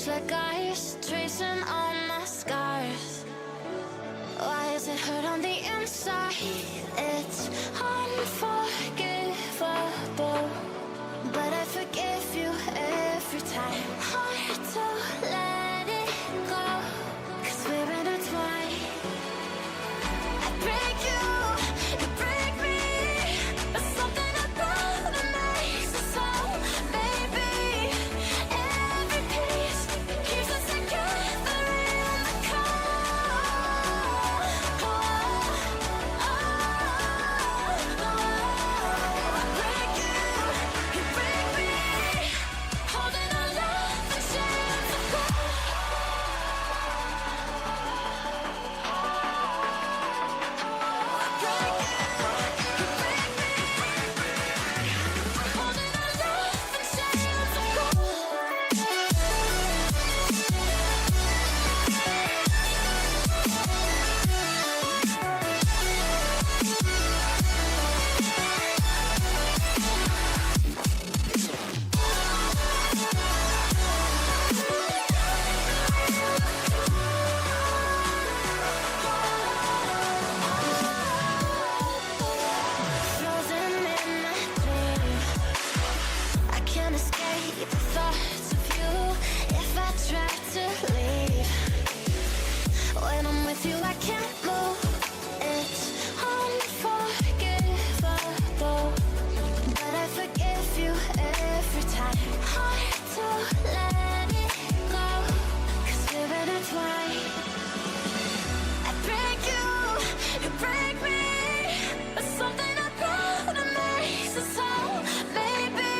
like ice, tracing all my scars. Why is it hurt on the inside? It's unforgivable, but I forgive you every time. Hard to let it go, 'cause we're intertwined. I break you, you break me, but something about it makes us so. Baby, every piece keeps us together in the cold. I break you, you break me, holding our love in chains of gold. I break you, you break me, holding our love in chains of gold. Frozen in my dream, I can't escape the thoughts of you. If I try to leave, when I'm with you I can't move. It's unforgivable, but I forgive you every time. Hard to let it go, 'cause we're intertwined. I break you, you break me, but something about it makes us whole. Baby,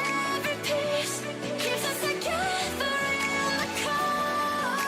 every piece keeps us together in the cold.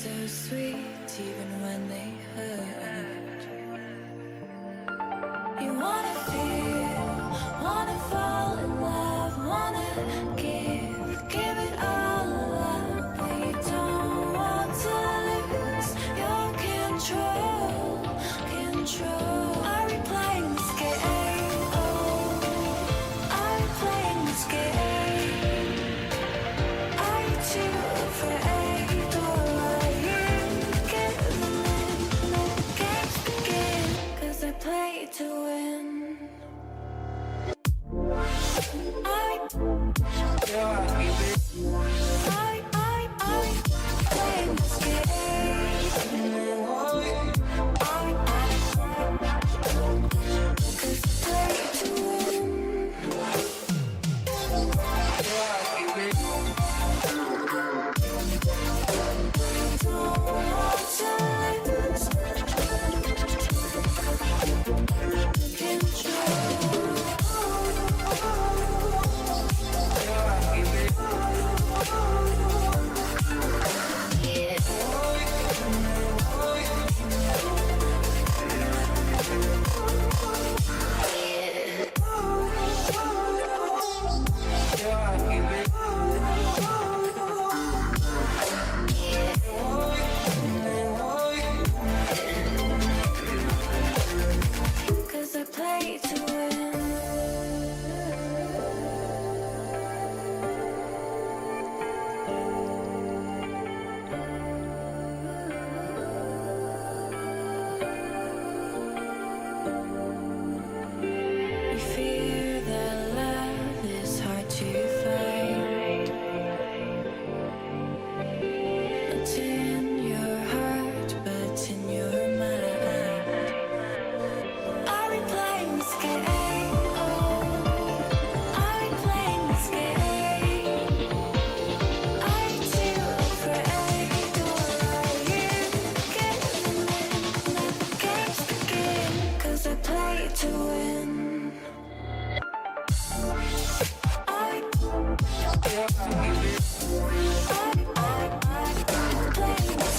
so sweet even when they hurt. You wanna feel, wanna fall in love, wanna give it all up, but you don't want to lose your control. Are we playing this game? Oh, are we playing this game? Are you too afraid, or are you giving in? Let the games begin, 'cause I play to win. I playing this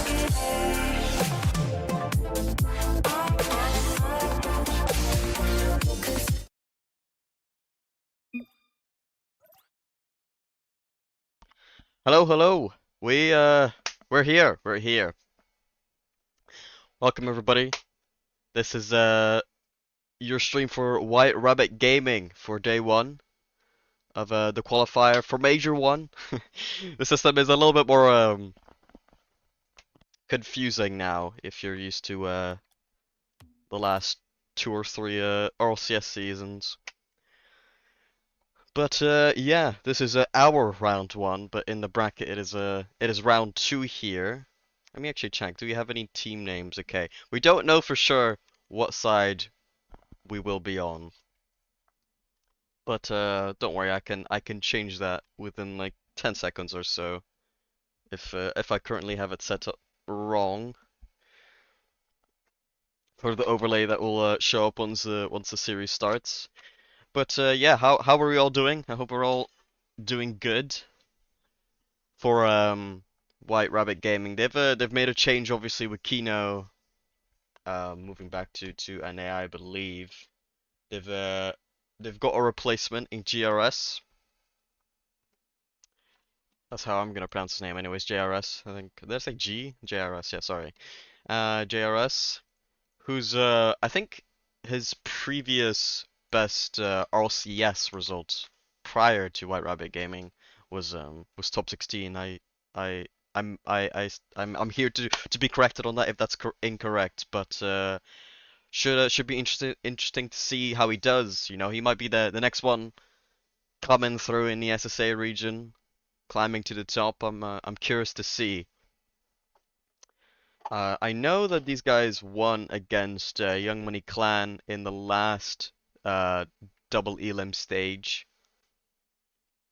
game. Hello, hello. We're here. We're here. Welcome everybody. This is your stream for White Rabbit Gaming for day one of the qualifier for Major 1. The system is a little bit more confusing now if you're used to the last 2 or 3 RLCS seasons. But yeah, this is our round 1, but in the bracket it is round 2 here. Let me actually check. Do we have any team names? Okay. We don't know for sure what side we will be on. But don't worry, I can change that within like 10 seconds or so if I currently have it set up wrong for the overlay that will show up once the series starts. But yeah, how are we all doing? I hope we're all doing good for White Rabbit Gaming. They've made a change obviously with Kino moving back to NA, I believe. They've got a replacement in GRS. That's how I'm gonna pronounce his name anyways, JRS. I think did I say G? JRS, yeah, sorry. JRS, who's I think his previous best RLCS results prior to White Rabbit Gaming was top 16. I I'm here to be corrected on that if that's incorrect, but should be interesting to see how he does. You know, he might be the next one coming through in the SSA region, climbing to the top. I'm curious to see. I know that these guys won against Young Money Clan in the last double elim stage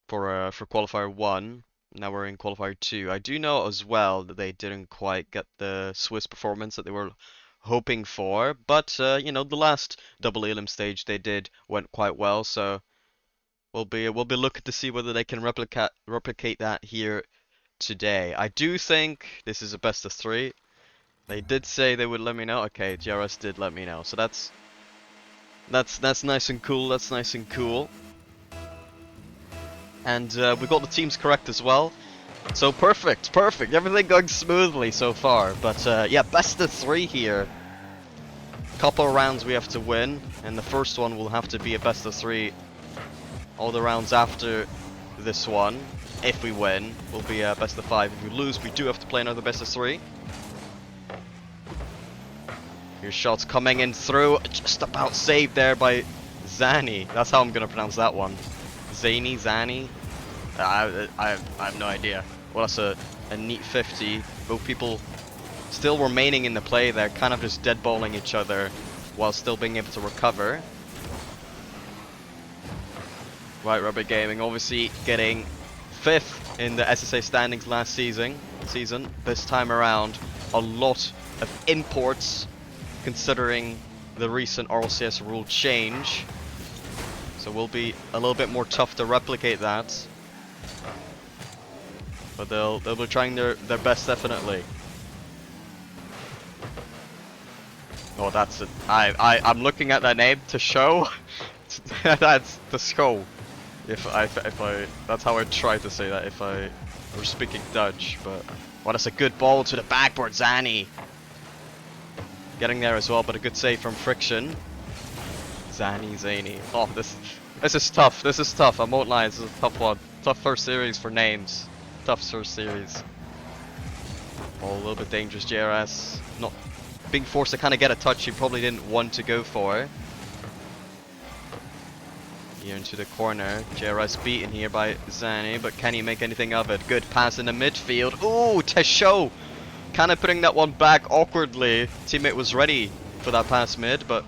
for qualifier 1. Now we're in qualifier 2. I do know as well that they didn't quite get the Swiss performance that they were hoping for, but you know, the last double elim stage they did went quite well, so we'll be looking to see whether they can replicate that here today. I do think this is a best of 3. They did say they would let me know. Okay, GRS did let me know. So that's nice and cool. That's nice and cool. And we got the teams correct as well. So perfect, perfect. Everything going smoothly so far. But yeah, best of 3 here. Couple of rounds we have to win, and the first one will have to be a best of 3. All the rounds after this one, if we win, will be a best of 5. If we lose, we do have to play another best of 3. Here's shots coming in through, just about saved there by Zani. That's how I'm gonna pronounce that one. Zani. I have no idea. Well, that's a neat 50. Both people still remaining in the play there, kind of just deadballing each other while still being able to recover. White Rubber Gaming obviously getting 5th in the SSA standings last season. This time around, a lot of imports considering the recent RLCS rule change. So will be a little bit more tough to replicate that. But they'll be trying their best, definitely. Oh, that's it. I'm looking at that name to show. That's the show. If I that's how I try to say that if I were speaking Dutch. But well, that's a good ball to the backboard. Zani getting there as well, but a good save from Friction. Zani. Oh, this is tough. This is tough. I won't lie. This is a tough one. Tough first series for names. Tough first series. Oh, a little bit dangerous. JRS not being forced to kind of get a touch he probably didn't want to go for. Here into the corner. JRS beaten here by Zani, but can he make anything of it? Good pass in the midfield. Ooh, Tesho! Kind of putting that one back awkwardly. Teammate was ready for that pass mid, but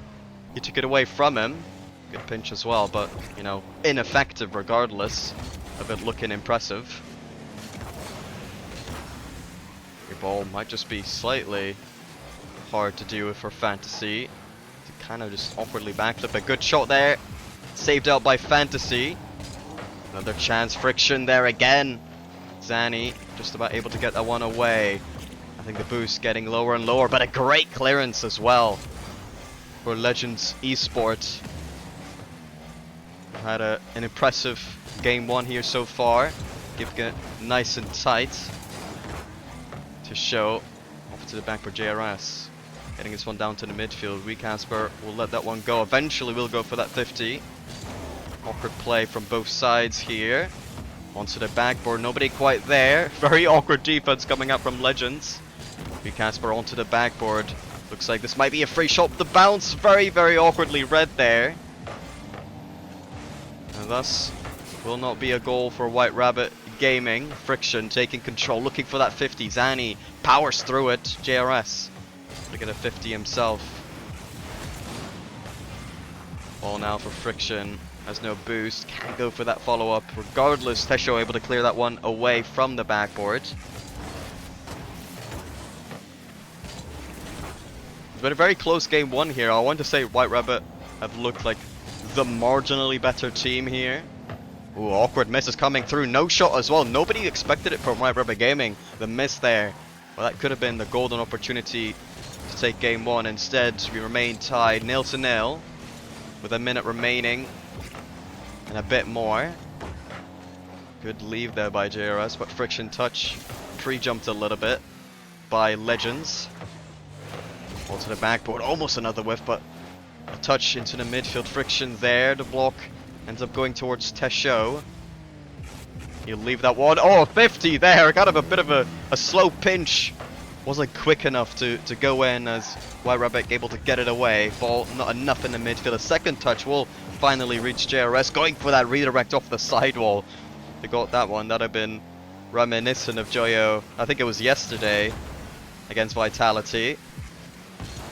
he took it away from him. Good pinch as well, but, you know, ineffective regardless of it looking impressive. Your ball might just be slightly hard to deal with for Fantasy. To kind of just awkwardly backflip. A good shot there. Saved out by Fantasy. Another chance. Friction there again. Zani just about able to get that one away. I think the boost getting lower and lower, but a great clearance as well for Legends Esports. Had an impressive game 1 here so far. Keeping it nice and tight to show. Off to the back for JRS. Getting this one down to the midfield. Casper will let that one go. Eventually we'll go for that 50. Awkward play from both sides here. Onto the backboard. Nobody quite there. Very awkward defense coming up from Legends. Casper onto the backboard. Looks like this might be a free shot. The bounce very, very awkwardly read there. And thus will not be a goal for White Rabbit Gaming. Friction taking control. Looking for that 50. Zani powers through it. JRS. To get a 50 himself. Ball now for Friction. Has no boost. Can't go for that follow-up. Regardless, Tesho able to clear that one away from the backboard. It's been a very close game 1 here. I want to say White Rabbit have looked like the marginally better team here. Ooh, awkward miss is coming through. No shot as well. Nobody expected it from White Rabbit Gaming. The miss there. Well, that could have been the golden opportunity to take game 1. Instead, we remain tied 0-0 with a minute remaining and a bit more. Good leave there by JRS, but Friction touch pre-jumped a little bit by Legends. Ball to the backboard, almost another whiff, but a touch into the midfield. Friction there, the block ends up going towards Tesho. He'll leave that one. Oh, 50 there, kind of a bit of a slow pinch. Wasn't quick enough to go in as White Rabbit able to get it away. Ball not enough in the midfield. A second touch will finally reach JRS. Going for that redirect off the sidewall. They got that one. That'd have been reminiscent of Joyo. I think it was yesterday against Vitality.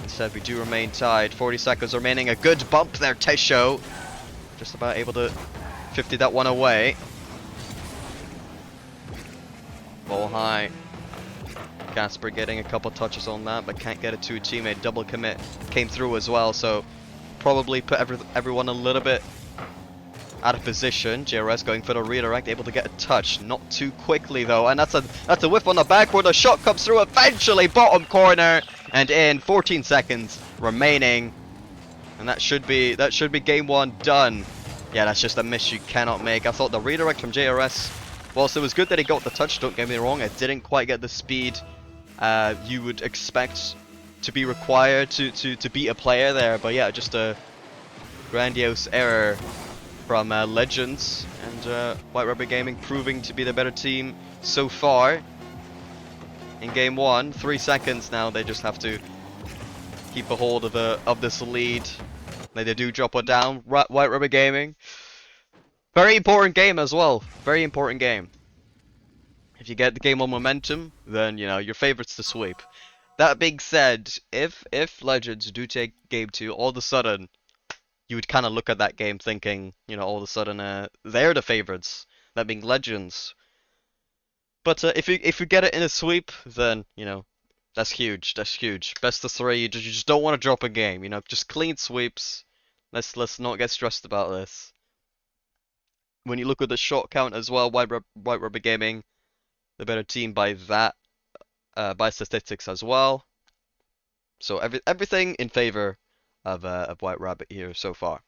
Instead, we do remain tied. 40 seconds remaining. A good bump there, Tesho. Just about able to 50 that one away. Ball high. Casper getting a couple touches on that, but can't get it to a teammate. Double commit came through as well, so probably put everyone a little bit out of position. JRS going for the redirect, able to get a touch, not too quickly though, and that's a whiff on the backward. The shot comes through eventually, bottom corner, and in 14 seconds remaining, and that should be game one done. Yeah, that's just a miss you cannot make. I thought the redirect from JRS, whilst it was good that he got the touch, don't get me wrong, it didn't quite get the speed you would expect to be required to beat a player there. But yeah, just a grandiose error from Legends, and White Rubber Gaming proving to be the better team so far in game one. 3 seconds now, they just have to keep a hold of this lead. They do drop it down. White Rubber Gaming, very important game as well, very important game. If you get the game on momentum, then you know your favorites to sweep. That being said, if Legends do take game 2, all of a sudden you would kind of look at that game thinking, you know, all of a sudden they're the favorites, that being Legends. But if you get it in a sweep, then you know that's huge. That's huge. Best of 3. You just don't want to drop a game. You know, just clean sweeps. Let's not get stressed about this. When you look at the shot count as well, White Rubber Gaming, the better team by that, by statistics as well. So everything in favor of White Rabbit here so far.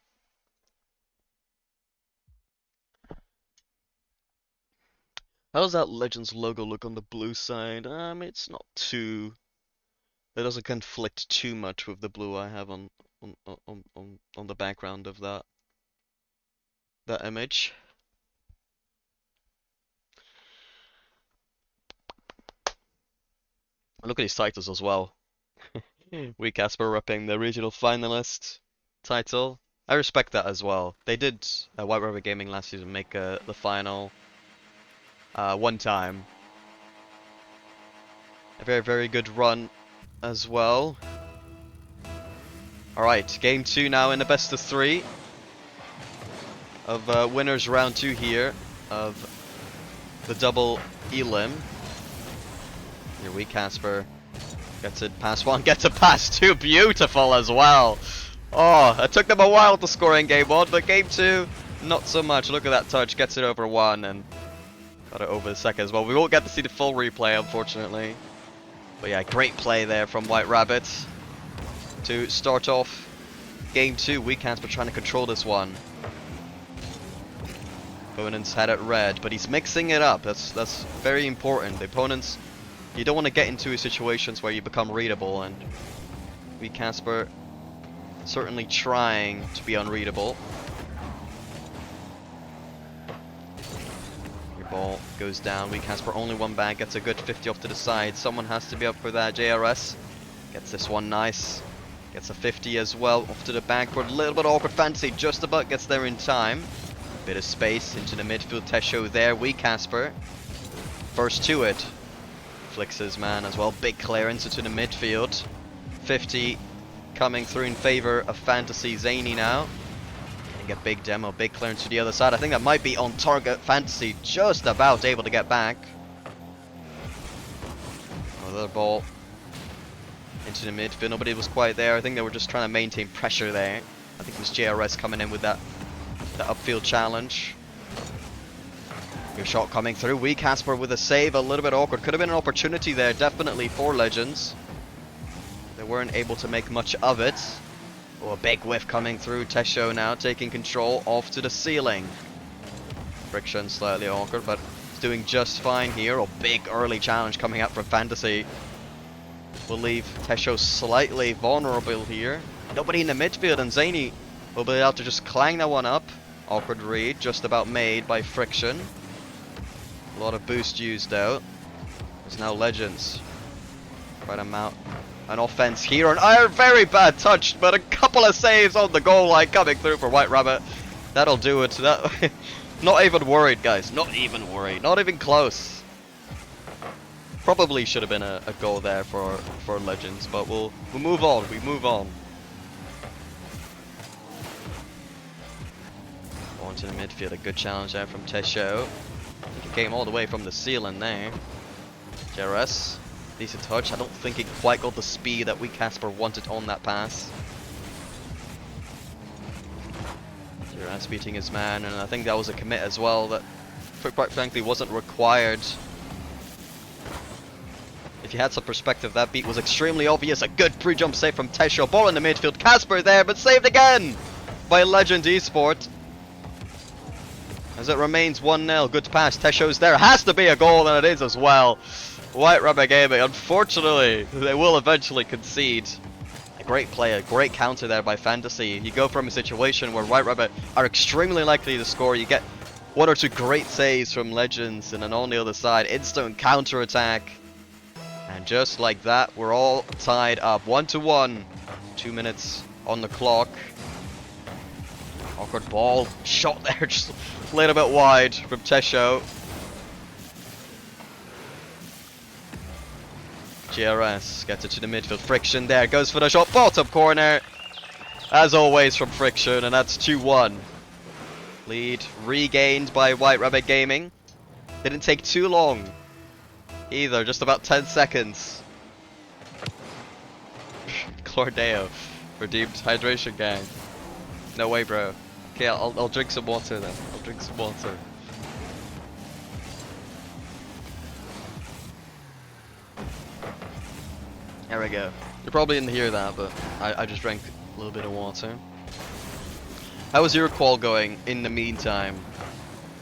How does that Legends logo look on the blue side? It's not too. It doesn't conflict too much with the blue I have on the background of that image. Look at these titles as well. We Casper repping the regional finalist title. I respect that as well. They did White Rubber Gaming last season make the final one time. A very good run as well. Alright, game 2 now in the best of 3 of winners round 2 here of the double elim. Here we Casper gets it past 1, gets it past 2, beautiful as well. Oh, it took them a while to score in game 1, but game 2 not so much. Look at that touch, gets it over 1 and got it over the second as well. We won't get to see the full replay unfortunately. But yeah, great play there from White Rabbit to start off game 2. We Casper trying to control this one. Opponents had it red, but he's mixing it up. That's very important. The opponents, you don't want to get into situations where you become readable, and we Casper certainly trying to be unreadable. Your ball goes down. We Casper only one back, gets a good 50 off to the side. Someone has to be up for that. JRS gets this one nice. Gets a 50 as well off to the backward. A little bit awkward fantasy, just about gets there in time. Bit of space into the midfield. Tesho there. We Casper first to it. Flicks his man as well. Big clearance into the midfield. 50 coming through in favor of Fantasy. Zany now. Getting a big demo. Big clearance to the other side. I think that might be on target. Fantasy just about able to get back. Another ball into the midfield. Nobody was quite there. I think they were just trying to maintain pressure there. I think it was JRS coming in with that upfield challenge. Good shot coming through. We Casper with a save, a little bit awkward. Could have been an opportunity there, definitely for Legends. They weren't able to make much of it. Oh, a big whiff coming through. Tesho now taking control off to the ceiling. Friction slightly awkward, but he's doing just fine here. A big early challenge coming up from Fantasy. Will leave Tesho slightly vulnerable here. Nobody in the midfield, and Zany will be able to just clang that one up. Awkward read, just about made by Friction. A lot of boost used out. There's now Legends. Try to mount an offense here. An very bad touch, but a couple of saves on the goal line coming through for White Rabbit. That'll do it. That, not even worried, guys. Not even worried. Not even close. Probably should have been a goal there for Legends, but we'll move on. We move on. On to the midfield. A good challenge there from Tesho. It came all the way from the ceiling there. JRS, decent touch. I don't think he quite got the speed that we Casper wanted on that pass. JRS beating his man, and I think that was a commit as well that, quite frankly, wasn't required. If you had some perspective, that beat was extremely obvious. A good pre-jump save from Tesho. Ball in the midfield. Casper there, but saved again by Legend Esport. As it remains 1-0. Good pass. Tesho's there. Has to be a goal, and it is as well. White Rabbit Gaming, unfortunately, they will eventually concede. A great play, a great counter there by Fantasy. You go from a situation where White Rabbit are extremely likely to score. You get one or two great saves from Legends, and then on the other side, instant counter attack. And just like that, we're all tied up. 1-1. 2 minutes on the clock. Awkward ball. Shot there, just a little bit wide from Tesho. JRS gets it to the midfield. Friction there. Goes for the shot. Bottom corner. As always from Friction. And that's 2-1. Lead regained by White Rabbit Gaming. Didn't take too long either, just about 10 seconds. Clordeo redeemed hydration gang. No way, bro. Okay, I'll drink some water then. I'll drink some water. There we go. You probably didn't hear that, but I just drank a little bit of water. How was your qual going in the meantime?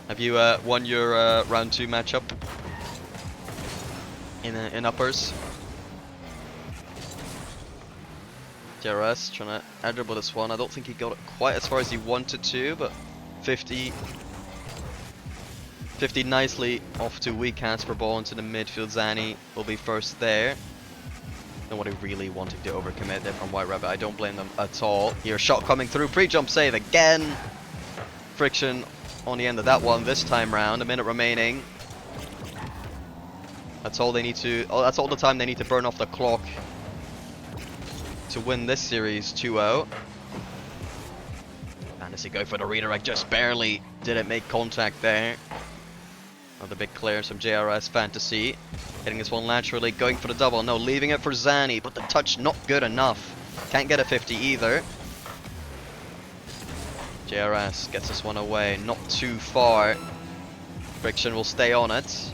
Have you won your round 2 matchup? In uppers. JRS trying to air dribble this one. I don't think he got it quite as far as he wanted to, but 50 nicely off to weak hands per ball into the midfield. Zani will be first there. Nobody really wanting to overcommit there from White Rabbit. I don't blame them at all. Here, shot coming through. Pre-jump save again. Friction on the end of that one this time round. A minute remaining. That's all they need to. Oh, that's all the time they need to burn off the clock to win this series 2-0. Fantasy go for the redirect, just barely didn't make contact there. Another big clearance from JRS Fantasy. Hitting this one laterally, going for the double. No, leaving it for Zani, but the touch not good enough. Can't get a 50 either. JRS gets this one away, not too far. Friction will stay on it.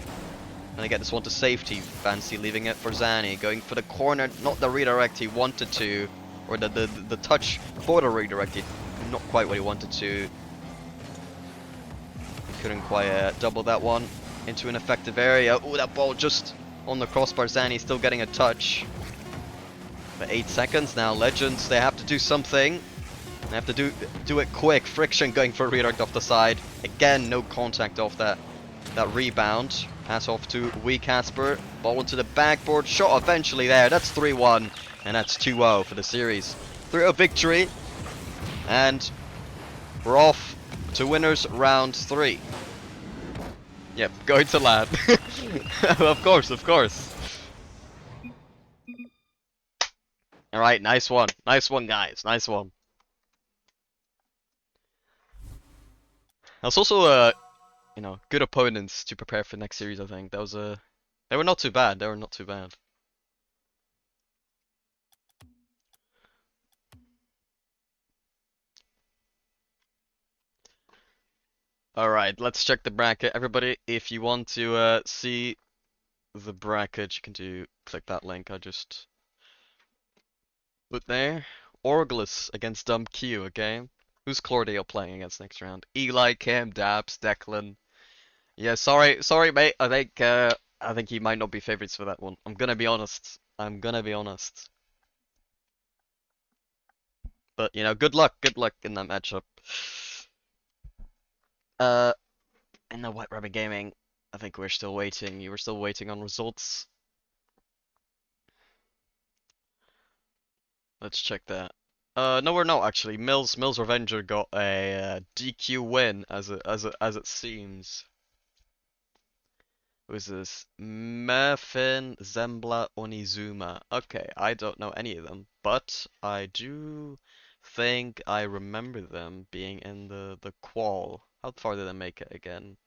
And they get this one to safety. Fancy leaving it for Zani. Going for the corner, not the redirect he wanted to. Or the touch for the redirect, not quite what he wanted to. Couldn't quite double that one into an effective area. Oh, that ball just on the crossbar. Zani still getting a touch. But 8 seconds now. Legends, they have to do something. They have to do it quick. Friction going for a redirect off the side. Again, no contact off that rebound. Pass off to Wee Casper. Ball into the backboard. Shot eventually there. That's 3-1. And that's 2-0 for the series. 3-0 victory. And we're off to winners round 3. Yep, going to lab. Of course, of course. Alright, nice one. Nice one, guys. Nice one. That's also you know, good opponents to prepare for next series. I think that was they were not too bad. They were not too bad. All right, let's check the bracket, everybody. If you want to see the bracket, you can click that link I just put there. Orglis against Dumb Q. Okay, who's Clordale playing against next round? Eli, Cam, Dabs, Declan. Yeah, sorry, mate. I think he might not be favorites for that one. I'm gonna be honest. I'm gonna be honest. But you know, good luck in that matchup. In the White Rabbit Gaming, I think we're still waiting. You were still waiting on results. Let's check that. No, we're not actually. Mills Revenger got a DQ win, as it seems. Who is this? Murfin Zembla Onizuma. Okay, I don't know any of them, but I do think I remember them being in the qual. How far did they make it again?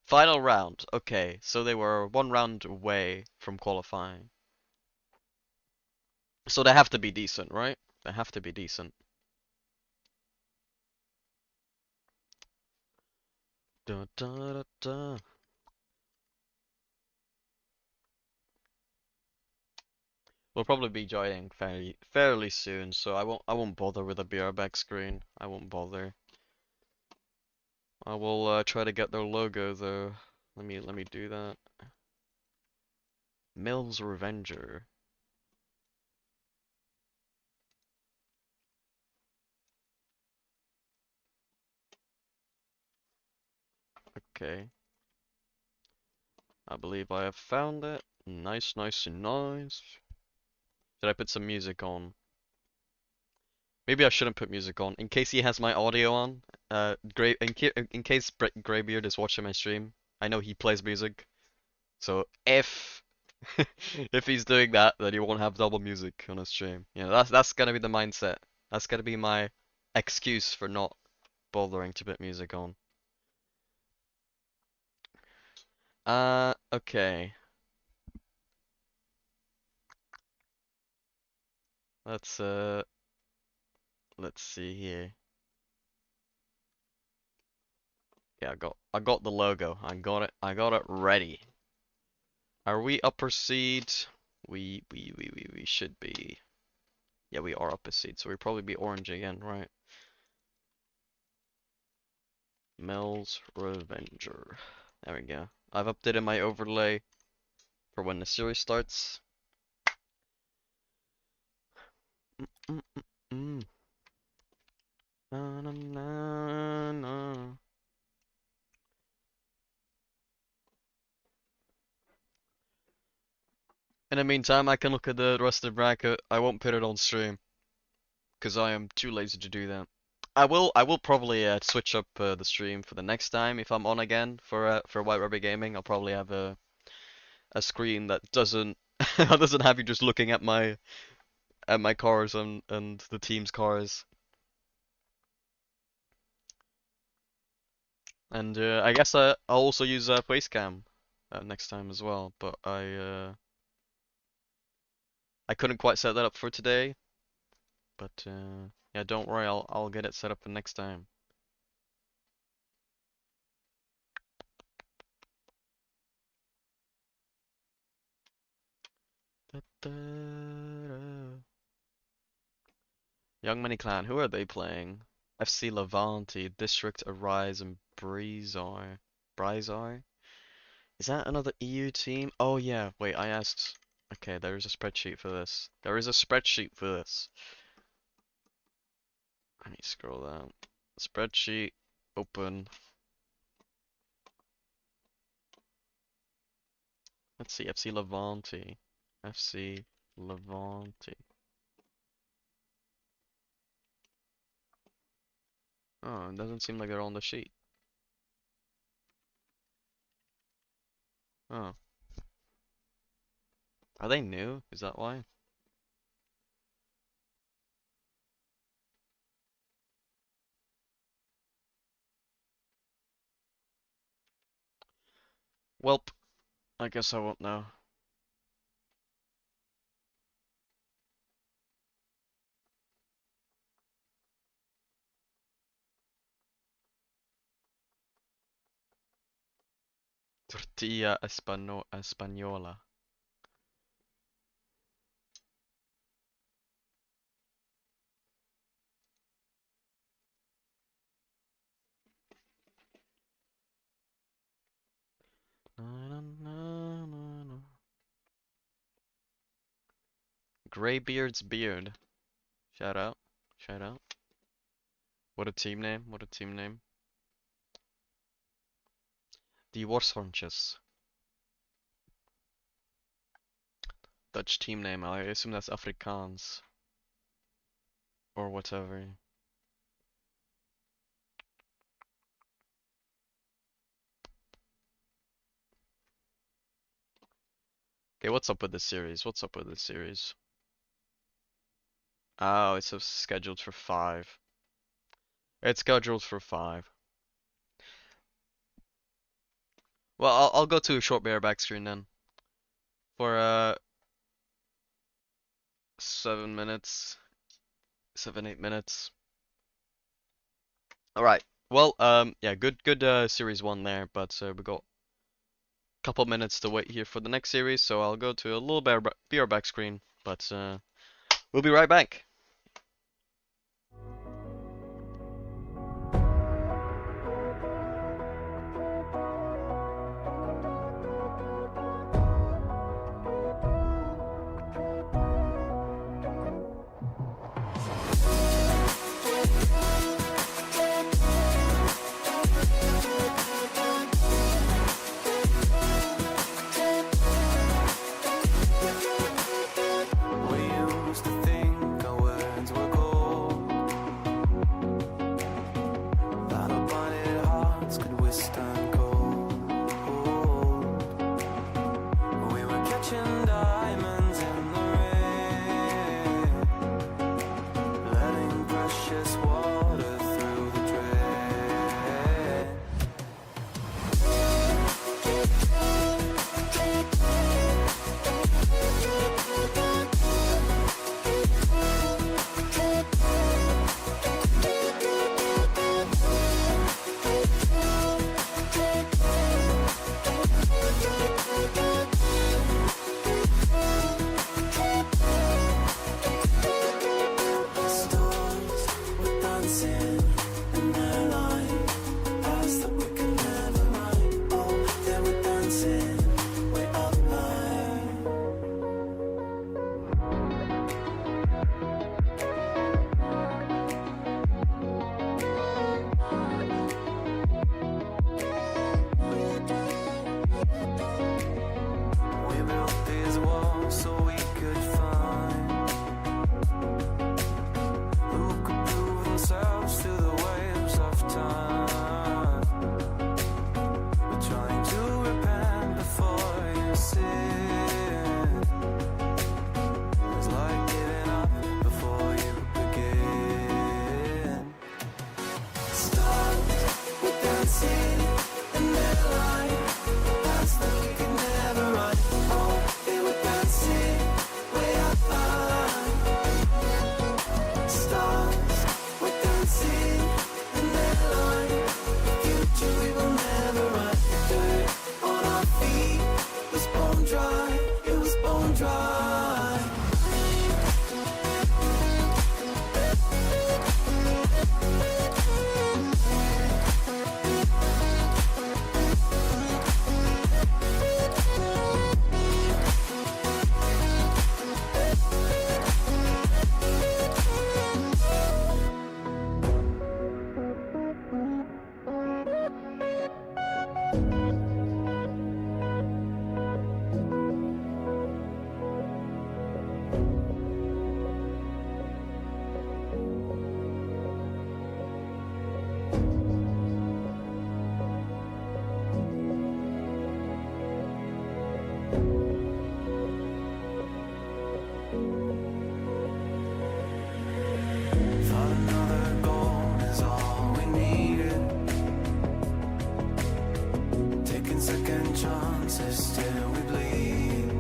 Final round. Okay, so they were 1 round away from qualifying. So they have to be decent, right? They have to be decent. Da, da, da, da. We'll probably be joining fairly soon, so I won't bother with a BR back screen. I won't bother. I will try to get their logo though. Let me do that. Mills Revenger. Okay. I believe I have found it. Nice, nice, and nice. Did I put some music on? Maybe I shouldn't put music on. In case he has my audio on. In case Greybeard is watching my stream, I know he plays music. So if if he's doing that, then he won't have double music on his stream. You know, that's gonna be the mindset. That's gonna be my excuse for not bothering to put music on. Okay. Let's let's see here. Yeah, I got the logo. I got it ready. Are we upper seed? We should be. Yeah, we are upper seed, so we'd probably be orange again, right? Mel's Revenger. There we go. I've updated my overlay for when the series starts. Mm, mm, mm. Na, na, na, na. In the meantime, I can look at the rest of the bracket. I won't put it on stream because I am too lazy to do that. I will probably switch up the stream for the next time if I'm on again for White Rubber Gaming. I'll probably have a screen that doesn't that doesn't have you just looking at my cars and the team's cars. And I guess I'll also use Facecam next time as well. But I couldn't quite set that up for today. But yeah, don't worry, I'll get it set up for next time. Da, da, da. Young Money Clan, who are they playing? FC Levante, District Arise, and Brizar. Brizar? Is that another EU team? Oh yeah, wait, I asked. Okay, there is a spreadsheet for this. There is a spreadsheet for this. Let me scroll down. Spreadsheet, open. Let's see, FC Levante. FC Levante. Oh, it doesn't seem like they're on the sheet. Oh. Are they new? Is that why? Welp, I guess I won't know. Tortilla Española. Na, na, na, na, na. Greybeard's beard. Shout out. Shout out. What a team name. What a team name. Die Warshornches. Dutch team name. I assume that's Afrikaans. Or whatever. Okay, what's up with this series? What's up with this series? Oh, it's scheduled for 5. It's scheduled for 5. Well, I'll go to a short back screen then. For 7 minutes. 7, 8 minutes. Alright, Well, yeah, good series one there, but we got a couple minutes to wait here for the next series, so I'll go to a little BR back screen, but we'll be right back. We used to think our words were gold, that our blinded hearts could withstand cold. We were catching diamonds in the rain, letting precious water through the drain. Stars were dancing in their light, paths that we could never write. Oh, they were dancing way up high. We built these walls so we could find who could prove themselves to the waves of time. We're trying to repent before you sin. It's like giving up before you begin. Stars were dancing in their light, paths that we could never run. Oh, they were dancing way up high. Stars were dancing in their light, future we will never run. Dirt on our feet was bone dry, it was bone dry. Thought another goal is all we needed. Taking second chances till we bleed.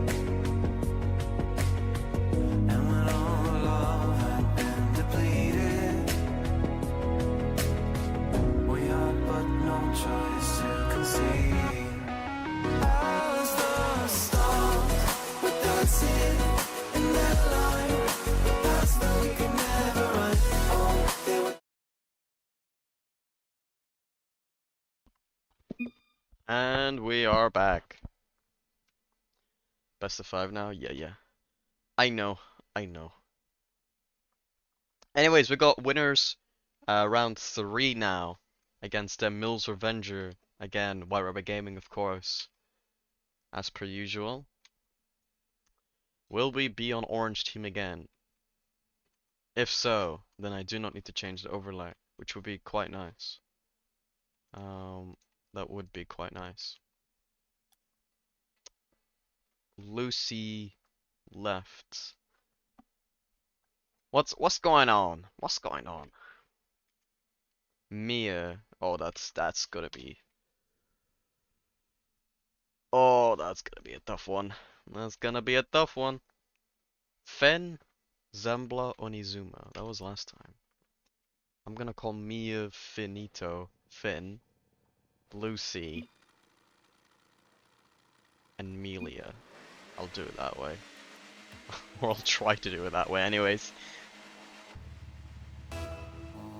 And when all the love had been depleted, we had but no choice to concede. As the stars were dancing in their light, paths that we could never run. Oh, they were. And we are back. Best of 5 now? Yeah. I know. Anyways, we got winners round 3 now against Mills Revenger. Again, White Rabbit Gaming, of course, as per usual. Will we be on orange team again? If so, then I do not need to change the overlay, which would be quite nice. That would be quite nice. Lucy left. What's going on? What's going on? Mia. Oh, that's gonna be. Oh, that's gonna be a tough one. That's gonna be a tough one. Fen, Zembla, Onizuma. That was last time. I'm gonna call Mia Finito. Finn, Lucy, and Melia. I'll do it that way. Or I'll try to do it that way anyways.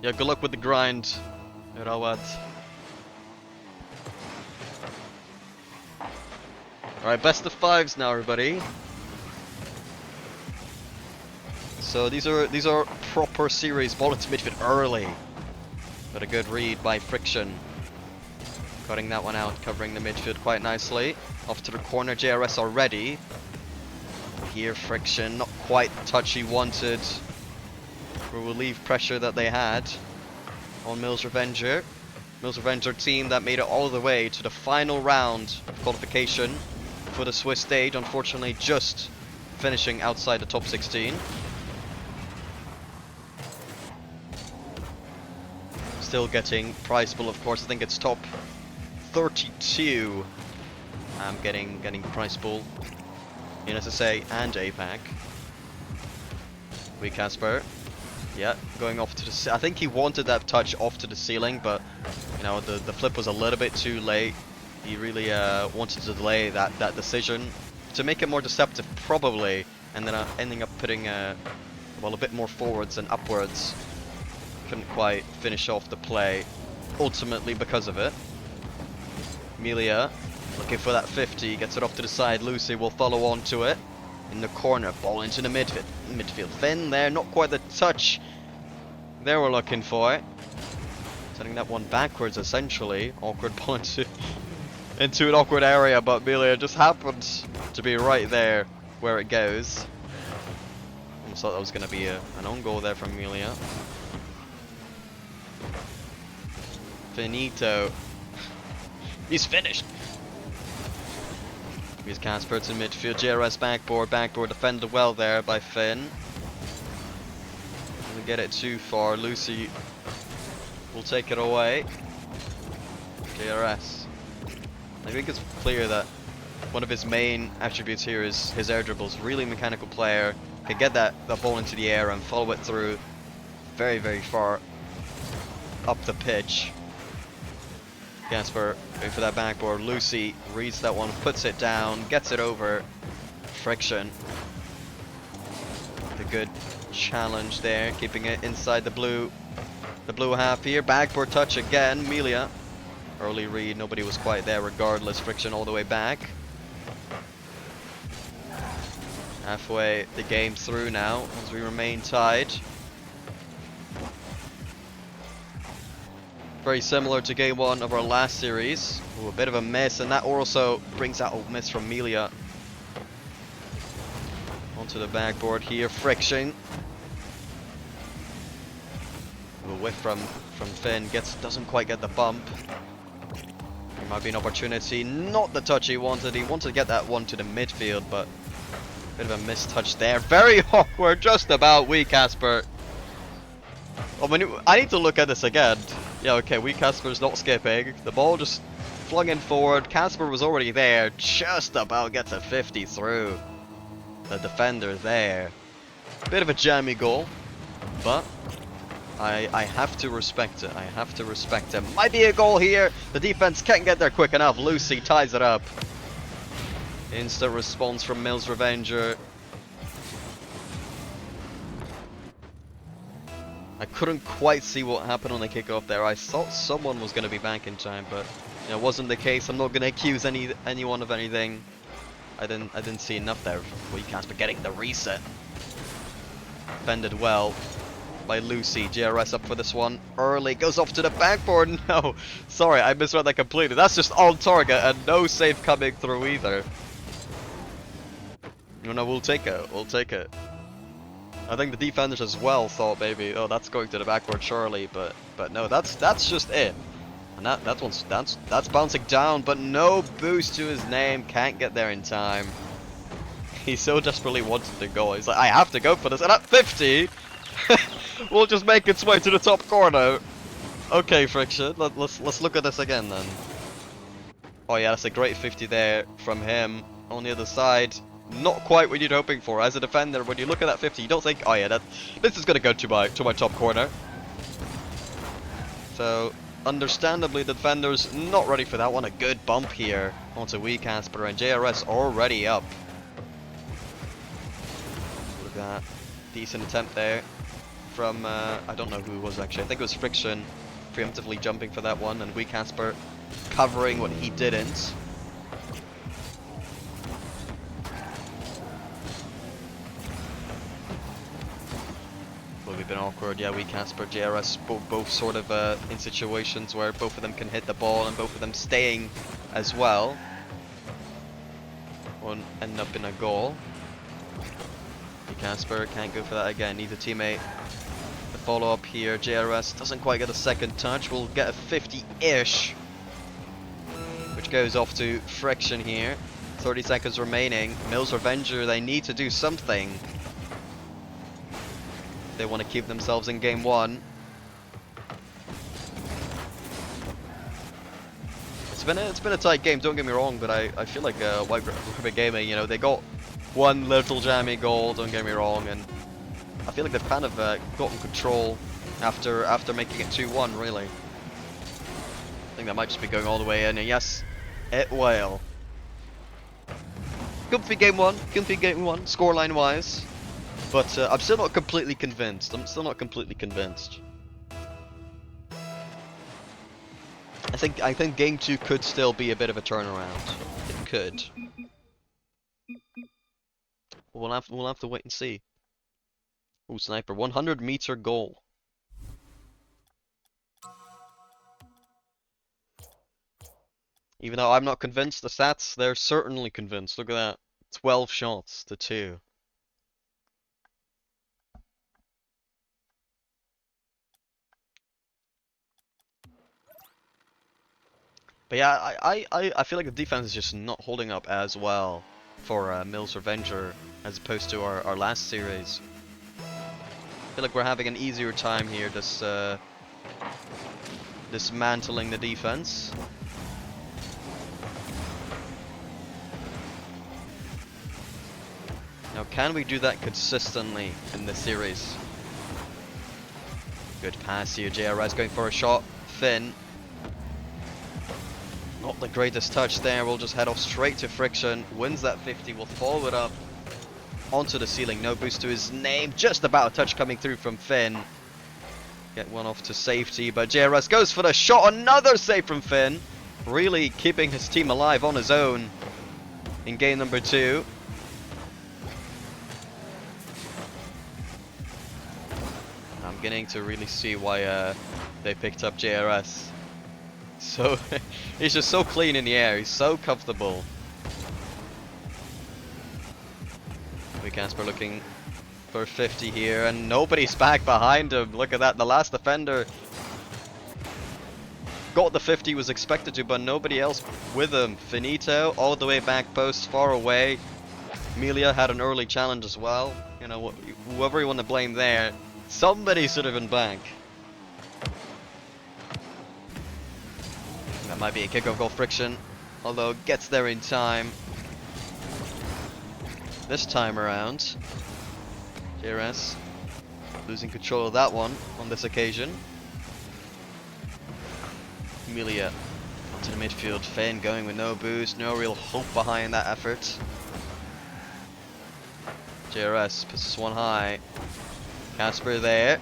Yeah, good luck with the grind, Rawat. Alright, best of fives now, everybody. So these are proper series. Ball into midfield early. But a good read by Friction. Cutting that one out, covering the midfield quite nicely. Off to the corner, JRS already. Here, Friction, not quite the touch he wanted. For relief pressure that they had on Mills Revenger. Mills Revenger team that made it all the way to the final round of qualification for the Swiss stage. Unfortunately, just finishing outside the top 16. Still getting prize pool, of course. I think it's top 32. I'm getting prize pool in SSA and APAC. We Casper. Yeah, going off to the... I think he wanted that touch off to the ceiling, but you know, the flip was a little bit too late. He really wanted to delay that decision to make it more deceptive, probably, and then ending up putting well, a bit more forwards and upwards. Couldn't quite finish off the play, ultimately because of it. Melia looking for that 50, gets it off to the side. Lucy will follow on to it. In the corner, ball into the midfield. Finn there, not quite the touch they were looking for. Sending that one backwards, essentially. Awkward ball into an awkward area, but Melia just happened to be right there where it goes. Almost thought that was going to be an own goal there from Melia. Finito. He's finished. Here's Casper to midfield. JRS backboard defended well there by Finn. Doesn't get it too far. Lucy will take it away. JRS. I think it's clear that one of his main attributes here is his air dribbles. Really mechanical player. Can get that ball into the air and follow it through very, very far up the pitch. Casper going for that backboard. Lucy reads that one, puts it down, gets it over. Friction. The good challenge there, keeping it inside the blue half here. Backboard touch again. Melia. Early read, nobody was quite there regardless. Friction all the way back. Halfway the game through now as we remain tied. Very similar to game one of our last series. Ooh, a bit of a miss, and that also brings out a miss from Melia. Onto the backboard here, Friction. A whiff from Finn, doesn't quite get the bump. There might be an opportunity, not the touch he wanted. He wanted to get that one to the midfield, but a bit of a mistouch there. Very awkward, just about. We Casper. I need to look at this again. Yeah, okay, Casper's not skipping. The ball just flung in forward. Casper was already there. Just about gets a 50 through the defender there. Bit of a jammy goal, but I have to respect it. I have to respect it. Might be a goal here. The defense can't get there quick enough. Lucy ties it up. Instant response from Mills Revenger. I couldn't quite see what happened on the kickoff there. I thought someone was going to be back in time, but it wasn't the case. I'm not going to accuse anyone of anything. I didn't see enough there for Casper getting the reset. Defended well by Lucy. JRS up for this one early. Goes off to the backboard. No, sorry, I misread that completely. That's just on target and no save coming through either. No, we'll take it. We'll take it. I think the defenders as well thought maybe, oh, that's going to the backboard surely, but no, that's just it. And that's bouncing down, but no boost to his name. Can't get there in time. He so desperately wanted to go. He's like, I have to go for this, and at 50, we'll just make its way to the top corner. Okay, Friction. Let's look at this again then. Oh yeah, that's a great 50 there from him on the other side. Not quite what you're hoping for as a defender. When you look at that 50, you don't think, oh yeah, this is gonna go to my top corner. So understandably, the defenders not ready for that one. A good bump here onto Wee Casper, and JRS already up. Look at that. Decent attempt there from, I don't know who it was actually. I think it was Friction preemptively jumping for that one, and Wee Casper covering what he didn't. Will be a bit awkward. Yeah, Wee Casper, JRS, both sort of in situations where both of them can hit the ball and both of them staying as well. Won't end up in a goal. Wee Casper can't go for that again. Needs a teammate. The follow up here. JRS doesn't quite get a second touch. We'll get a 50-ish, which goes off to Friction here. 30 seconds remaining. Mills Revenger, they need to do something. They want to keep themselves in game one. It's been a tight game, don't get me wrong, but I feel like White Rabbit Gaming, you know, they got one little jammy goal, don't get me wrong, and I feel like they've kind of gotten control after making it 2-1, really. I think that might just be going all the way in, and yes, it will. Comfy game one, scoreline wise. But I'm still not completely convinced. I think game 2 could still be a bit of a turnaround. It could. We'll have to wait and see. Ooh, sniper, 100-meter goal. Even though I'm not convinced, the stats, they're certainly convinced. Look at that. 12 shots to 2. But yeah, I feel like the defense is just not holding up as well for Mills Revenger as opposed to our last series. I feel like we're having an easier time here, dismantling the defense. Now, can we do that consistently in this series? Good pass here, JRS going for a shot. Finn. Not the greatest touch there. We'll just head off straight to Friction. Wins that 50. We'll follow it up onto the ceiling. No boost to his name. Just about a touch coming through from Finn. Get one off to safety, but JRS goes for the shot. Another save from Finn. Really keeping his team alive on his own in game number 2. I'm beginning to really see why they picked up JRS. So he's just so clean in the air. He's so comfortable. Wee Casper looking for 50 here, and nobody's back behind him. Look at that. The last defender got the 50, was expected to, but nobody else with him. Finito all the way back post, far away. Amelia had an early challenge as well. You know, whoever you want to blame there, somebody should have been back. That might be a kickoff goal. Friction, although gets there in time. This time around, JRS losing control of that one on this occasion. Amelia onto the midfield. Finn going with no boost, no real hope behind that effort. JRS puts this one high. Casper there.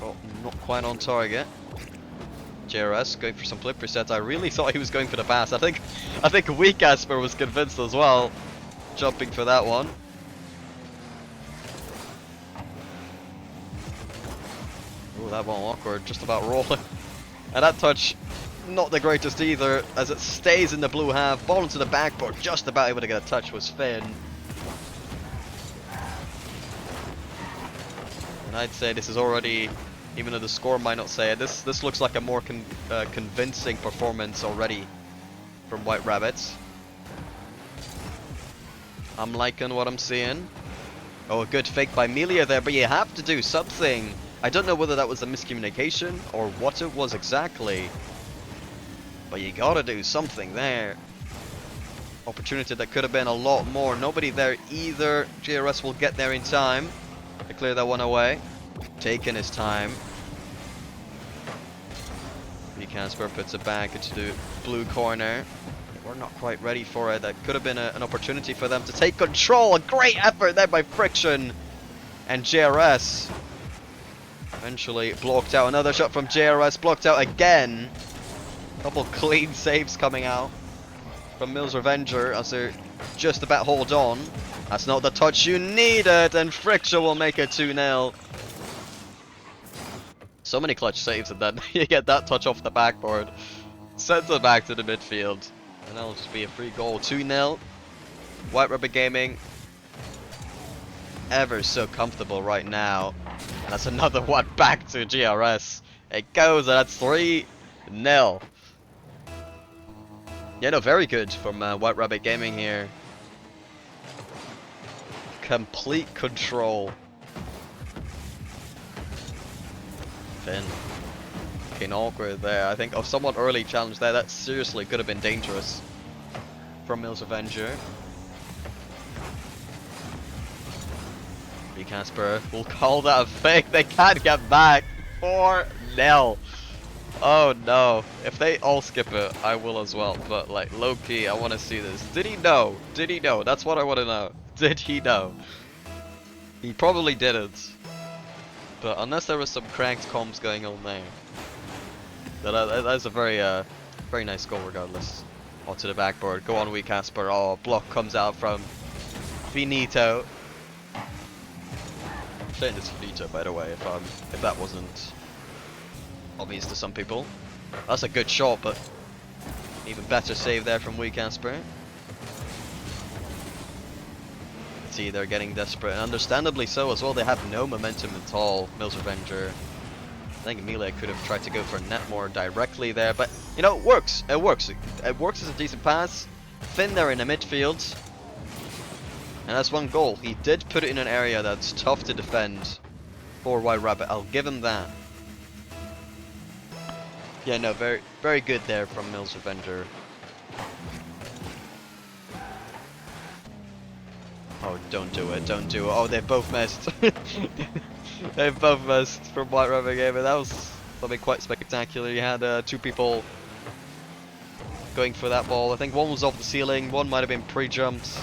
Oh, not quite on target. JRS going for some flip resets. I really thought he was going for the pass. I think Wee Casper was convinced as well, jumping for that one. Oh, that one awkward, just about rolling. And that touch, not the greatest either, as it stays in the blue half. Ball into the backboard, just about able to get a touch was Finn. And I'd say this is already, even though the score might not say it, this looks like a more convincing performance already from White Rabbits. I'm liking what I'm seeing. Oh, a good fake by Amelia there, but you have to do something. I don't know whether that was a miscommunication or what it was exactly, but you gotta do something there. Opportunity that could have been a lot more. Nobody there either. JRS will get there in time to clear that one away. Taking his time. Casper puts it back into the blue corner. We're not quite ready for it. That could have been an opportunity for them to take control. A great effort there by Friction. And JRS eventually blocked out. Another shot from JRS, blocked out again. Couple clean saves coming out from Mills Revenger as they're just about hold on. That's not the touch you needed, and Friction will make it 2-0. So many clutch saves, and then you get that touch off the backboard. Sends it back to the midfield. And that'll just be a free goal. 2-0. White Rubber Gaming ever so comfortable right now. And that's another one back to GRS. It goes, and that's 3-0. Yeah, no, very good from White Rabbit Gaming here. Complete control. Finn. Looking awkward there. I think, someone early challenged there. That seriously could have been dangerous from Mills Avenger. Casper will call that a fake. They can't get back. 4-0. Oh no. If they all skip it, I will as well. But like, low key, I want to see this. Did he know? Did he know? That's what I want to know. Did he know? He probably didn't. But unless there was some cranked comms going on there. That's a very nice goal regardless. Onto the backboard. Go on, Casper. Oh, block comes out from Finito. I'm saying this Finito, by the way, if that wasn't obvious to some people. That's a good shot, but even better save there from Casper. See, they're getting desperate, and understandably so as well. They have no momentum at all, Mills Revenger. I think Emilia could have tried to go for a net more directly there, but you know, it works. It works. It works as a decent pass. Finn there in the midfield. And that's one goal. He did put it in an area that's tough to defend for White Rabbit. I'll give him that. Yeah, no, very good there from Mills Revenger. Oh, don't do it, don't do it. Oh, they both missed. They both missed from White Rabbit Gaming. That was something quite spectacular. You had two people going for that ball. I think one was off the ceiling, one might have been pre-jumped.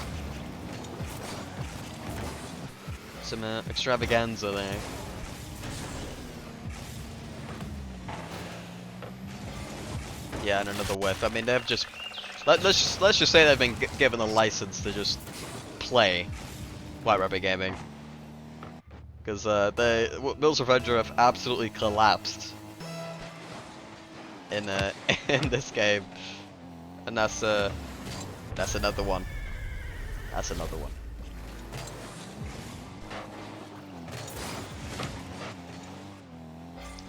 Some extravaganza there. Yeah, and another whiff. I mean, they've just let's just say they've been given a license to just play White Rabbit Gaming, because Mills Revenger have absolutely collapsed in in this game, and that's another one. That's another one.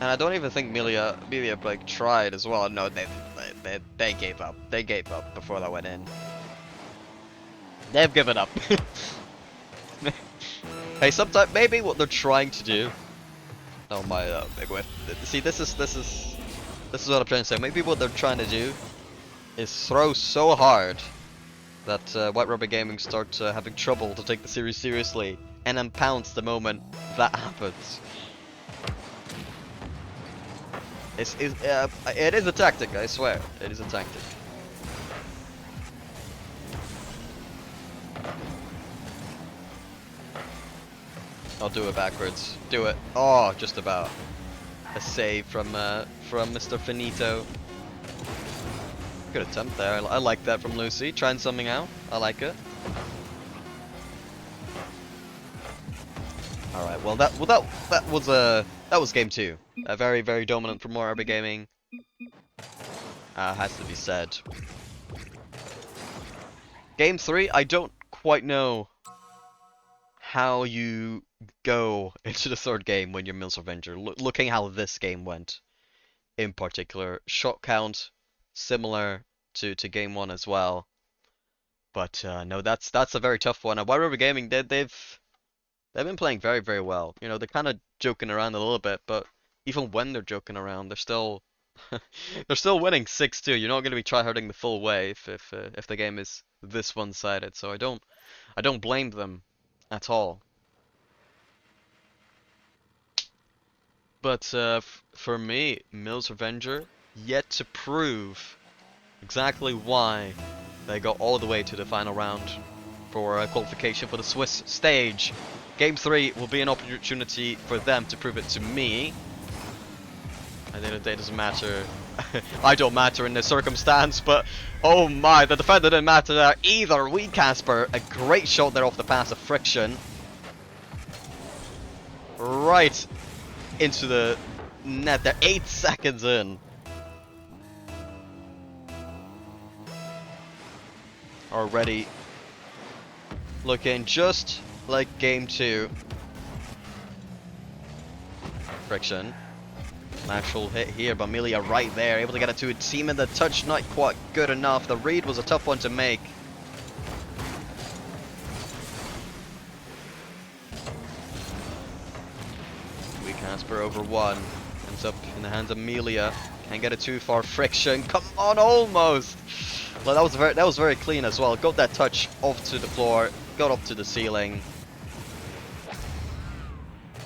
And I don't even think Melia like tried as well. No, they gave up. They gave up before that went in. They've given up. Hey, sometimes maybe what they're trying to do. Oh my big whiff. See, this is what I'm trying to say. Maybe what they're trying to do is throw so hard that White Rubber Gaming start having trouble to take the series seriously, and then pounce the moment that happens. It is a tactic, I swear. It is a tactic. I'll do it backwards. Do it. Oh, just about. A save from Mr. Finito. Good attempt there. I like that from Lucy. Trying something out. I like it. All right. Well, that was game 2. Very dominant from White Rabbit Gaming. Has to be said. Game 3, I don't quite know how you go into the third game when you're Mills Revenger. Looking how this game went, in particular, shot count similar to game 1 as well. But no, that's a very tough one. White River Gaming, they've been playing very well. You know, they're kind of joking around a little bit, but even when they're joking around, they're still they're still winning 6-2. You're not going to be tryharding the full way if the game is this one-sided. So I don't blame them at all. But for me, Mills Revenger, yet to prove exactly why they got all the way to the final round for qualification for the Swiss stage. Game 3 will be an opportunity for them to prove it to me. At the end of the day, it doesn't matter. I don't matter in this circumstance, but oh my, the defender didn't matter there either. Wee Casper, a great shot there off the pass of Friction. Right into the net there, 8 seconds in. Already looking just like game 2. Friction. Natural hit here, but Amelia right there, able to get it to a team, and the touch not quite good enough. The read was a tough one to make. Wee Casper over 1. Ends up in the hands of Amelia. Can't get it too far. Friction. Come on, almost. Well, that was very clean as well. Got that touch off to the floor, got up to the ceiling.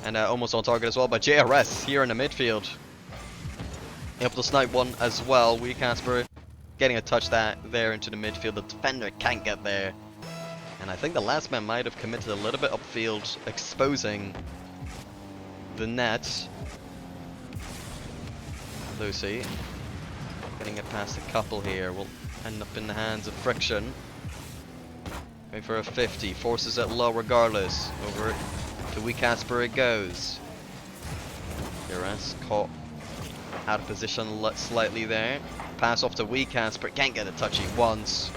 And almost on target as well by JRS here in the midfield. Able to snipe one as well. Wee Casper getting a touch there into the midfield. The defender can't get there. And I think the last man might have committed a little bit upfield, exposing the net. Lucy getting it past a couple here. Will end up in the hands of Friction. Going for a 50. Forces it low regardless. Over to Wee Casper it goes. JRS caught out of position slightly there. Pass off to Wee Casper. Can't get a touchy once.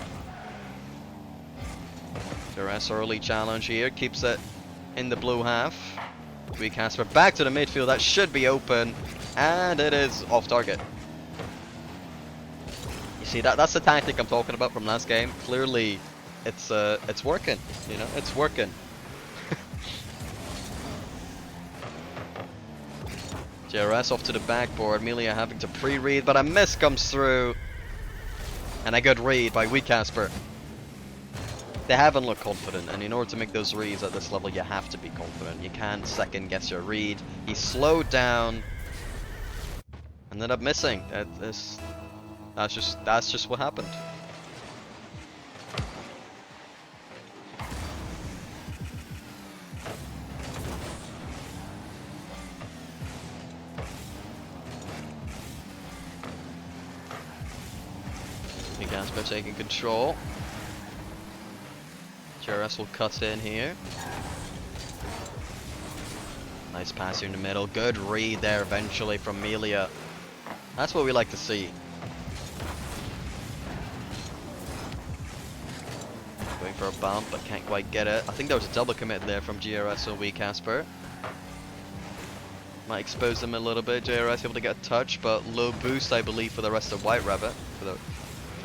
JRS early challenge here. Keeps it in the blue half. Wee Casper back to the midfield. That should be open. And it is off target. You see, that's the tactic I'm talking about from last game. Clearly, it's working. You know, it's working. JRS off to the backboard. Amelia having to pre-read, but a miss comes through. And a good read by Wee Casper. They haven't looked confident, and in order to make those reads at this level, you have to be confident. You can't second guess your read. He slowed down. Ended up missing. That's just what happened. Wee Casper taking control. JRS will cut in here. Nice pass here in the middle. Good read there eventually from Amelia. That's what we like to see. Going for a bump, but can't quite get it. I think there was a double commit there from JRS or Wee Casper. Might expose them a little bit. JRS able to get a touch, but low boost, I believe, for the rest of White Rabbit. For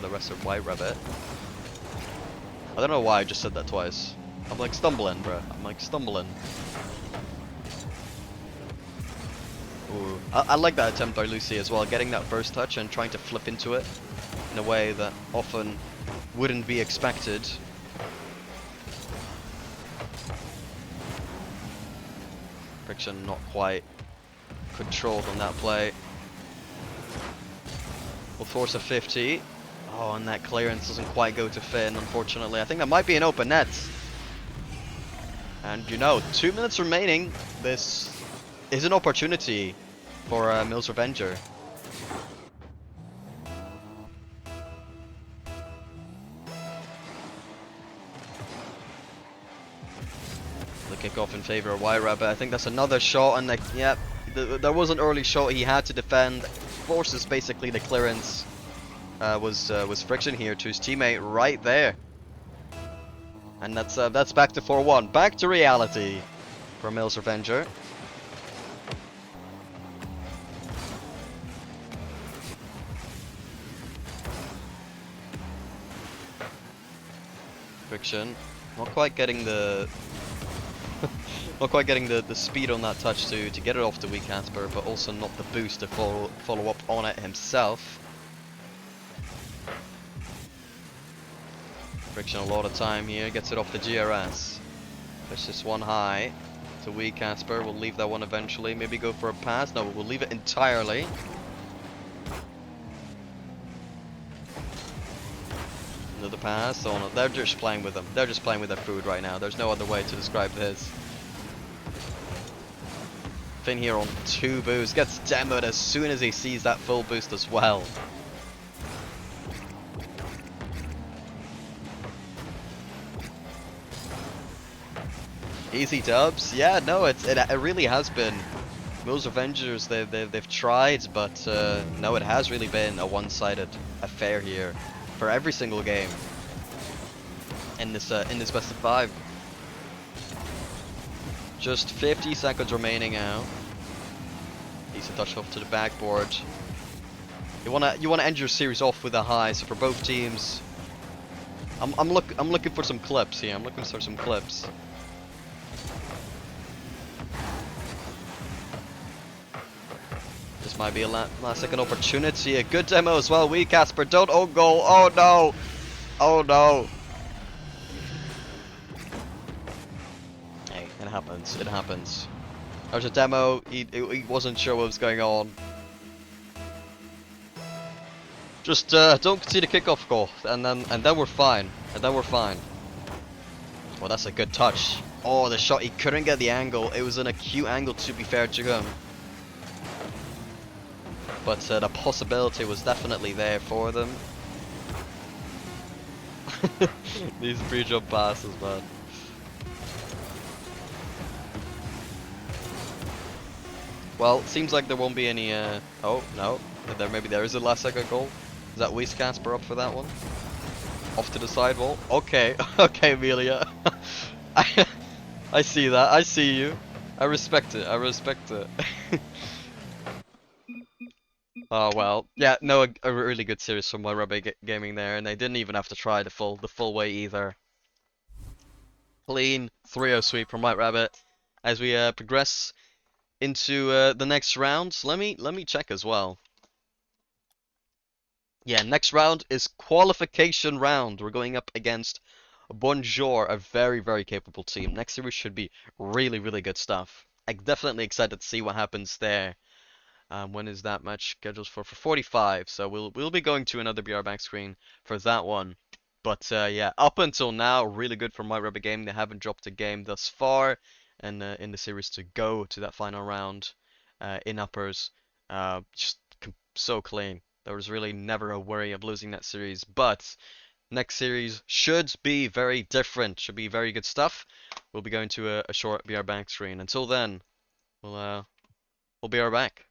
the rest of White Rabbit. I don't know why I just said that twice. I'm like stumbling, bro. I'm like stumbling. Ooh. I like that attempt by Lucy as well, getting that first touch and trying to flip into it in a way that often wouldn't be expected. Friction not quite controlled on that play. Will force a 50. Oh, and that clearance doesn't quite go to Finn, unfortunately. I think that might be an open net. And you know, 2 minutes remaining. This is an opportunity for Mills Revenger. The kickoff in favor of White Rabbit. I think that's another shot, and like, yeah, there was an early shot he had to defend. Forces basically the clearance. Was Friction here to his teammate right there. And that's back to 4-1. Back to reality for Mills Revenger. Friction not quite getting the not quite getting the speed on that touch to get it off to Wee Casper, but also not the boost to follow up on it himself. Friction a lot of time here, gets it off the GRS. Push this one high to Wee Casper. We'll leave that one eventually. Maybe go for a pass. No, we'll leave it entirely. the pass. Oh no, they're just playing with them. They're just playing with their food right now. There's no other way to describe this. Finn here on 2 boosts, gets demoed as soon as he sees that full boost as well. Easy dubs. Yeah, no, it really has been. Most Avengers they've tried, but no, it has really been a one-sided affair here for every single game in this best of 5. Just 50 seconds remaining now. Decent touch off to the backboard. You wanna end your series off with a high. So for both teams, I'm looking for some clips here. I'm looking for some clips. This might be a last second opportunity. A good demo as well. We Casper don't own goal. Oh no! Oh no! Hey, it happens. It happens. There's a demo. He wasn't sure what was going on. Just don't concede a kickoff goal, and then we're fine. And then we're fine. Well, that's a good touch. Oh, the shot. He couldn't get the angle. It was an acute angle, to be fair to him. But the possibility was definitely there for them. These pre-jump passes, man. Well, it seems like there won't be any. Oh no, maybe there is a last second goal. Is that Weiss Casper up for that one? Off to the sidewall. Okay, okay, Amelia. I see that. I see you. I respect it. I respect it. Oh well, yeah, no, a really good series from My Rubber Gaming there, and they didn't even have to try the full way either. Clean 3-0 sweep from White Rabbit as we progress into the next round. Let me check as well. Yeah, next round is qualification round. We're going up against Bonjour, a very capable team. Next series should be really good stuff. I'm definitely excited to see what happens there. When is that match scheduled for 45? So we'll be going to another BR back screen for that one. But yeah, up until now, really good for My Rubber Gaming. They haven't dropped a game thus far, and in the series to go to that final round in uppers, just so clean. There was really never a worry of losing that series. But next series should be very different. Should be very good stuff. We'll be going to a short BR back screen. Until then, we'll be right back.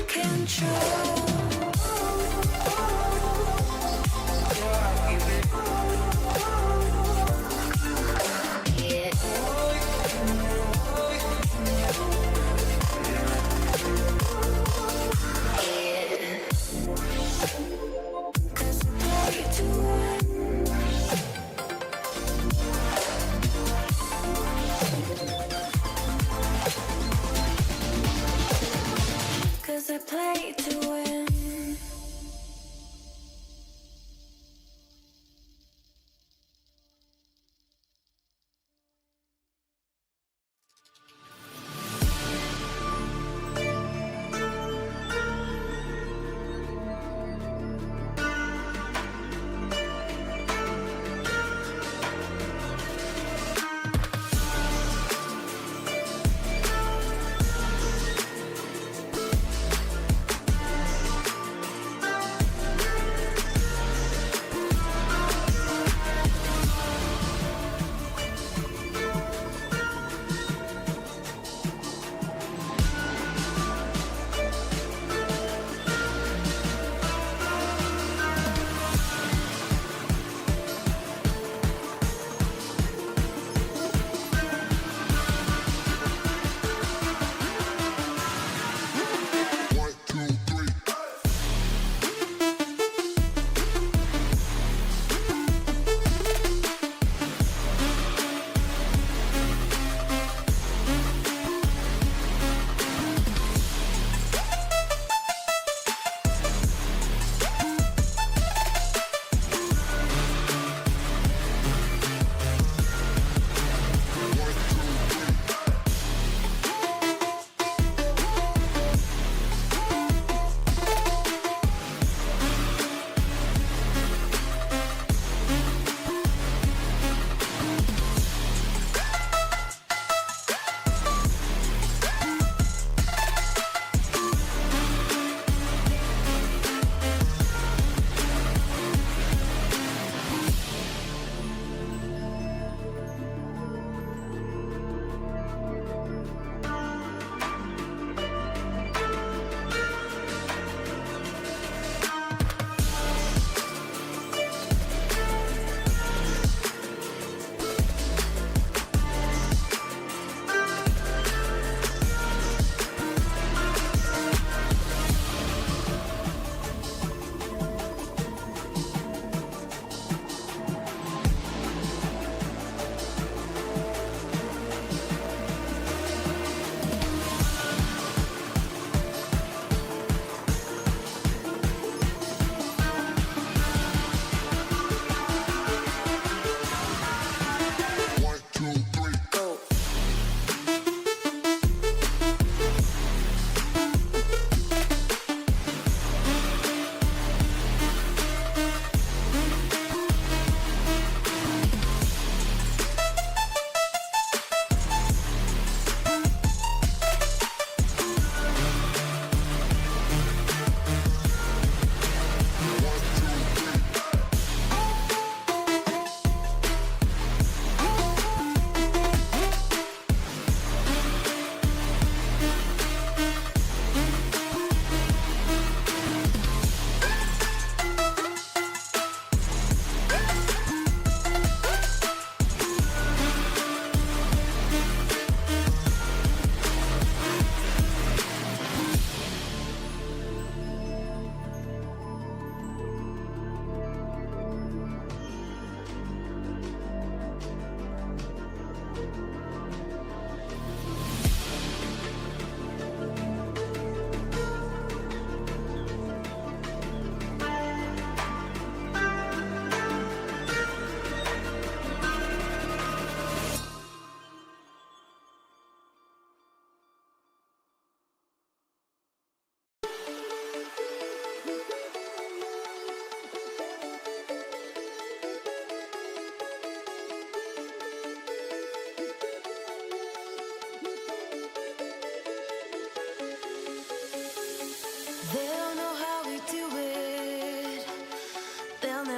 Control.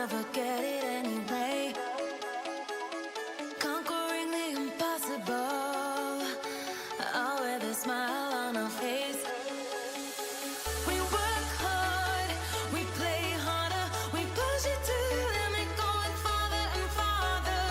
never get it anyway. Conquering the impossible, all with a smile on our face. We work hard, we play harder, we push it to the limit, going farther and farther.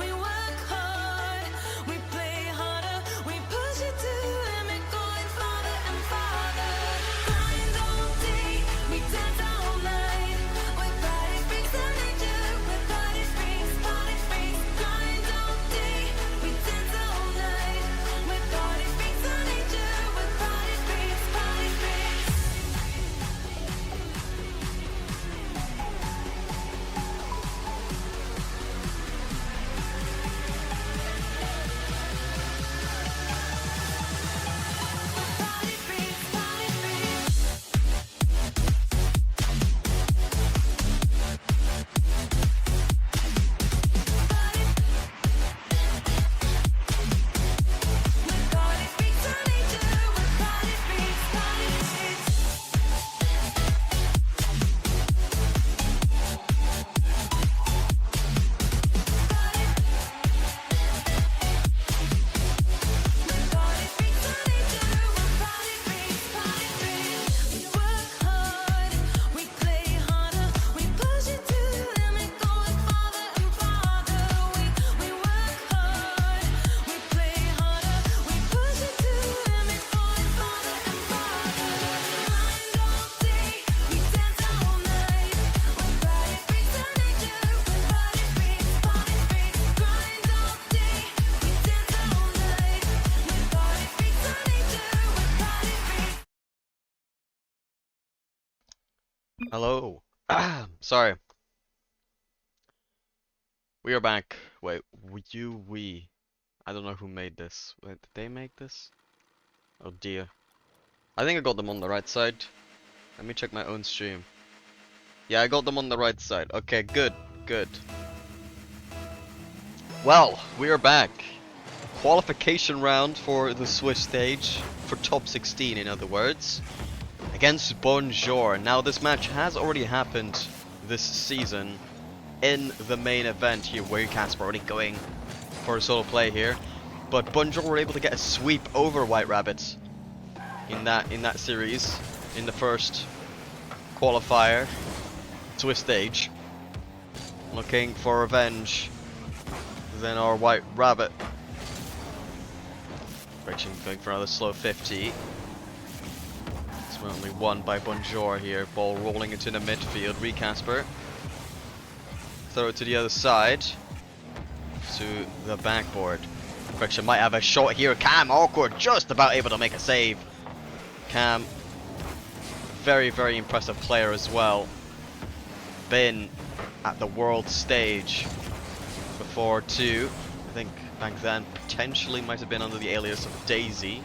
We work hard, we play harder, we push it to the limit, going farther and farther. Grind all day, we dance all night. We're body freaks of nature, we're body freaks, body freaks. Grind all day, we dance all night. We're body freaks of nature, we're body freaks, body freaks. Body freaks, body freaks. We're body freaks of nature, we're body freaks, body freaks. We're body freaks of nature, we're body freaks, body freaks. We work hard, we play harder, we push it to the limit, going farther and farther. We work hard, we play harder, we push it to the limit, going farther and farther. Grind all day, we dance all night. We're body freaks of nature, we're body freaks, body freaks. Grind all day, we dance all night. We're body freaks of nature, we're body freaks. Hello. Sorry. We are back. Wait, we. I don't know who made this. Wait, did they make this? Oh dear. I think I got them on the right side. Let me check my own stream. Yeah, I got them on the right side. Okay, good, good. Well, we are back. Qualification round for the Swiss stage. For top 16, in other words. Against Bonjour. Now, this match has already happened this season in the main event here, where Casper already going for a solo play here. But Bonjour were able to get a sweep over White Rabbits in that series, in the first qualifier Swiss stage. Looking for revenge. Then our White Rabbit. Friction going for another slow 50. Only won by Bonjour here. Ball rolling into the midfield. Recasper. Throw it to the other side. To the backboard. Friction might have a shot here. Cam awkward. Just about able to make a save. Cam. Very, very impressive player as well. Been at the world stage before too. I think back then potentially might have been under the alias of Daisy.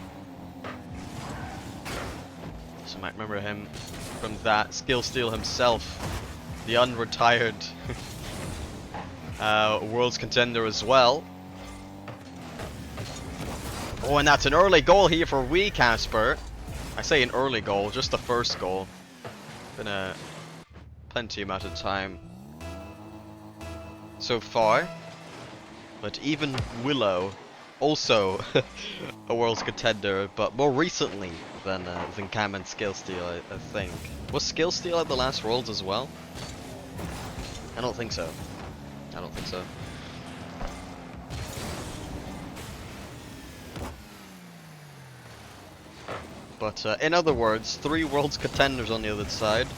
So might remember him from that. Skill Steal himself, the unretired world's contender as well. Oh, and that's an early goal here for Wee Casper. I say an early goal, just the first goal. Been a plenty amount of time so far. But even Willow, also a world's contender, but more recently than Cam and Skill Steal, I think. Was Skill Steal at the last Worlds as well? I don't think so. I don't think so. But in other words, 3 world's contenders on the other side.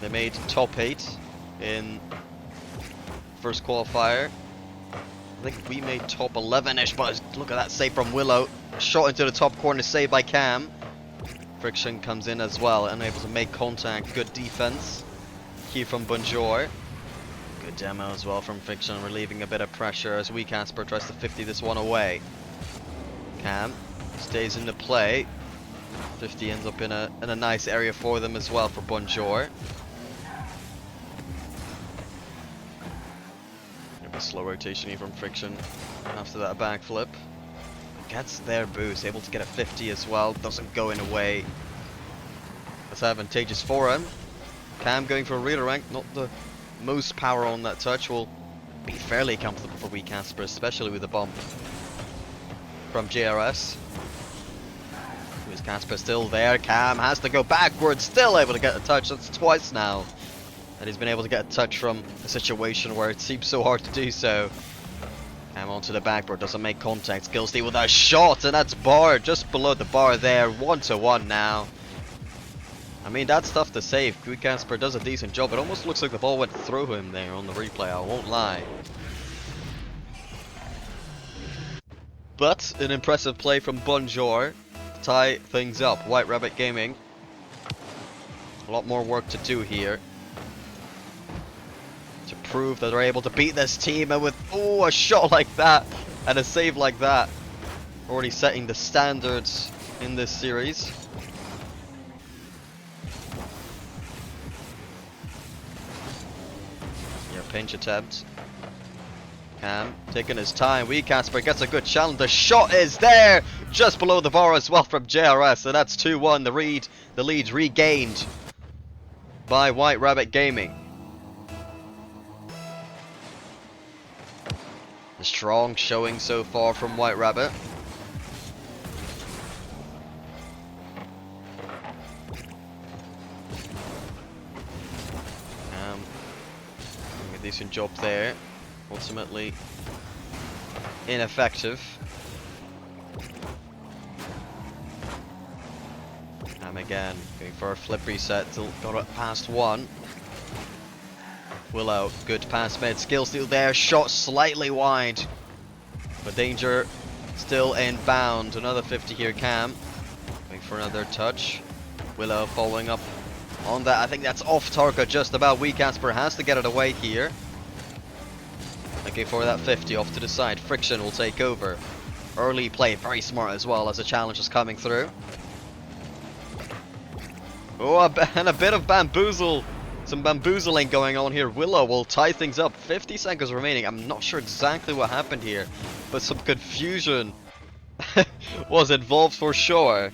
They made top 8 in first qualifier. I think we made top 11-ish, but look at that save from Willow. Shot into the top corner, saved by Cam. Friction comes in as well, unable to make contact. Good defense here from Bonjour. Good demo as well from Friction, relieving a bit of pressure as Wee Casper tries to 50 this one away. Cam stays in the play. 50 ends up in a nice area for them as well for Bonjour. A slow rotation here from Friction after that backflip. Gets their boost, able to get a 50 as well. Doesn't go in a way that's advantageous for him. Cam going for a redirect, not the most power on that touch, will be fairly comfortable for Casper, especially with the bump from JRS. Is Casper still there? Cam has to go backwards, still able to get a touch. That's twice now that he's been able to get a touch from a situation where it seems so hard to do so. Cam onto the backboard, doesn't make contact. Skill steal with a shot, and that's bar just below the bar there. 1-1 now. I mean, that's tough to save. Casper does a decent job. It almost looks like the ball went through him there on the replay, I won't lie. But an impressive play from Bonjour to tie things up. White Rabbit Gaming. A lot more work to do here to prove that they're able to beat this team, and with a shot like that and a save like that, already setting the standards in this series. Yeah, pinch attempt. Cam taking his time. Casper gets a good challenge. The shot is there, just below the bar as well from JRS, so that's 2-1. The lead regained by White Rabbit Gaming. A strong showing so far from White Rabbit. Doing a decent job there. Ultimately ineffective. Again, going for a flip reset till got it past one. Willow, good pass mid, skill steal there, shot slightly wide, but danger still inbound. Another 50 here, Cam, going for another touch. Willow following up on that. I think that's off target just about. Casper has to get it away here. Looking for that 50 off to the side. Friction will take over. Early play, very smart as well as the challenge is coming through. And a bit of bamboozle. Some bamboozling going on here. Willow will tie things up. 50 seconds remaining. I'm not sure exactly what happened here, but some confusion was involved for sure.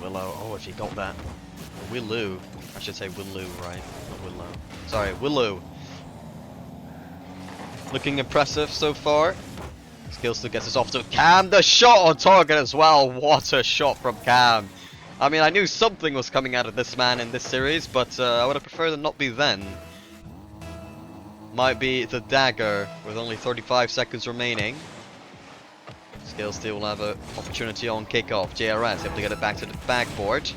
Willow, if he got that. Willow. I should say Willow, right? Not Willow. Sorry, Willow. Looking impressive so far. Skill still gets us off to Cam. The shot on target as well. What a shot from Cam. I mean, I knew something was coming out of this man in this series, but I would have preferred it not be then. Might be the dagger with only 35 seconds remaining. Skill still will have an opportunity on kickoff. JRS able to get it back to the backboard.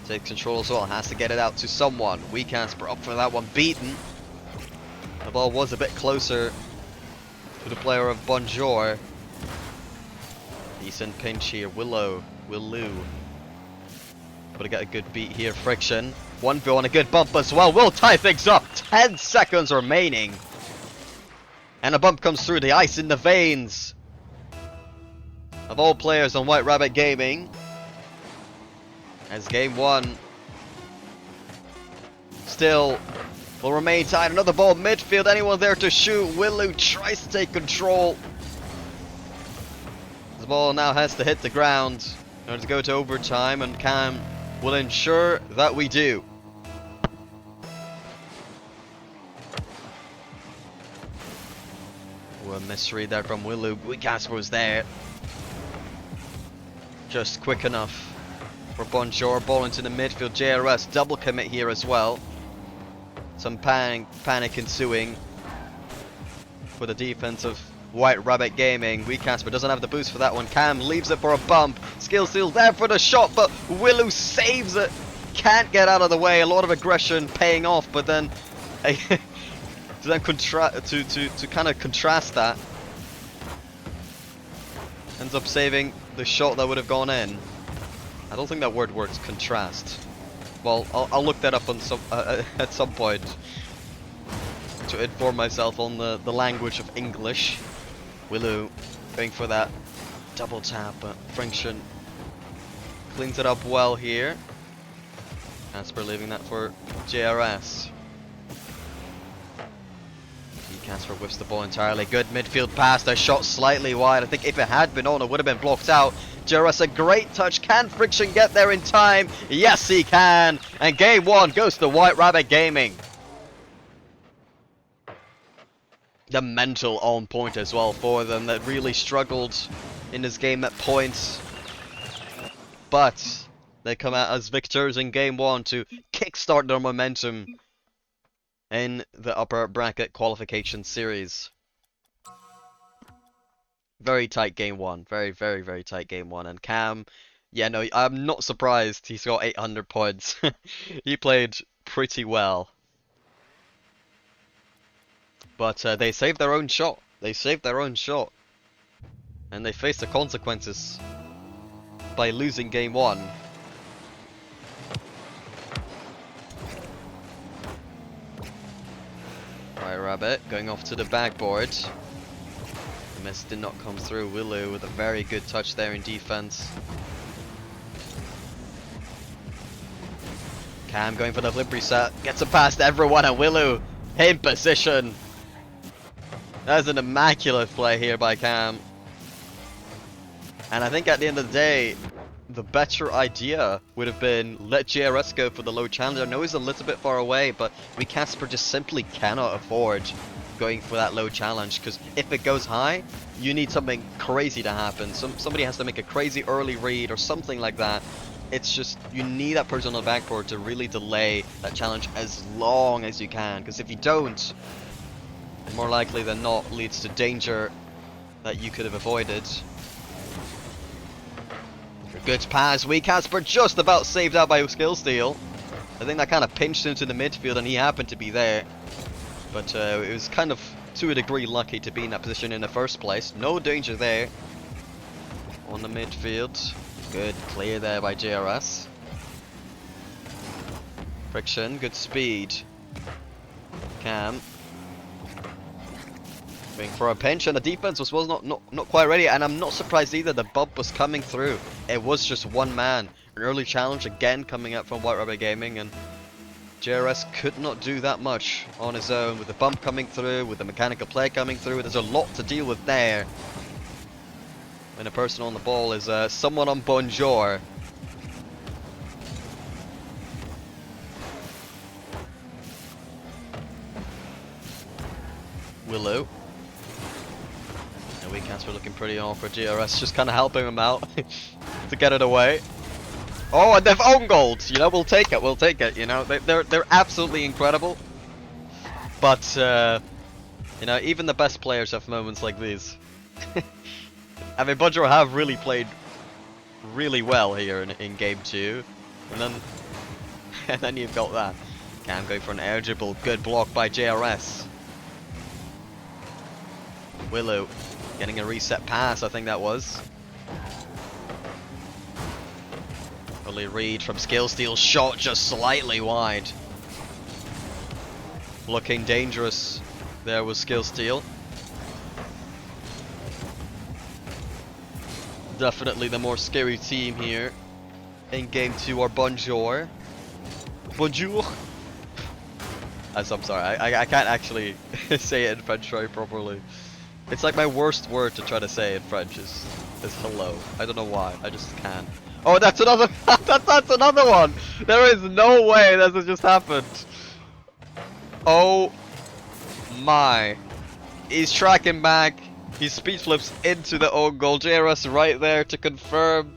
Takes control as well. Has to get it out to someone. Casper up for that one. Beaten. The ball was a bit closer to the player of Bonjour. Decent pinch here. Willow. Able to get a good beat here. Friction. 1v1, a good bump as well. Will tie things up. 10 seconds remaining. And a bump comes through. The ice in the veins of all players on White Rabbit Gaming. As game one still will remain tied. Another ball midfield. Anyone there to shoot? Willow tries to take control. The ball now has to hit the ground in order to go to overtime, and Cam will ensure that we do. A misread there from Willow. Casper was there. Just quick enough for Bonjour. Ball into the midfield. JRS double commit here as well. Some panic ensuing for the defense of White Rabbit Gaming. Casper doesn't have the boost for that one. Cam leaves it for a bump. Skill steal there for the shot, but Willow saves it. Can't get out of the way. A lot of aggression paying off, but then to kind of contrast that, ends up saving the shot that would have gone in. I don't think that word works, contrast. Well, I'll look that up on at some point to inform myself on the language of English. Willow going for that double tap, but Friction cleans it up well here. Casper leaving that for JRS. Casper whiffs the ball entirely. Good midfield pass. That shot slightly wide. I think if it had been on, it would have been blocked out. JRS, a great touch. Can Friction get there in time? Yes, he can. And game one goes to White Rabbit Gaming. The mental on point as well for them. That really struggled in this game at points. But they come out as victors in game one to kickstart their momentum in the upper bracket qualification series. Very tight game one. Very, very, very tight game one. And Cam, yeah, no, I'm not surprised he's got 800 points. He played pretty well. But they saved their own shot. They saved their own shot. And they faced the consequences by losing game one. Right, Rabbit going off to the backboard. The miss did not come through. Willow with a very good touch there in defense. Cam going for the flip reset. Gets it past everyone, and Willow in position. That's an immaculate play here by Cam. And I think at the end of the day, the better idea would have been let JRS go for the low challenge. I know he's a little bit far away, but we Casper just simply cannot afford going for that low challenge, because if it goes high, you need something crazy to happen. Somebody has to make a crazy early read or something like that. It's just, you need that person on the backboard to really delay that challenge as long as you can, because if you don't, more likely than not leads to danger that you could have avoided. Good pass, weak Casper just about saved out by skill steal. I think that kind of pinched into the midfield and he happened to be there. But it was kind of, to a degree, lucky to be in that position in the first place. No danger there on the midfield. Good clear there by JRS. Friction, good speed. Cam going for a pinch, and the defense was not quite ready, and I'm not surprised either. The bump was coming through. It was just one man. An early challenge again coming up from White Rabbit Gaming, and JRS could not do that much on his own with the bump coming through, with the mechanical play coming through. There's a lot to deal with there when a person on the ball is someone on Bonjour. Willow. And we Casper looking pretty awkward. JRS just kind of helping him out to get it away. Oh, and they've own gold. You know, we'll take it. We'll take it. You know, they're absolutely incredible. But you know, even the best players have moments like these. I mean, Bonjour have really played really well here in game two, and then you've got that. Cam going for an eligible good block by JRS. Willow getting a reset pass, I think that was. Early read from skill steal, shot just slightly wide. Looking dangerous there was skill steal. Definitely the more scary team here in game two are Bonjour. Bonjour. I'm sorry, I can't actually say it in French very properly. It's like my worst word to try to say in French is hello. I don't know why. I just can't. Oh, that's another. That's another one. There is no way this has just happened. Oh my! He's tracking back. He speed flips into the own goal. JRS right there to confirm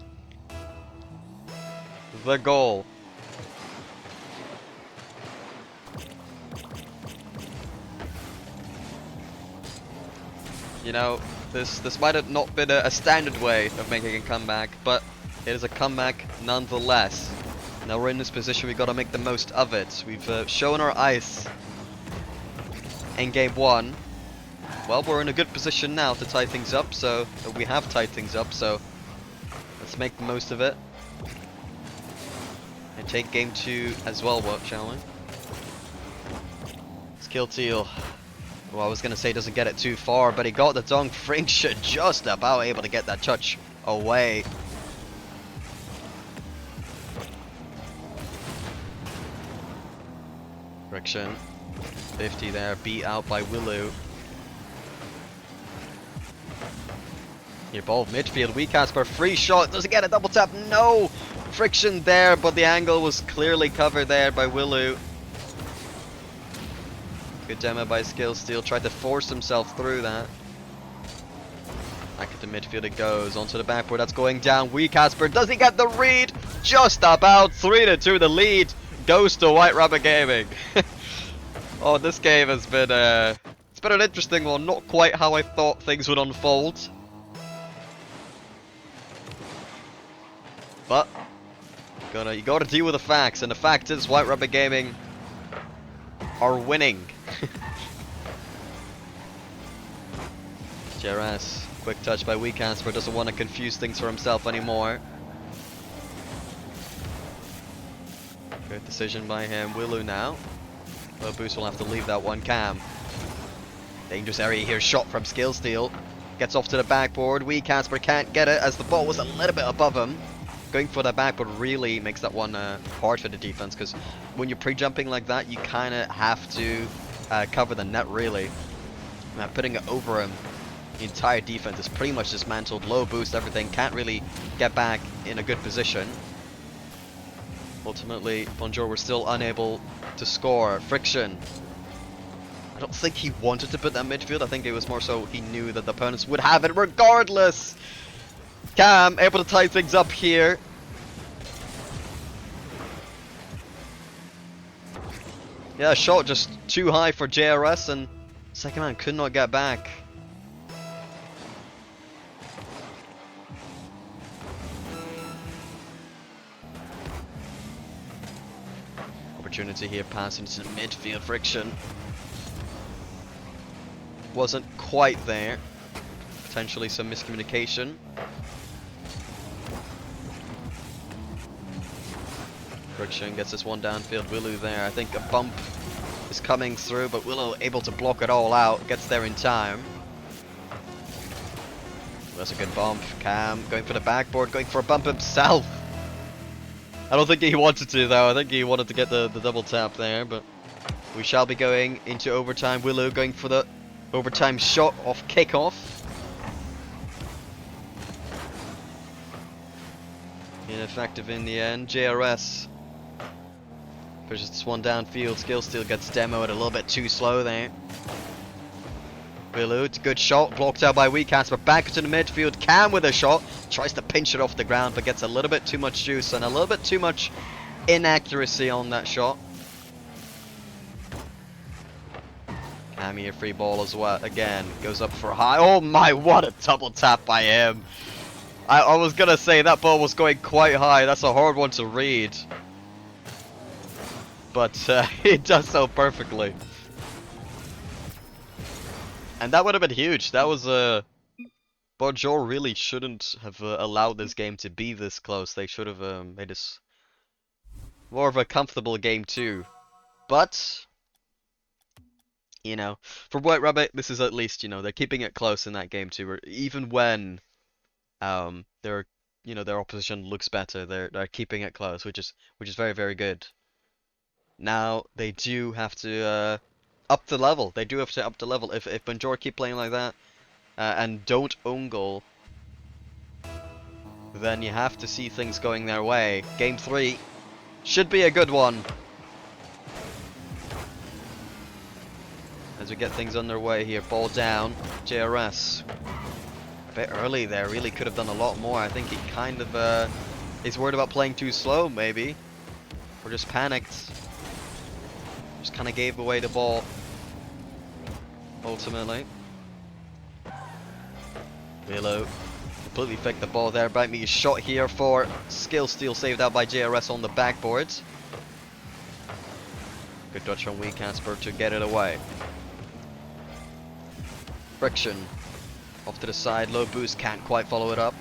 the goal. You know, this might have not been a standard way of making a comeback, but it is a comeback nonetheless. Now we're in this position, we've got to make the most of it. We've shown our ice in game one. Well, we're in a good position now to tie things up, so we have tied things up, so let's make the most of it. And take game two as well, shall we? Skill teal. Well, I was going to say doesn't get it too far, but he got the dunk. Friction just about able to get that touch away. Friction, 50 there, beat out by Willow. Your ball midfield, WeCasper, free shot, does he get a double tap? No! Friction there, but the angle was clearly covered there by Willu. Good demo by Skillsteal, tried to force himself through that. Back at the midfield it goes, onto the backboard, that's going down. WeCasper, does he get the read? Just about 3-2, the lead goes to White Rabbit Gaming. Oh, this game has been, it's been an interesting one, not quite how I thought things would unfold. But you gotta deal with the facts, and the fact is White Rabbit Gaming are winning. JRS, quick touch by WeCasper, doesn't want to confuse things for himself anymore. Good decision by him. Willu now. Low boost will have to leave that one. Cam. Dangerous area here, shot from Skillsteal. Gets off to the backboard. WeCasper can't get it as the ball was a little bit above him. Going for that backboard really makes that one hard for the defense, because when you're pre-jumping like that, you kind of have to cover the net really. Now putting it over him, the entire defense is pretty much dismantled. Low boost, everything, can't really get back in a good position. Ultimately, Bonjour were still unable to score. Friction. I don't think he wanted to put that midfield. I think it was more so he knew that the opponents would have it regardless. Cam able to tie things up here. Yeah, shot just too high for JRS, and second man could not get back. Opportunity here, passing to the midfield. Friction wasn't quite there. Potentially some miscommunication. Friction gets this one downfield. Willu there. I think a bump is coming through, but Willu able to block it all out. Gets there in time. That's a good bump. Cam going for the backboard, going for a bump himself. I don't think he wanted to though. I think he wanted to get the double tap there, but we shall be going into overtime. Willu going for the overtime shot off kickoff. Ineffective in the end. JRS pushes this one downfield. Skillsteal gets demoed a little bit too slow there. Willu, it's a good shot, blocked out by WeCasper. Back to the midfield. Cam with a shot, tries to pinch it off the ground, but gets a little bit too much juice and a little bit too much inaccuracy on that shot. Cam here, free ball as well. Again, goes up for a high. Oh my, what a double tap by him. I was gonna say that ball was going quite high. That's a hard one to read. But he does so perfectly. And that would have been huge. That was Bonjour really shouldn't have allowed this game to be this close. They should have made this more of a comfortable game too. But you know, for White Rabbit, this is at least, you know, they're keeping it close in that game too. Or even when their opposition looks better, they're keeping it close, which is very, very good. Now they do have to up the level. They do have to up the level. If Bonjour keep playing like that and don't own goal, then you have to see things going their way. Game 3 should be a good one. As we get things underway here, ball down. JRS. A bit early there, really could have done a lot more. I think he kind of is worried about playing too slow, maybe. Or just panicked. Just kind of gave away the ball. Ultimately. Willu completely faked the ball there. Bite me a shot here for Skillsteal, saved out by JRS on the backboard. Good touch from WeCasper to get it away. Friction off to the side, low boost, can't quite follow it up.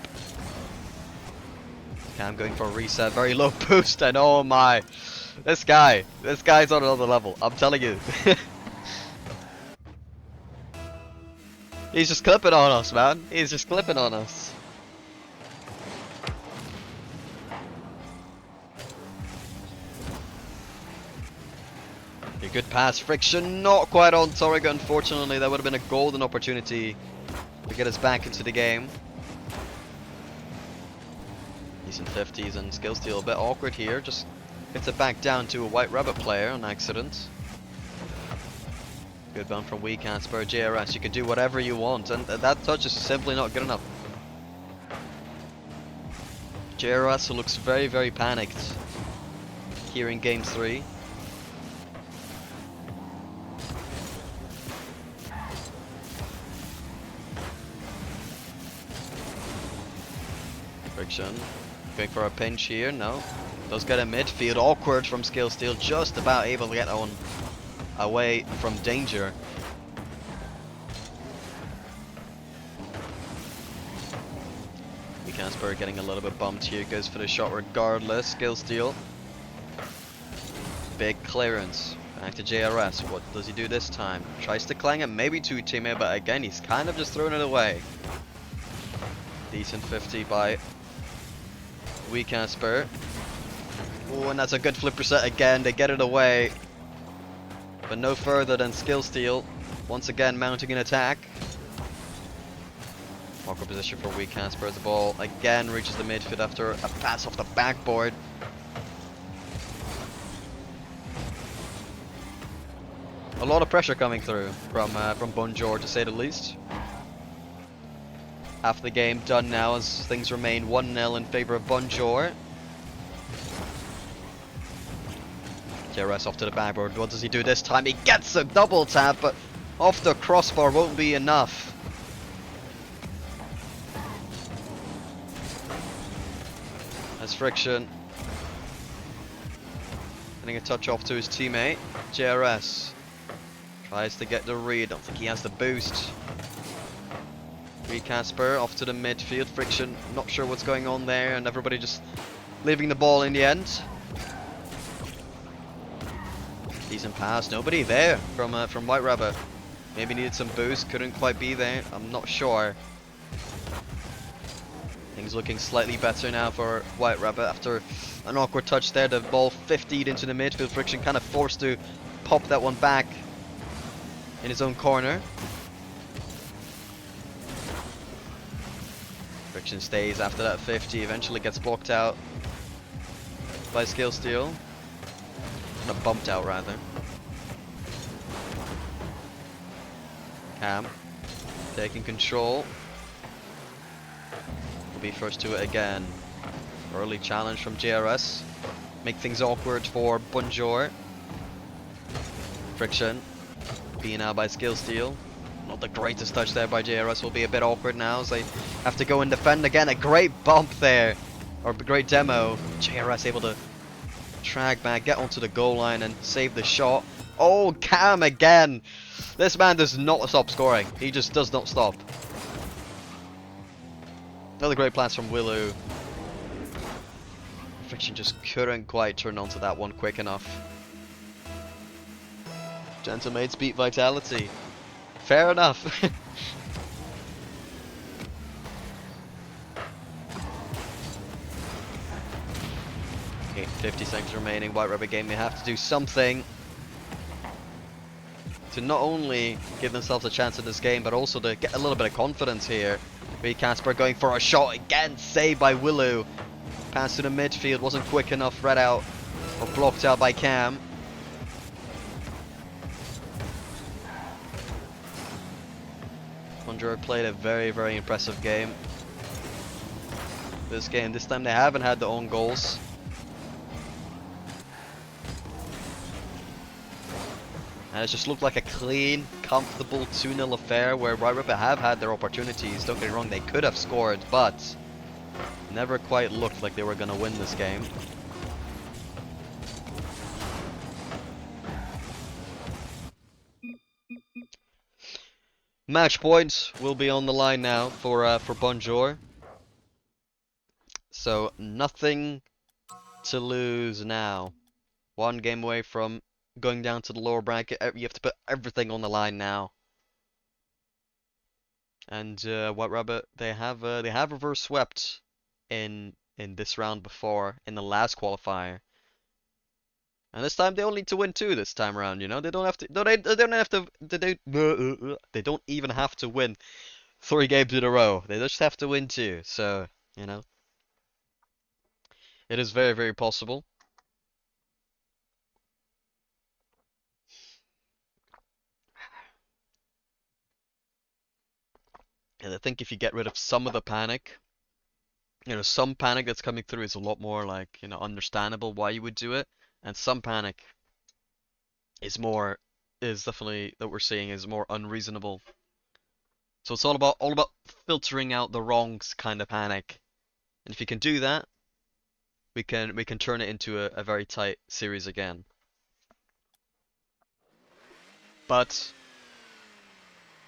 Cam going for a reset, very low boost, and oh my, this guy's on another level, I'm telling you. He's just clipping on us, man. He's just clipping on us. A good pass, Friction, not quite on Torriga, unfortunately. That would have been a golden opportunity to get us back into the game. Decent 50s and skill steal. A bit awkward here. Just gets it back down to a White Rabbit player on accident. Good bounce from Wee Casper. JRS, you can do whatever you want, and that touch is simply not good enough. JRS looks very, very panicked here in game 3. Friction. Going for a pinch here, no. Does get a midfield, awkward from skill steal, just about able to get on away from danger. Casper getting a little bit bumped here, goes for the shot regardless. Skill steal. Big clearance. Back to JRS. What does he do this time? Tries to clang it maybe to teammate, but again he's kind of just throwing it away. Decent 50 by Wee Casper. Oh, and that's a good flip reset again. They get it away, but no further than skill steal. Once again mounting an attack. Awkward position for Wee Casper. The ball again reaches the midfield after a pass off the backboard. A lot of pressure coming through from Bonjour, to say the least. Half the game done now as things remain 1-0 in favor of Bonjour. JRS off to the backboard. What does he do this time? He gets a double tap, but off the crossbar won't be enough. As Friction getting a touch off to his teammate. JRS tries to get the read. Don't think he has the boost. Wee Casper off to the midfield. Friction not sure what's going on there, and everybody just leaving the ball in the end. Decent pass. Nobody there from White Rabbit. Maybe needed some boost. Couldn't quite be there. I'm not sure. Things looking slightly better now for White Rabbit after an awkward touch there. The ball 50'd into the midfield. Friction kind of forced to pop that one back in his own corner. Friction stays after that 50. Eventually gets blocked out by skill steal. Kind of bumped out rather. Cam taking control. Be first to it again. Early challenge from JRS. Make things awkward for Bonjour. Friction. Being out by skill steal. Not the greatest touch there by JRS. Will be a bit awkward now as they have to go and defend again. A great bump there. Or a great demo. JRS able to track back, get onto the goal line and save the shot. Oh, Cam again. This man does not stop scoring. He just does not stop. Another great pass from Willow. Friction just couldn't quite turn onto that one quick enough. Gentlemates beat Vitality. Fair enough. Okay, 50 seconds remaining. White Rabbit game may have to do something to not only give themselves a chance in this game, but also to get a little bit of confidence here. Wee Casper going for a shot again, saved by Willow. Pass to the midfield, wasn't quick enough, read out or blocked out by Cam. Bonjour played a very, very impressive game. This time they haven't had their own goals. And it just looked like a clean, comfortable 2-0 affair where White Rabbit have had their opportunities. Don't get me wrong, they could have scored, but never quite looked like they were going to win this game. Match points will be on the line now for Bonjour. So nothing to lose now. One game away from going down to the lower bracket. You have to put everything on the line now. And White Rabbit, they have reverse swept in this round before, in the last qualifier. And this time they only need to win 2 this time around, you know? They don't have to they don't even have to win 3 games in a row. They just have to win 2. So, you know. It is very, very possible. And I think if you get rid of some of the panic, some panic that's coming through is a lot more like, understandable why you would do it, and some panic is definitely that we're seeing is more unreasonable. So it's all about filtering out the wrong kind of panic. And if you can do that, we can turn it into a very tight series again. But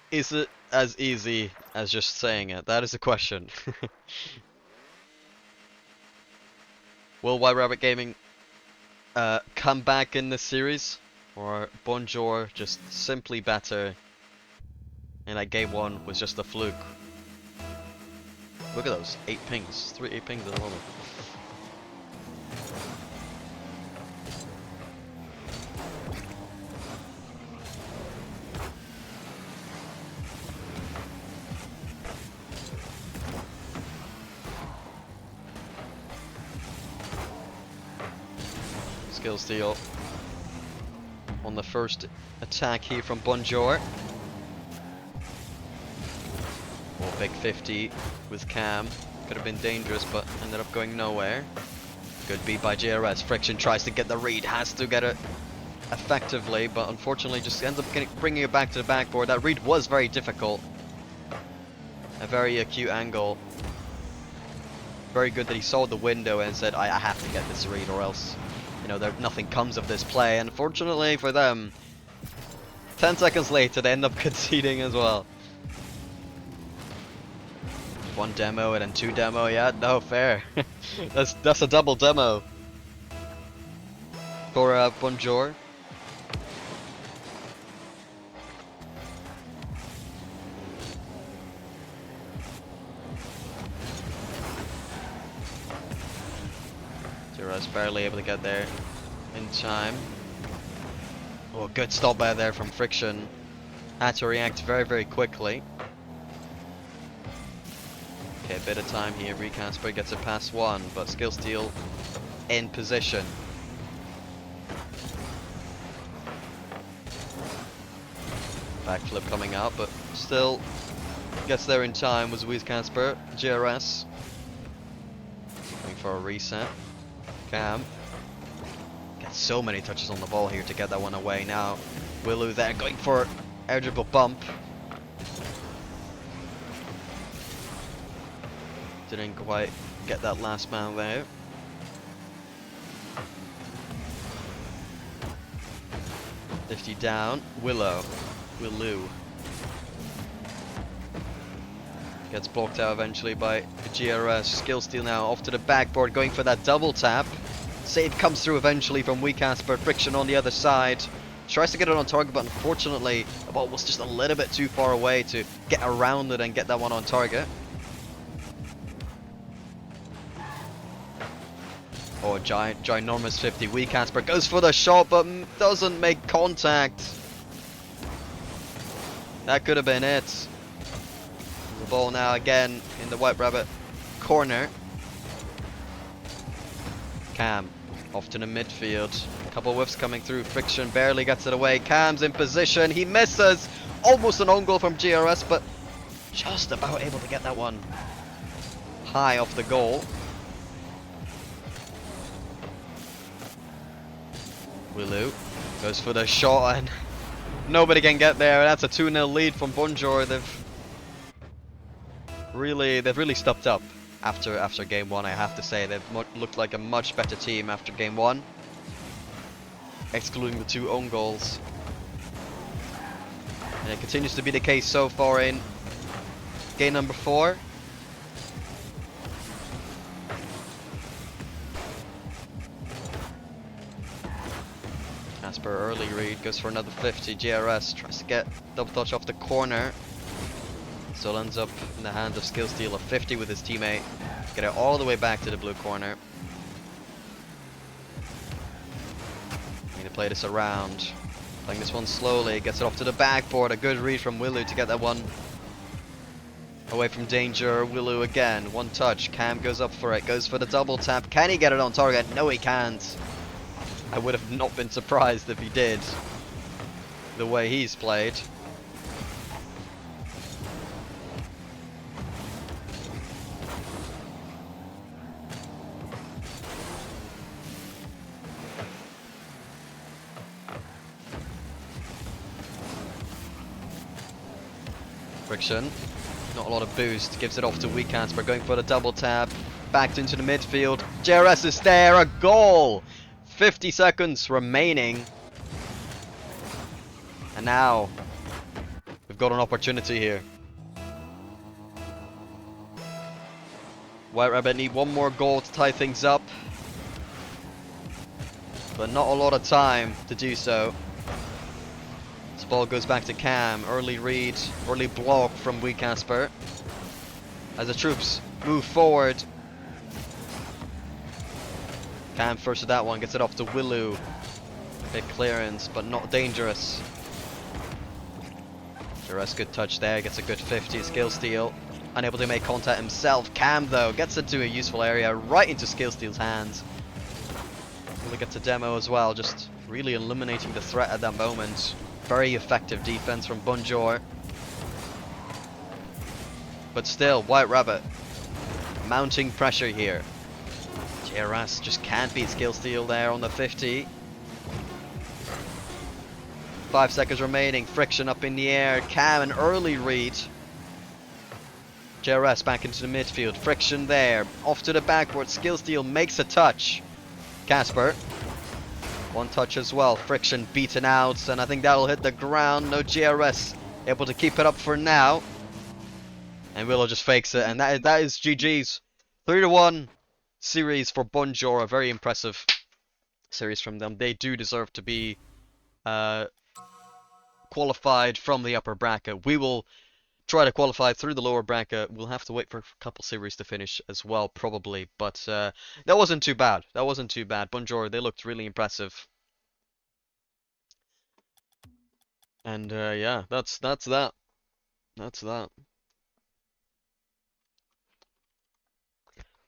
is it as easy as just saying it? That is the question. Will White Rabbit Gaming come back in this series? Or Bonjour just simply better and that game 1 was just a fluke? Look at those 8 pings, 8 pings at the moment. Skill steal on the first attack here from Bonjour. Oh, big 50 with Cam. Could have been dangerous, but ended up going nowhere. Good beat by JRS. Friction tries to get the read, has to get it effectively, but unfortunately just ends up bringing it back to the backboard. That read was very difficult. A very acute angle. Very good that he saw the window and said, I have to get this read or else, nothing comes of this play. Unfortunately for them, 10 seconds later they end up conceding as well. 1 demo and then 2 demo, yeah, no, fair. that's a double demo for Bonjour. Jira's barely able to get there in time. Oh, good stop by there from Friction. Had to react very, very quickly. Okay, a bit of time here. Recasper gets it past 1, but skill steal in position. Backflip coming out, but still gets there in time. Was Casper. JRS going for a reset. Cam gets so many touches on the ball here to get that one away. Now Willu there going for air dribble bump. Didn't quite get that last man there. Lifty down. Willu gets blocked out eventually by GRS. Skill steal now off to the backboard, going for that double tap. Save comes through eventually from Casper. Friction on the other side. Tries to get it on target, but unfortunately the ball was just a little bit too far away to get around it and get that one on target. Oh, ginormous 50. Casper goes for the shot, but doesn't make contact. That could have been it. The ball now again in the White Rabbit corner. Cam off to the midfield. A couple whiffs coming through. Friction barely gets it away. Cam's in position. He misses. Almost an own goal from GRS, but just about able to get that one high off the goal. Willu goes for the shot and nobody can get there. That's a 2-0 lead from Bonjour. They've really stepped up after game 1. I have to say they've looked like a much better team after game 1, excluding the 2 own goals. And it continues to be the case so far in game number 4. Casper early read, goes for another 50. JRS tries to get double touch off the corner. Still ends up in the hands of skill steal of 50 with his teammate. Get it all the way back to the blue corner. Need to play this around. Playing this one slowly, gets it off to the backboard. A good read from Willu to get that one Away from danger, Willow again. One touch. Cam goes up for it. Goes for the double tap. Can he get it on target? No, he can't. I would have not been surprised if he did. The way he's played. Friction. Not a lot of boost. Gives it off to Weekasper. Going for the double tap. Backed into the midfield. JRS is there. A goal! 50 seconds remaining. And now, we've got an opportunity here. White Rabbit need one more goal to tie things up. But not a lot of time to do so. This ball goes back to Cam. Early read, early block from Weekasper. As the troops move forward. Cam first to that one, gets it off to Willow. Big clearance, but not dangerous. Jerez, good touch there, gets a good 50, skill steal. Unable to make contact himself. Cam though, gets it to a useful area, right into skill steal's hands. Really gets a demo as well, just really eliminating the threat at that moment. Very effective defense from Bonjour. But still, White Rabbit mounting pressure here. JRS just can't beat skill steal there on the 50. 5 seconds remaining. Friction up in the air. Cam, an early read. JRS back into the midfield. Friction there. Off to the backboard. Skill steal makes a touch. Casper. One touch as well. Friction beaten out. And I think that'll hit the ground. No JRS able to keep it up for now. And Willow just fakes it. And that is GG's. 3-1 series for Bonjour. A very impressive series from them. They do deserve to be qualified from the upper bracket. We will try to qualify through the lower bracket. We'll have to wait for a couple series to finish as well, probably. But that wasn't too bad. That wasn't too bad. Bonjour, they looked really impressive. And yeah, that's that. That's that.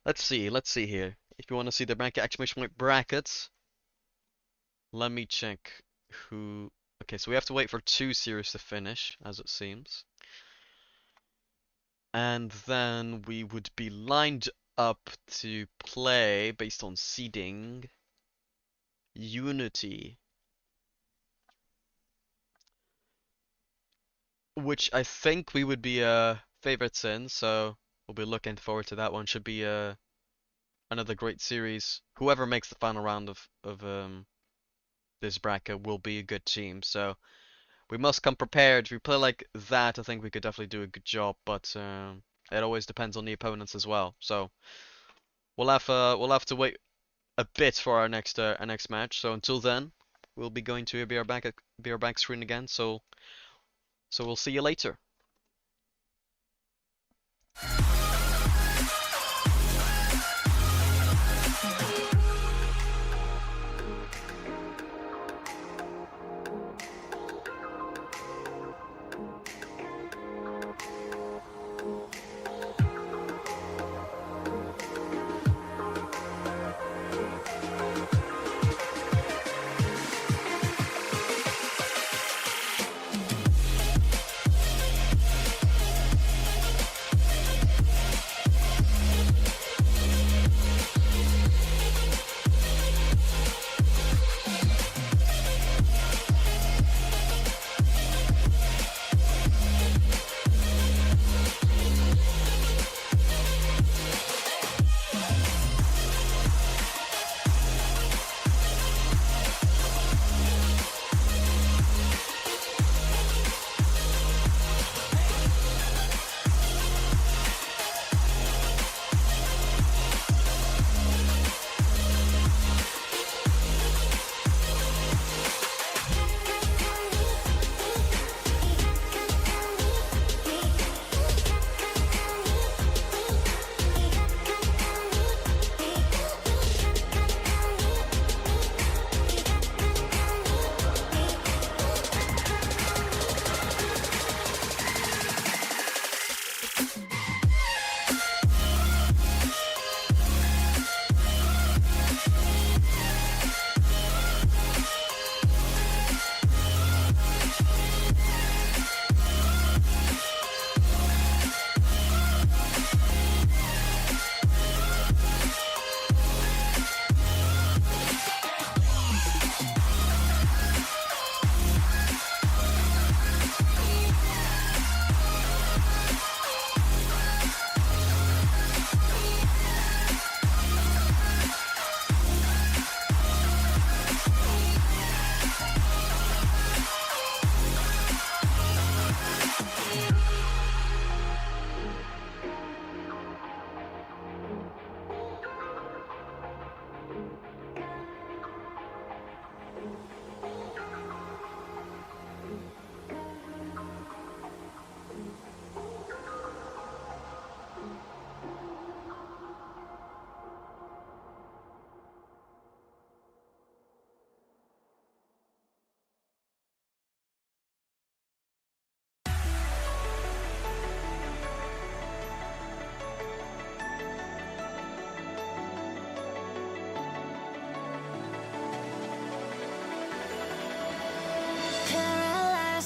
Let's see here. If you want to see the bracket exclamation point brackets, let me check who. Okay, so we have to wait for 2 series to finish, as it seems. And then we would be lined up to play based on seeding Unity, which I think we would be favorites in, so we'll be looking forward to that one. Should be another great series. Whoever makes the final round of this bracket will be a good team, so we must come prepared. If we play like that, I think we could definitely do a good job, but it always depends on the opponents as well. So we'll have to wait a bit for our next match. So until then, we'll be going to be our back screen again. So we'll see you later.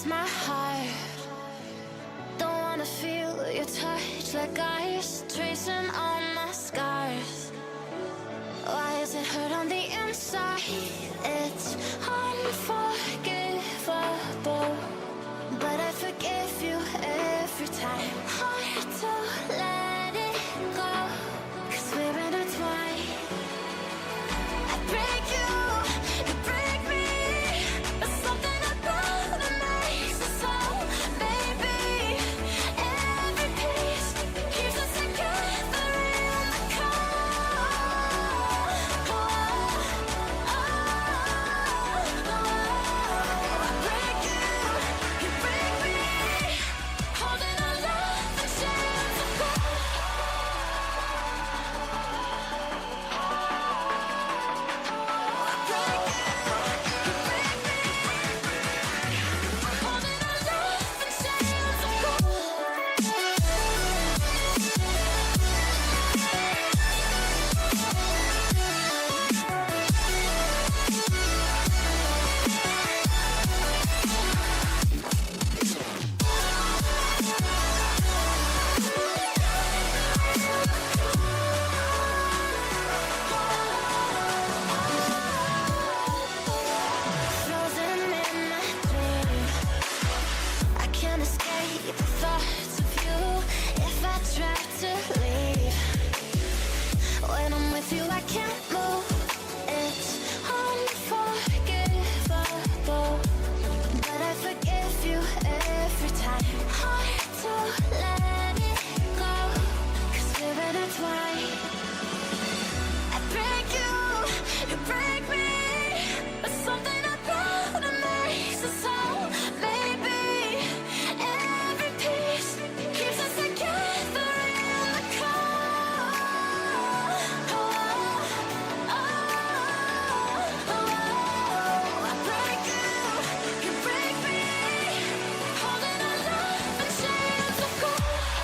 breaks my heart. Don't wanna feel your touch like ice, tracing all my scars. Why is it hurt on the inside? It's unforgivable, but I forgive you every time. Hard to let it go, 'cause we're intertwined. I break you, you break me, but something about it makes us so. Baby, every piece keeps us together in the cold. I break you break me, holding our love in chains of gold. I break you break me, holding our love in chains of frozen in my dream. I can't escape the thoughts of you. If I try to leave, when I'm with you I can't move. It's unforgivable, but I forgive you every time. Hard to let it go, 'cause we're intertwined. I break you break me, but something about it makes us whole. Baby, every piece keeps us together in the cold. I break you break me, holding our love in chains of gold.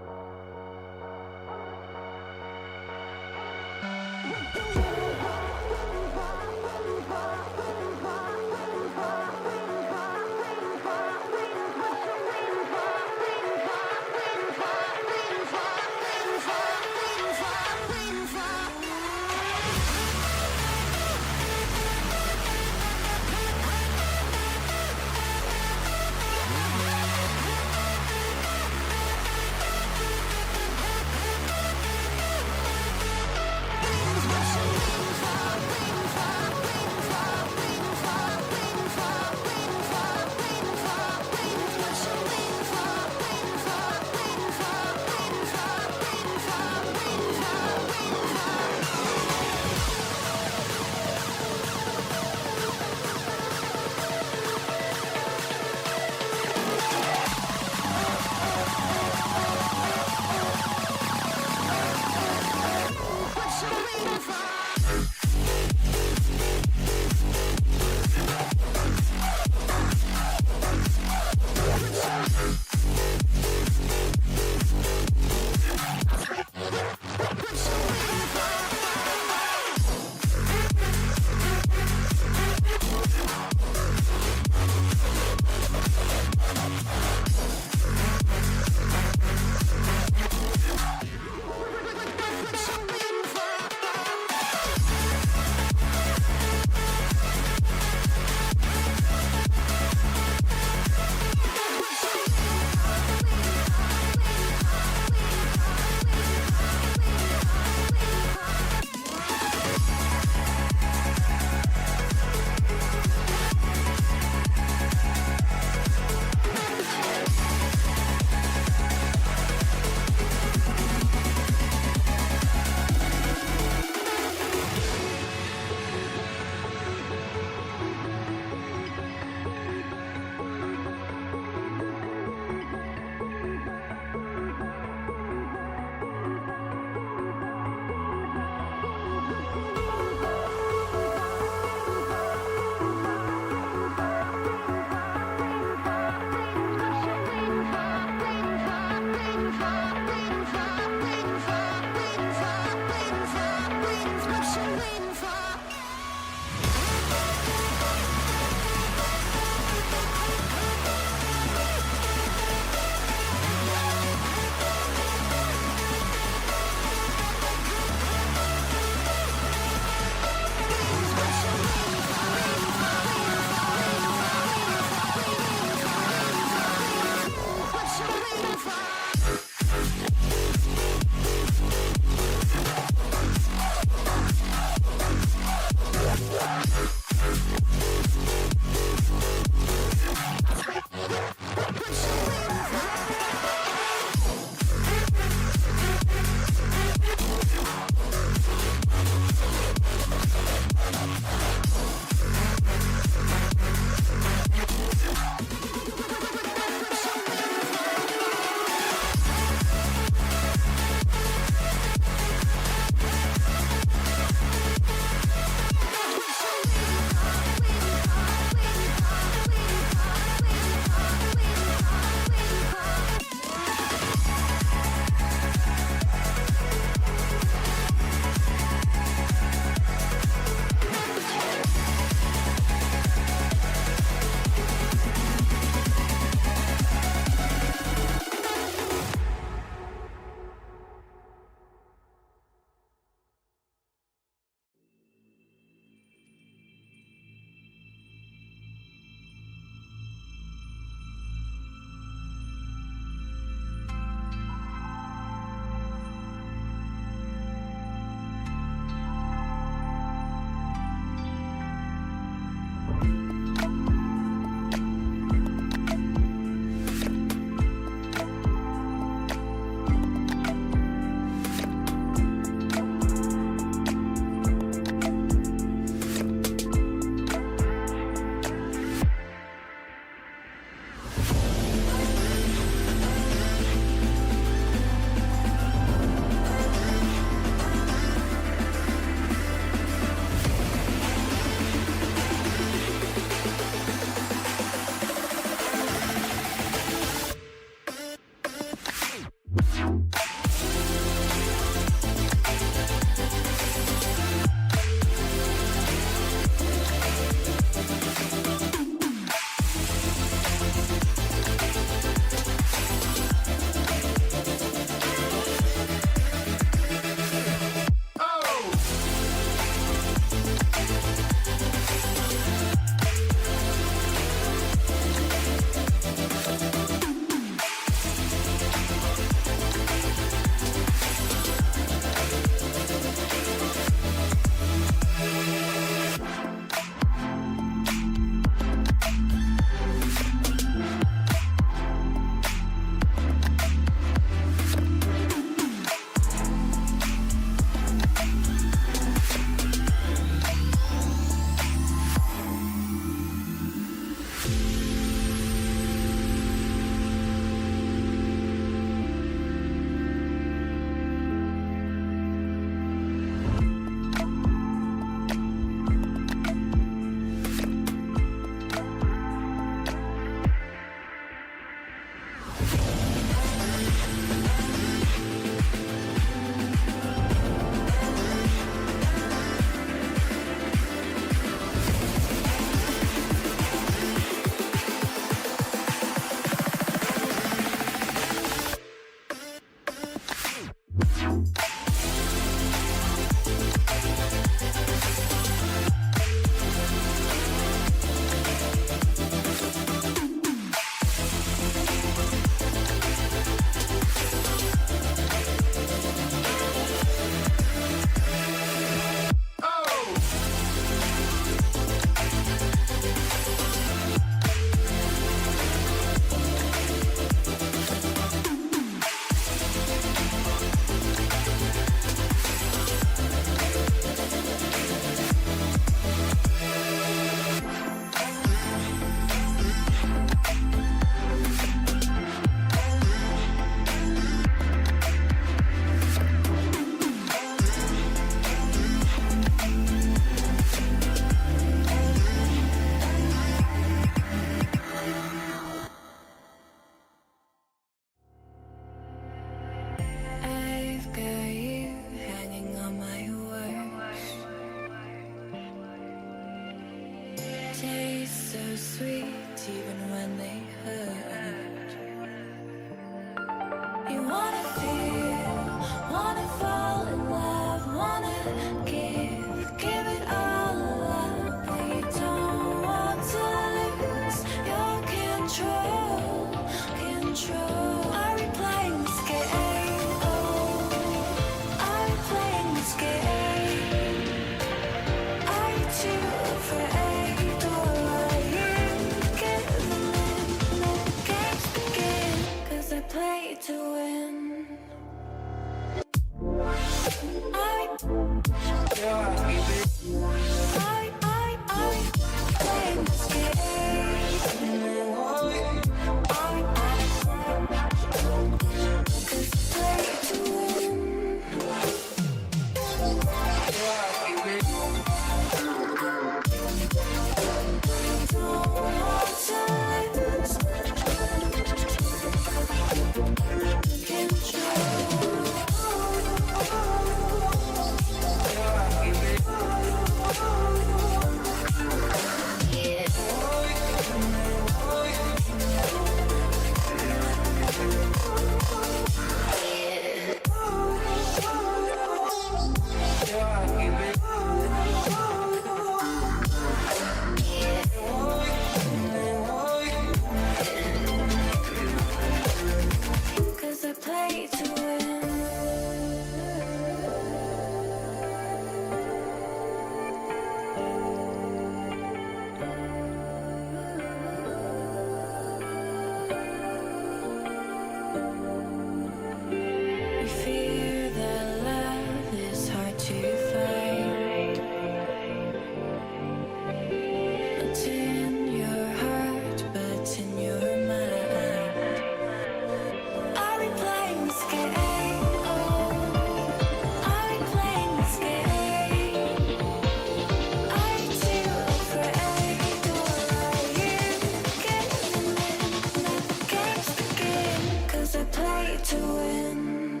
to win.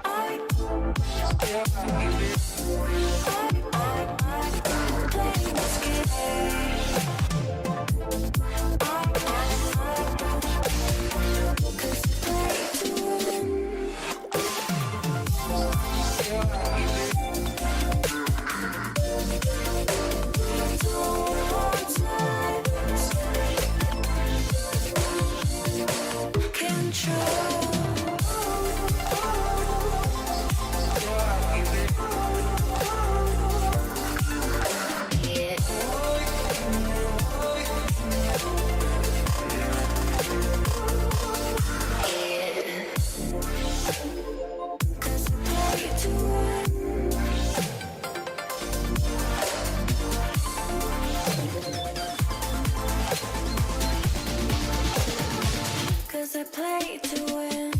I play this game. Cause I play to win. Cause I play to win.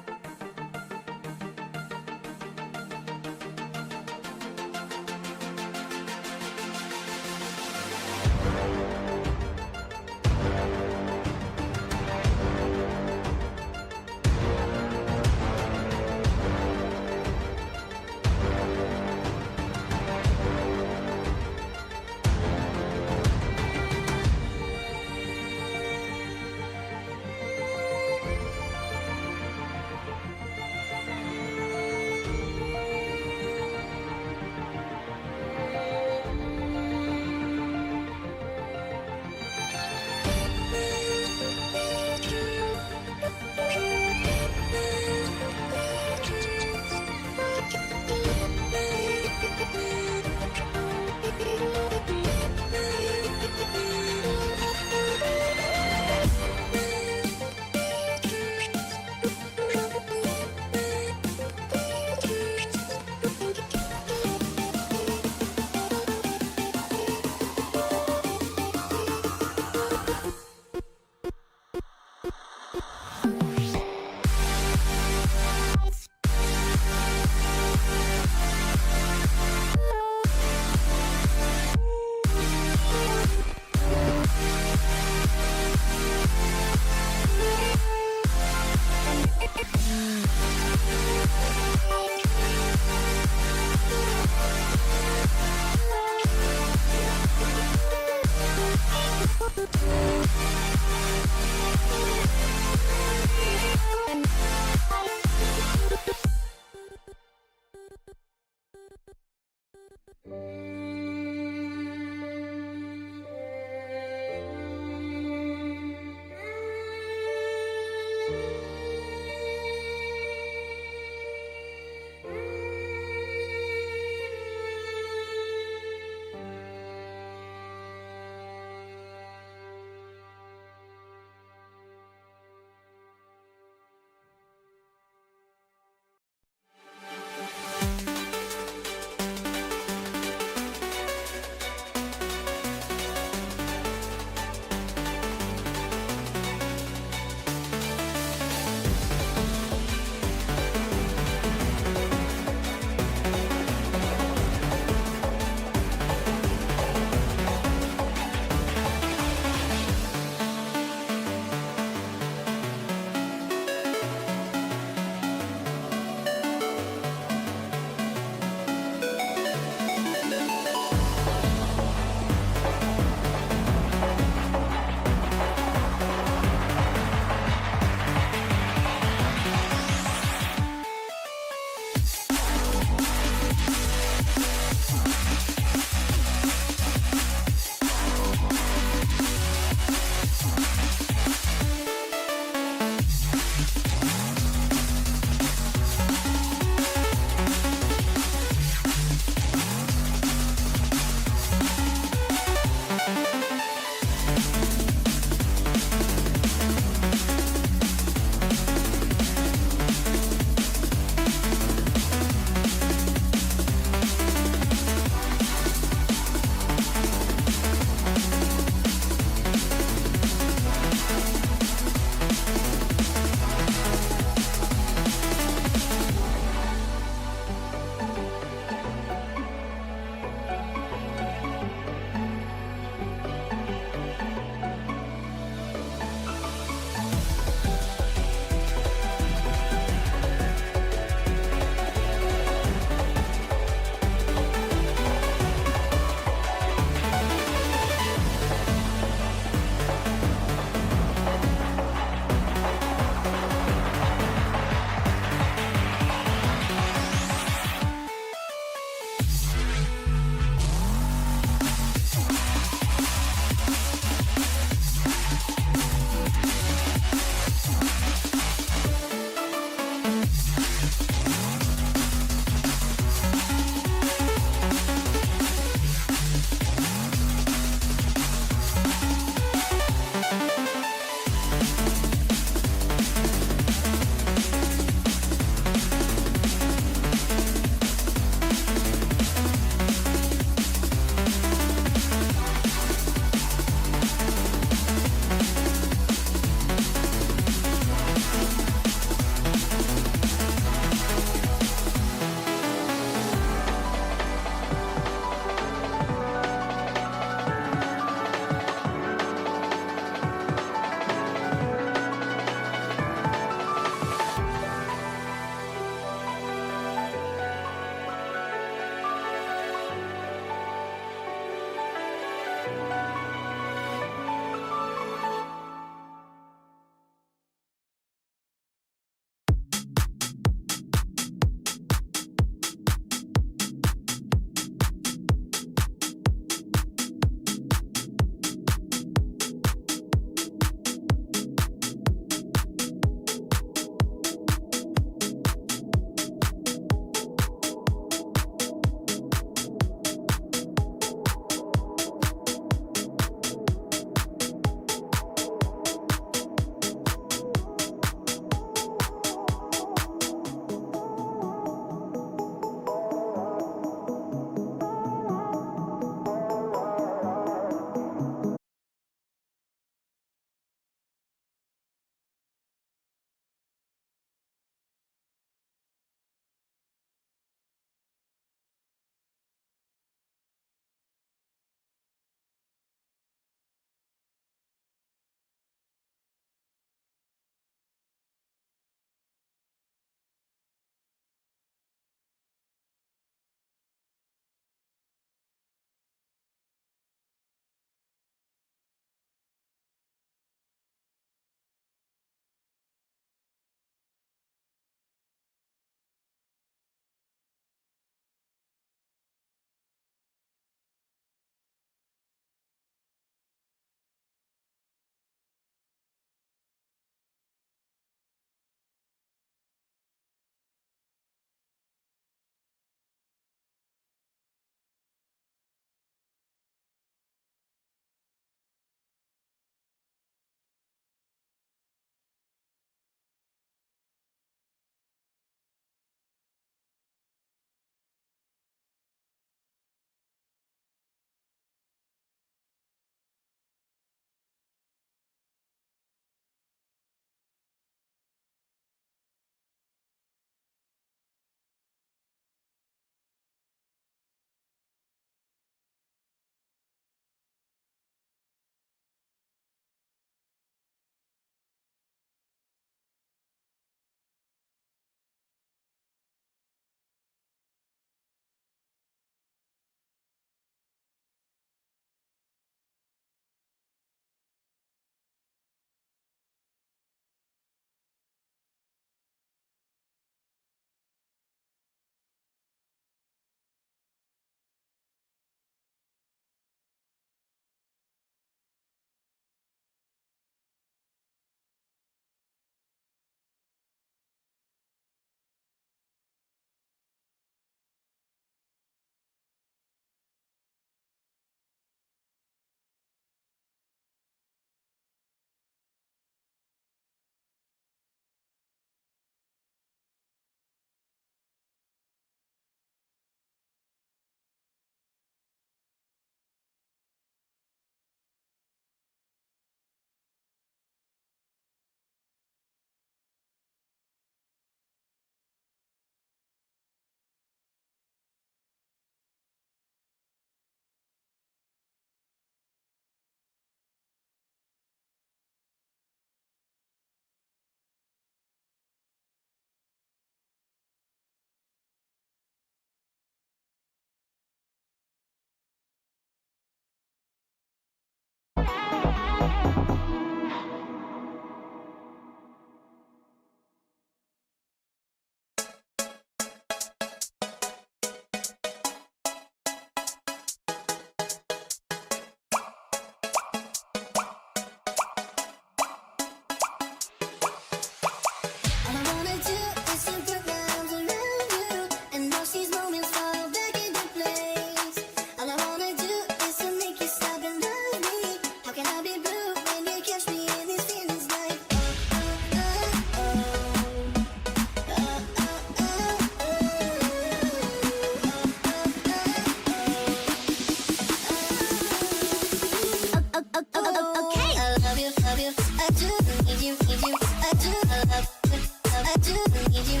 I do need you, I do love you, I do need you,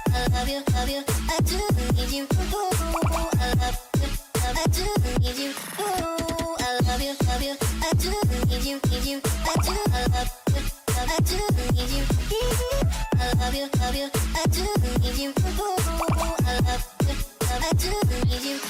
I love you, I do need you, I love you, I do need you, I love you, I do need you, I do love you, I do need you, I love you, I do need you, I love you, I do need you.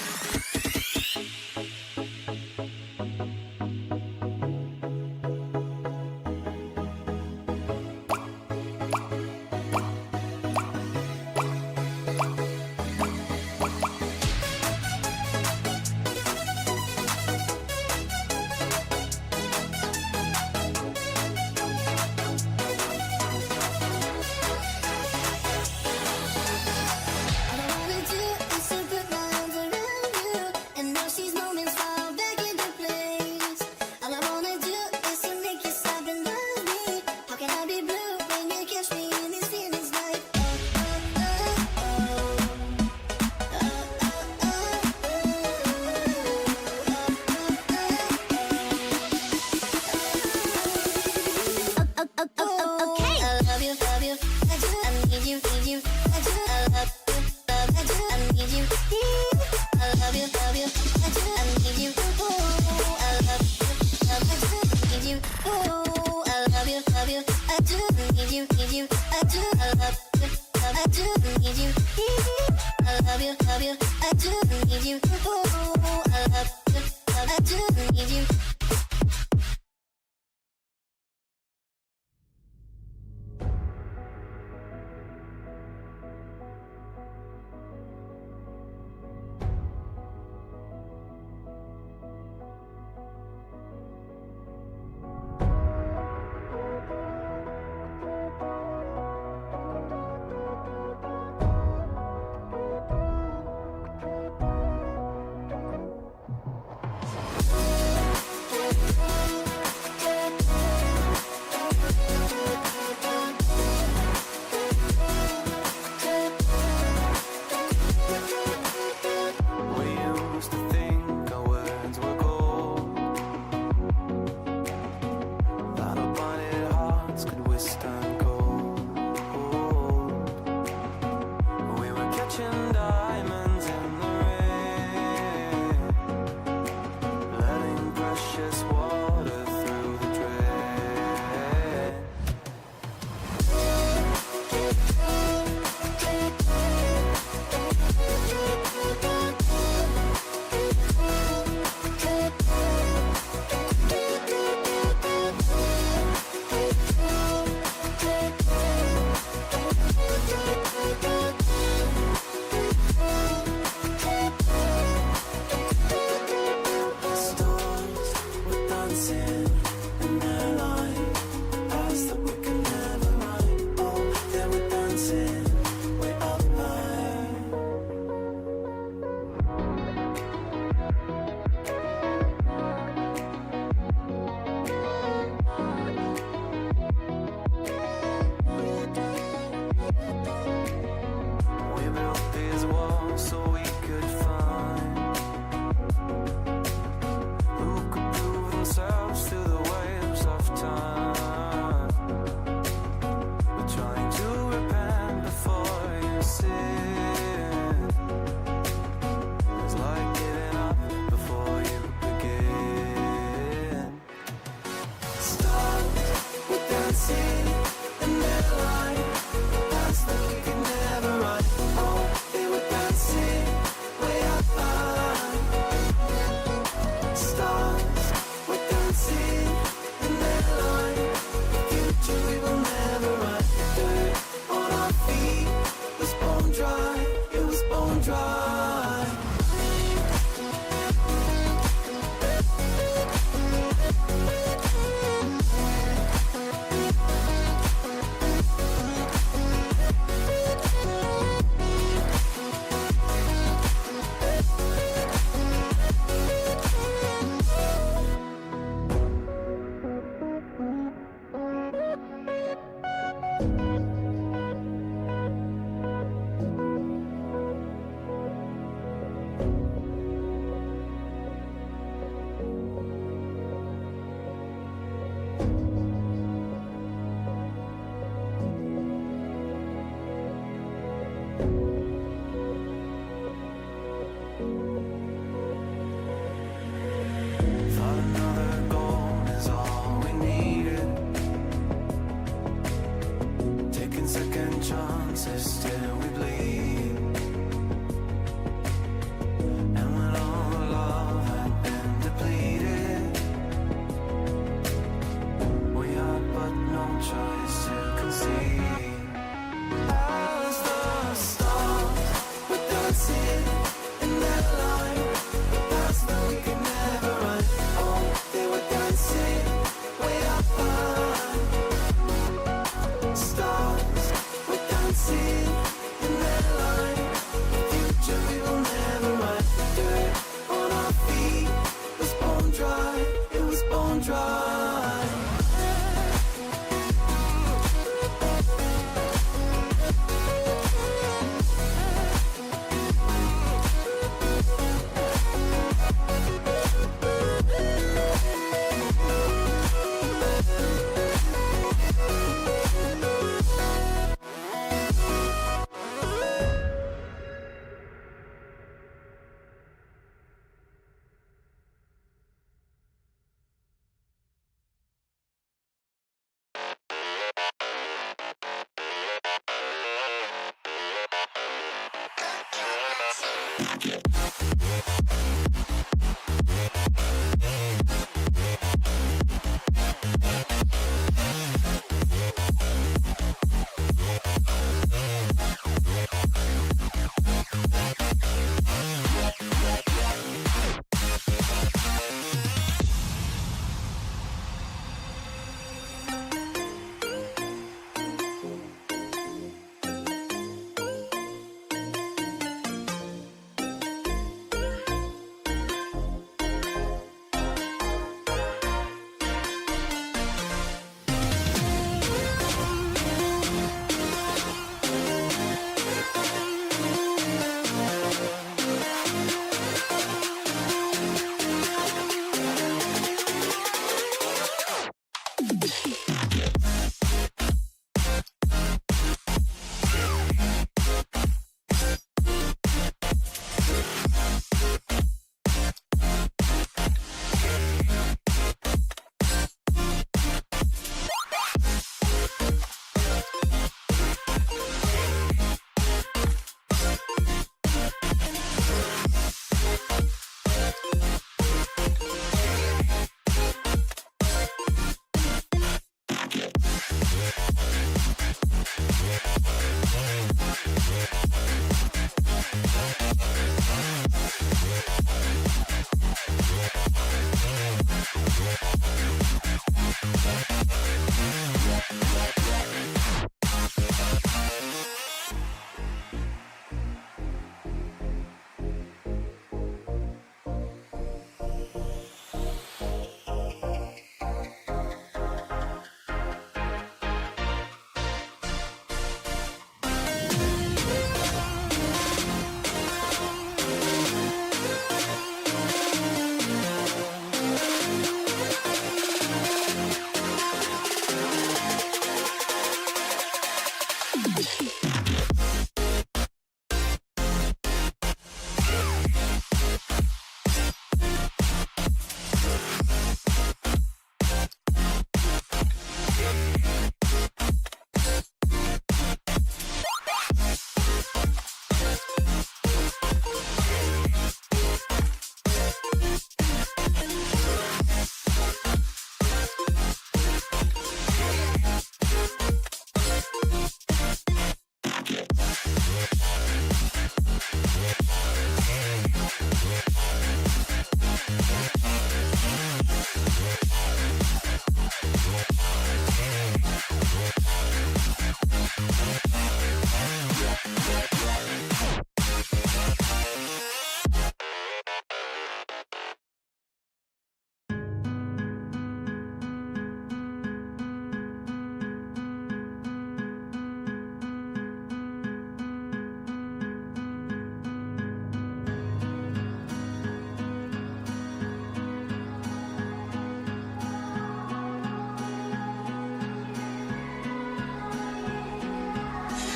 dry.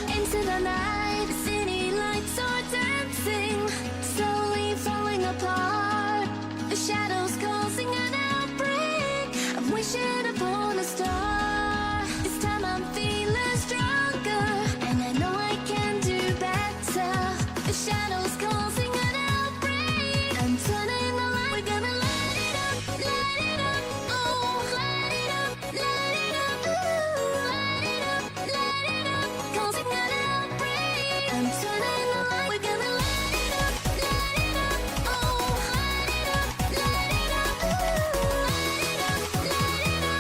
Into the night, the city lights are dancing, slowly falling apart. The shadows causing an outbreak. I'm wishing upon a star. This time I'm feeling stronger, and I know I can do better. The shadows causing an outbreak. I'm turning the light. We're gonna light it up, oh, light it up, ooh, light it up, causing an outbreak. I'm turning the light. We're gonna light it up, oh, light it up, ooh, light it up,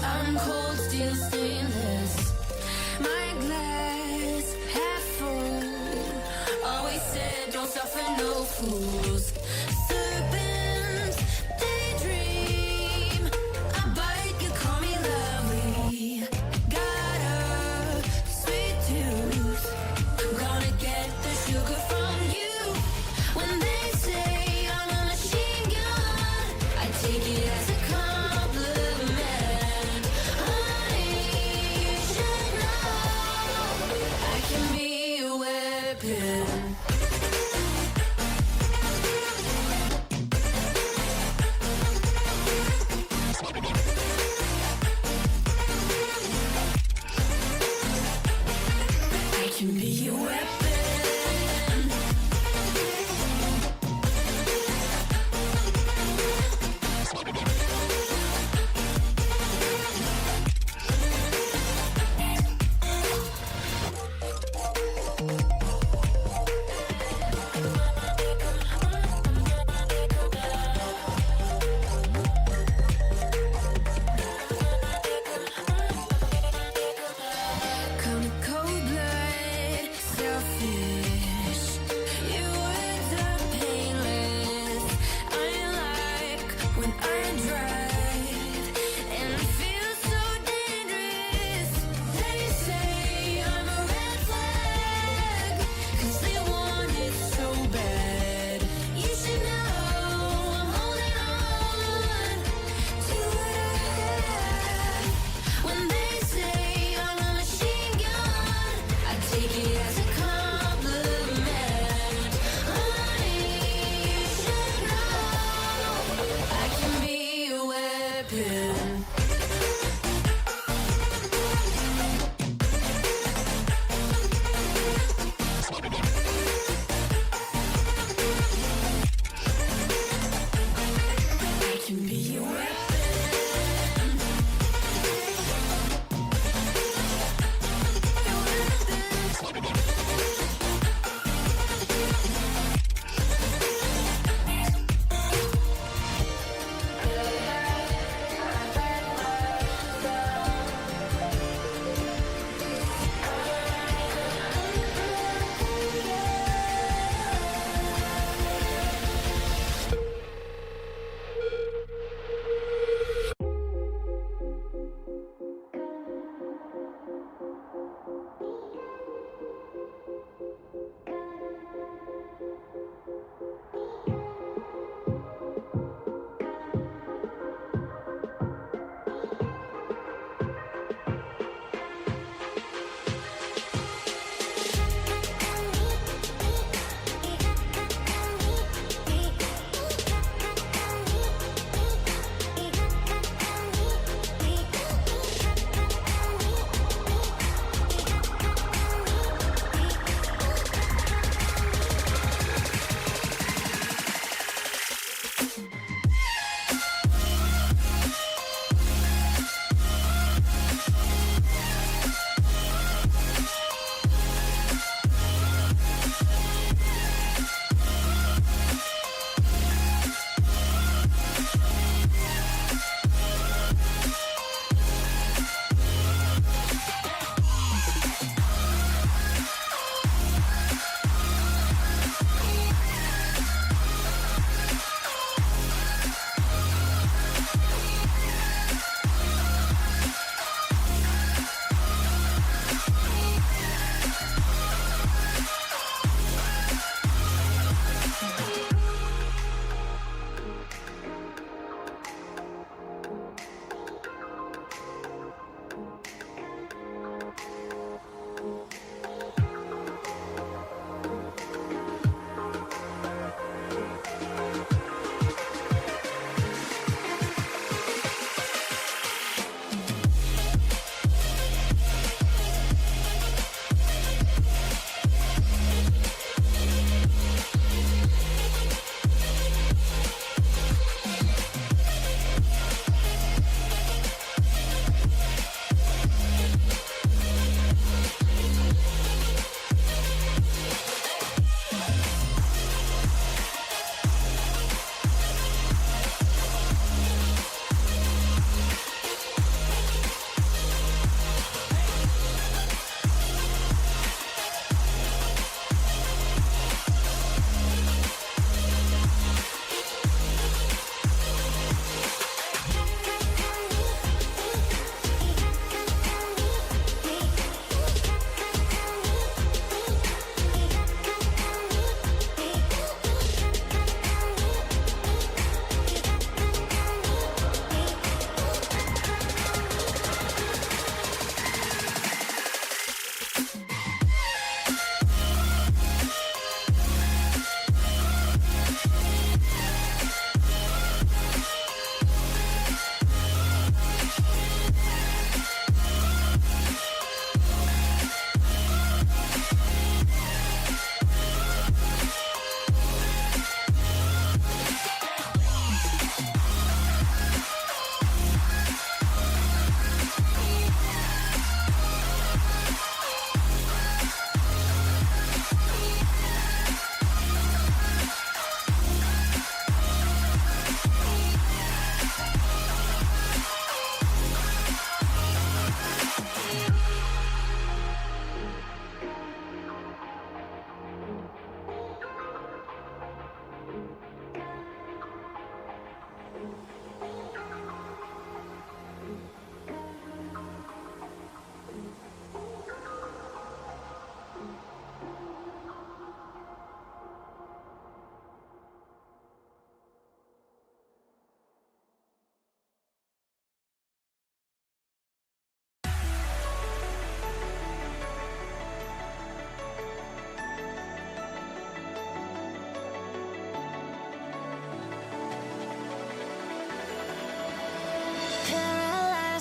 I'm cold steel stainless. My glass half full. Always said don't suffer no fools. Serpents daydream. I bite, you call me lovely. Got a sweet tooth. I'm gonna get the sugar from you. When they say I'm a machine gun, I take it as a compliment. Honey, you should know I can be a weapon.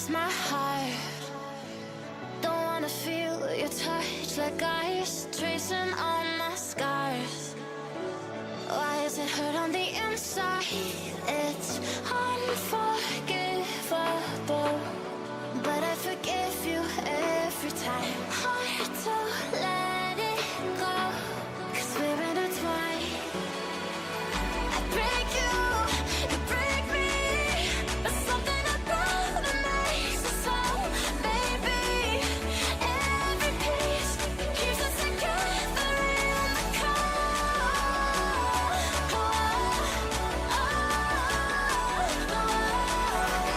lost my heart. Don't wanna feel your touch like ice, tracing all my scars. Why is it hurt on the inside? It's unforgivable, but I forgive you every time. Hard to let it go, 'cause we're intertwined. I break you, you break me, but something about it makes us so. Baby, every piece keeps us together in the core.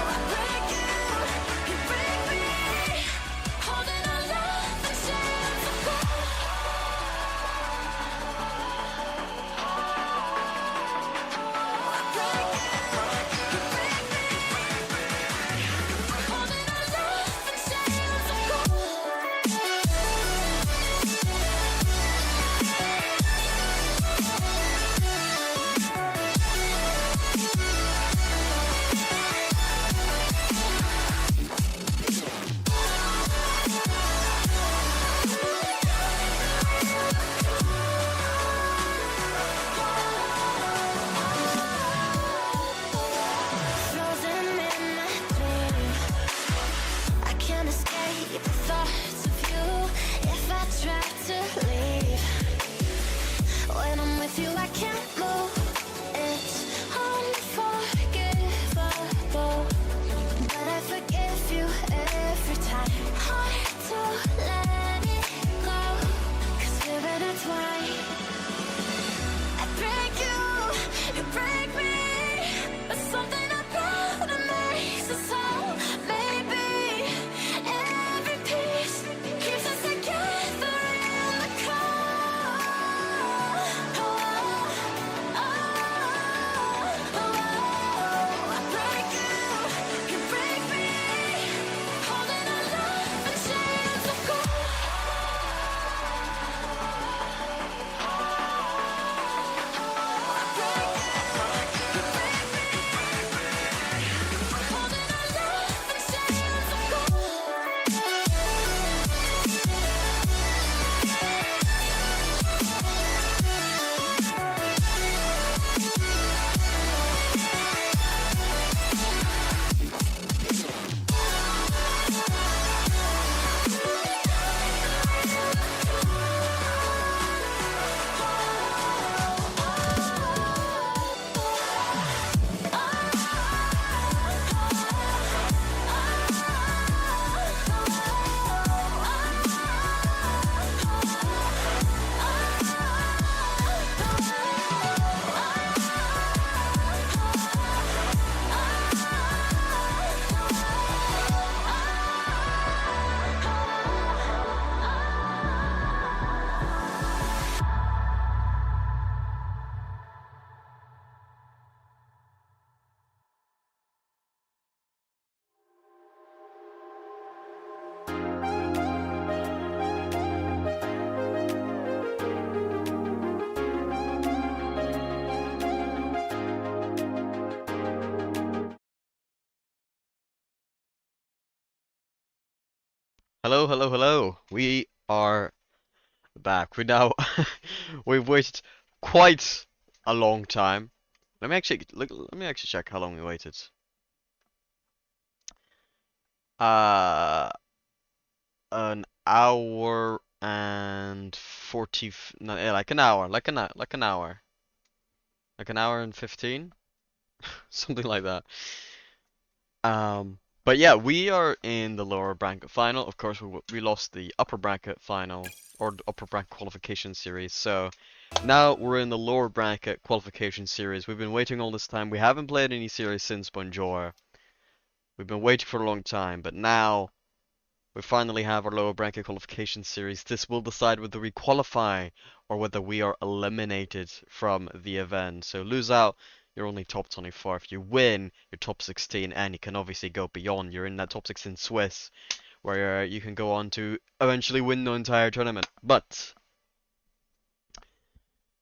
I break you break me, holding our love in chains of gold. I break you break me, holding our love in chains of frozen in my dream. I can't escape the thoughts of you. If I try to leave, when I'm with you I can't move. It's unforgivable, but I forgive you every time. Hard to let it go, 'cause we're intertwined. I break you, you break me, but something about it makes us whole. Maybe every piece keeps us together in the core. I break you break me, holding our love in chains of gold. Holding our love in chains of Hello, hello, hello. We are back. We now we've waited quite a long time. Let me actually look. Let me actually check how long we waited. Uh, an hour and 40. No, yeah, like an hour. Like an hour. Like an hour and 15, something like that. But yeah, we are in the lower bracket final. Of course, we lost the upper bracket final or the upper bracket qualification series. So now we're in the lower bracket qualification series. We've been waiting all this time. We haven't played any series since Bonjour. We've been waiting for a long time, but now we finally have our lower bracket qualification series. This will decide whether we qualify or whether we are eliminated from the event. So lose out, you're only top 24. If you win, you're top 16, and you can obviously go beyond. You're in that top 16 Swiss, where you can go on to eventually win the entire tournament. But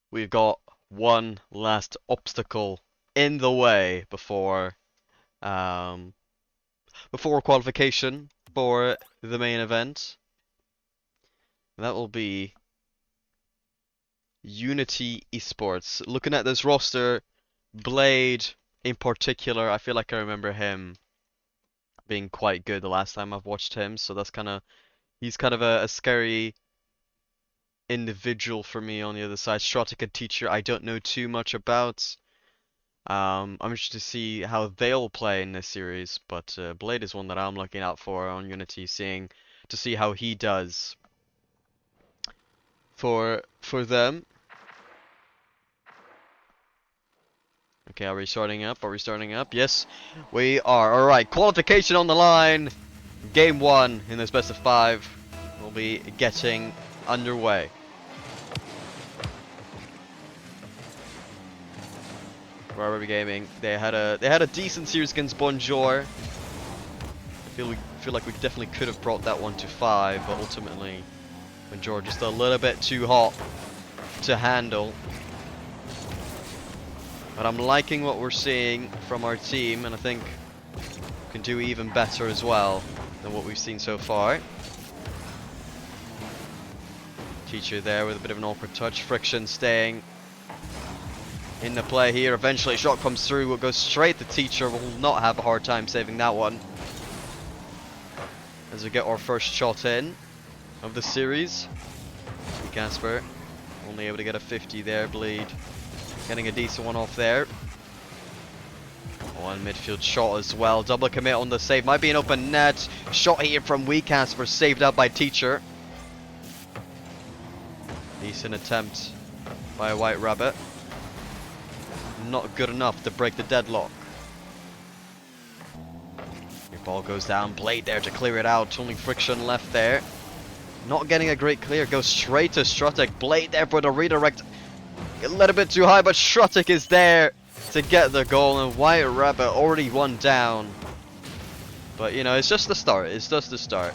we've got one last obstacle in the way before before qualification for the main event. That will be Unity Esports. Looking at this roster, Blade in particular, I feel like I remember him being quite good the last time I've watched him, so that's kind of, he's kind of a scary individual for me on the other side. Stratic and Teacher, I don't know too much about. I'm interested to see how they'll play in this series, but Blade is one that I'm looking out for on Unity, to see how he does for them. Okay, are we starting up? Are we starting up? Yes, we are. Alright, qualification on the line. Game 1 in this best of 5 will be getting underway. Rubber Gaming, they had a decent series against Bonjour. I feel like we definitely could have brought that one to 5, but ultimately Bonjour just a little bit too hot to handle. But I'm liking what we're seeing from our team, and I think we can do even better as well than what we've seen so far. Teacher there with a bit of an awkward touch. Friction staying in the play here. Eventually a shot comes through, will go straight to Teacher. Will not have a hard time saving that one. As we get our first shot in of the series. Casper only able to get a 50 there. Bleed getting a decent one off there. One midfield shot as well. Double commit on the save. Might be an open net. Shot here from Casper, saved out by Teacher. Decent attempt by a White Rabbit. Not good enough to break the deadlock. Your ball goes down. Blade there to clear it out. Only Friction left there. Not getting a great clear. Goes straight to Stratic. Blade there for the redirect. A little bit too high, but Stratic is there to get the goal, and White Rabbit already one down. But you know, it's just the start. It's just the start.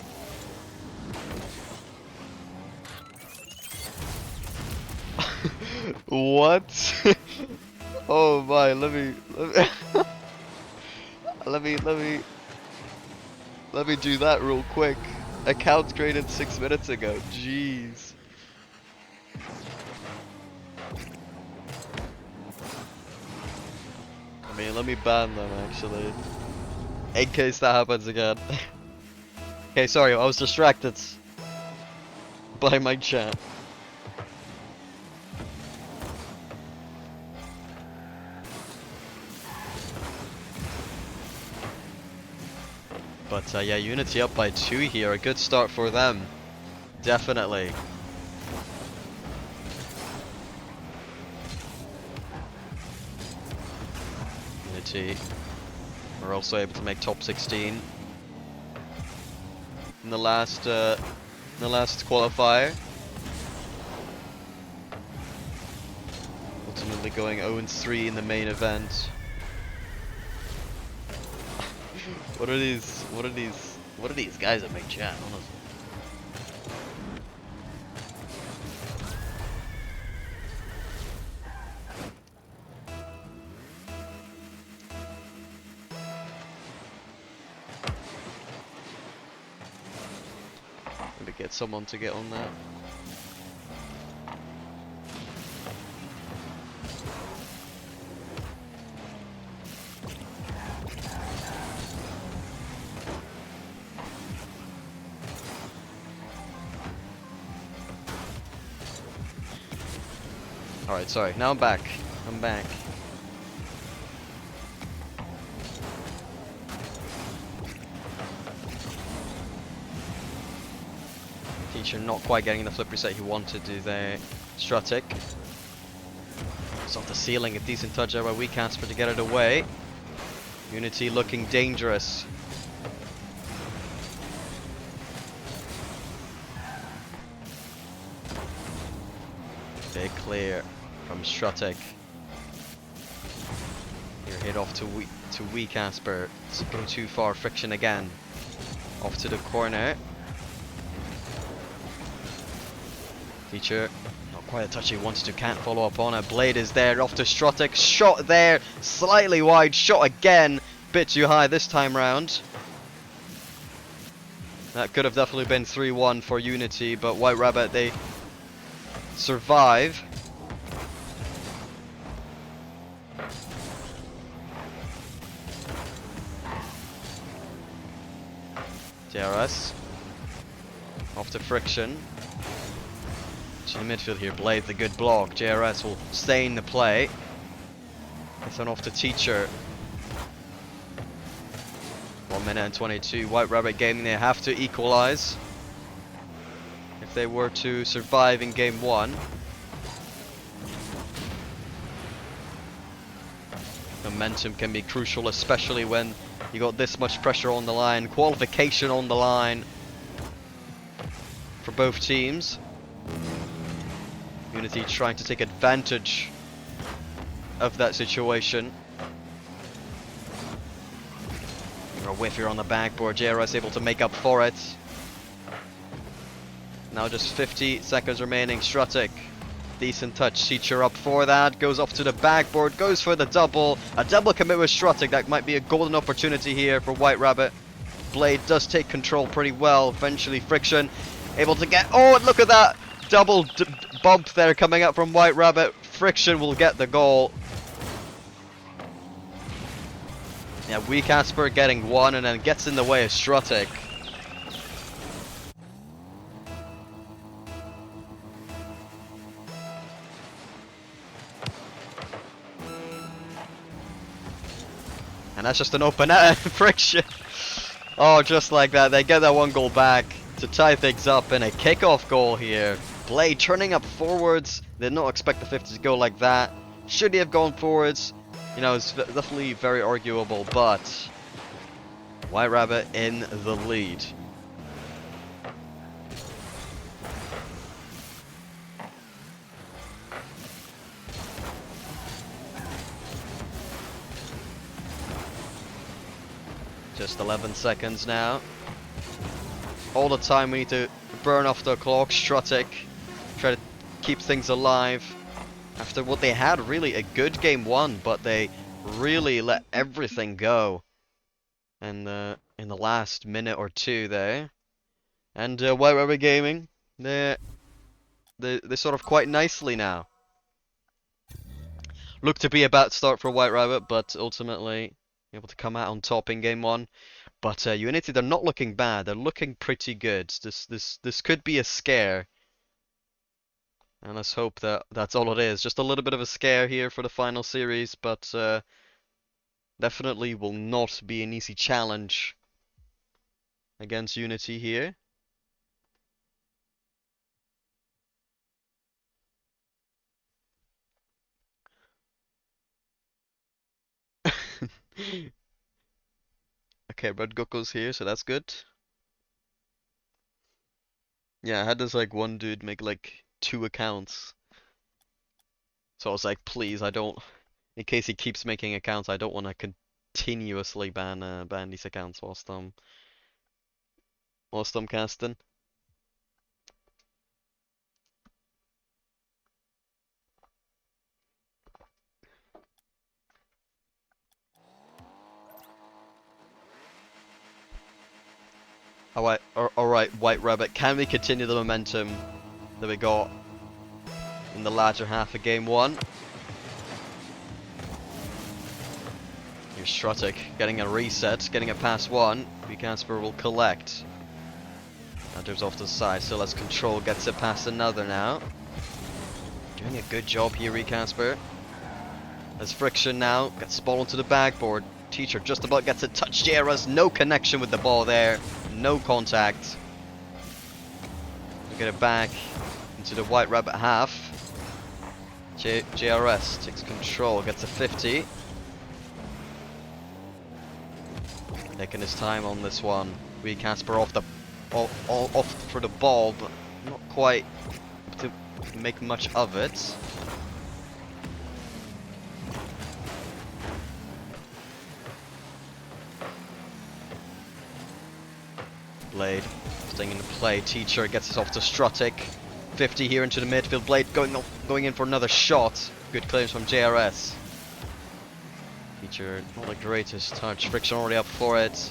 What? Oh my, let me let me do that real quick. Account created 6 minutes ago. Jeez. I mean, let me ban them actually, in case that happens again. Okay, sorry, I was distracted by my chat. But yeah, Unity up by 2 here. A good start for them. Definitely. Unity are also able to make top 16 in the last qualifier. Ultimately going 0-3 in the main event. What are these guys that make chat, honestly? Maybe get someone to get on that. Alright, sorry. Now I'm back. I'm back. Teacher not quite getting the flip reset he wanted to there. Stratic. It's off the ceiling. A decent touch there by Casper to get it away. Unity looking dangerous. Big clear from Stratic. Here hit off to Casper. It's a bit too far. Friction again. Off to the corner. Teacher not quite a touch he wanted to. Can't follow up on it. Blade is there. Off to Stratic. Shot there. Slightly wide. Shot again. Bit too high this time round. That could have definitely been 3-1 for Unity, but White Rabbit, they survive. JRS off to Friction. To the midfield here, Blade the good block. JRS will stay in the play. It's on off to Teacher. 1 minute and 22. White Rabbit Gaming, they have to equalize if they were to survive in game 1. Momentum can be crucial, especially when you got this much pressure on the line, qualification on the line for both teams. Unity trying to take advantage of that situation. A whiff here on the backboard. JRS able to make up for it. Now just 50 seconds remaining. Strutic, decent touch. Teacher up for that. Goes off to the backboard. Goes for the double. A double commit with Strutic. That might be a golden opportunity here for White Rabbit. Blade does take control pretty well. Eventually Friction able to get... Oh, look at that! Double bump there coming up from White Rabbit. Friction will get the goal. Yeah, Wee Casper getting one and then gets in the way of Strutic. And that's just an open Friction. Oh, just like that, they get that one goal back to tie things up in a kickoff goal here. Blade turning up forwards. Did not expect the 50 to go like that. Should he have gone forwards? You know, it's definitely very arguable, but White Rabbit in the lead. Just 11 seconds now. All the time we need to burn off the clock. Strutic, try to keep things alive. After what they had, really a good game 1, but they really let everything go in the last minute or two there. And White Rabbit Gaming, they sort of quite nicely now. Looked to be a bad start for White Rabbit, but ultimately able to come out on top in game 1. But Unity, they're not looking bad. They're looking pretty good. This could be a scare. And let's hope that that's all it is. Just a little bit of a scare here for the final series, but definitely will not be an easy challenge against Unity here. Okay, Red Goku's here, so that's good. Yeah, I had this like one dude make like 2 accounts. So I was like, please, I don't, in case he keeps making accounts, I don't want to continuously ban these accounts whilst I'm casting. Alright, White Rabbit, can we continue the momentum that we got in the latter half of game 1? Here's Strutic getting a reset, getting it past 1. Casper will collect. Hunter's off to the side, still has control, gets it past another now. Doing a good job here, Casper. There's Friction now, gets the ball onto the backboard. Teacher just about gets it, touch JRS, no connection with the ball there. No contact. We get it back into the White Rabbit half. JRS takes control, gets a 50. Taking his time on this one. Wee Casper off for the ball, but not quite to make much of it. Blade staying in the play. Teacher gets us off to Strutic. 50 here into the midfield. Blade going in for another shot. Good clearance from JRS. Teacher, not the greatest touch. Friction already up for it.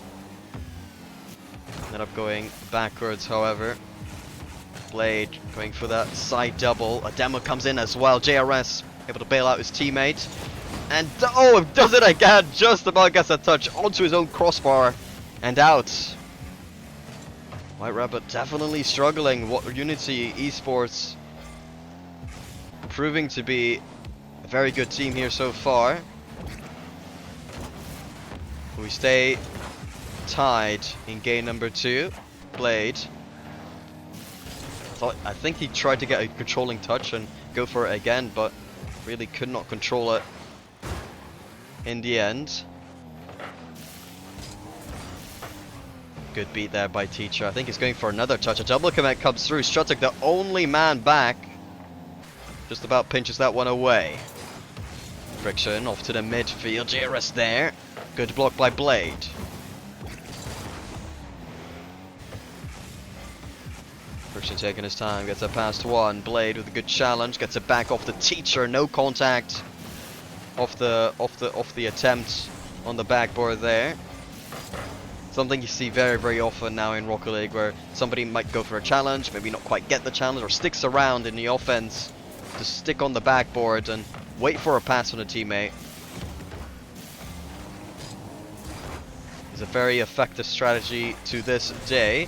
Ended up going backwards, however. Blade going for that side double. A demo comes in as well. JRS able to bail out his teammate. And oh, does it again! Just about gets a touch onto his own crossbar and out. White Rabbit definitely struggling. What Unity Esports proving to be a very good team here so far. We stay tied in game number 2. Blade. I think he tried to get a controlling touch and go for it again, but really could not control it in the end. Good beat there by Teacher. I think he's going for another touch. A double commit comes through. Strutic, the only man back, just about pinches that one away. Friction off to the midfield. JRS there. Good block by Blade. Friction taking his time. Gets it past one. Blade with a good challenge. Gets it back off the Teacher. No contact. Off the attempt on the backboard there. Something you see very, very often now in Rocket League, where somebody might go for a challenge, maybe not quite get the challenge, or sticks around in the offense to stick on the backboard and wait for a pass from a teammate. It's a very effective strategy to this day.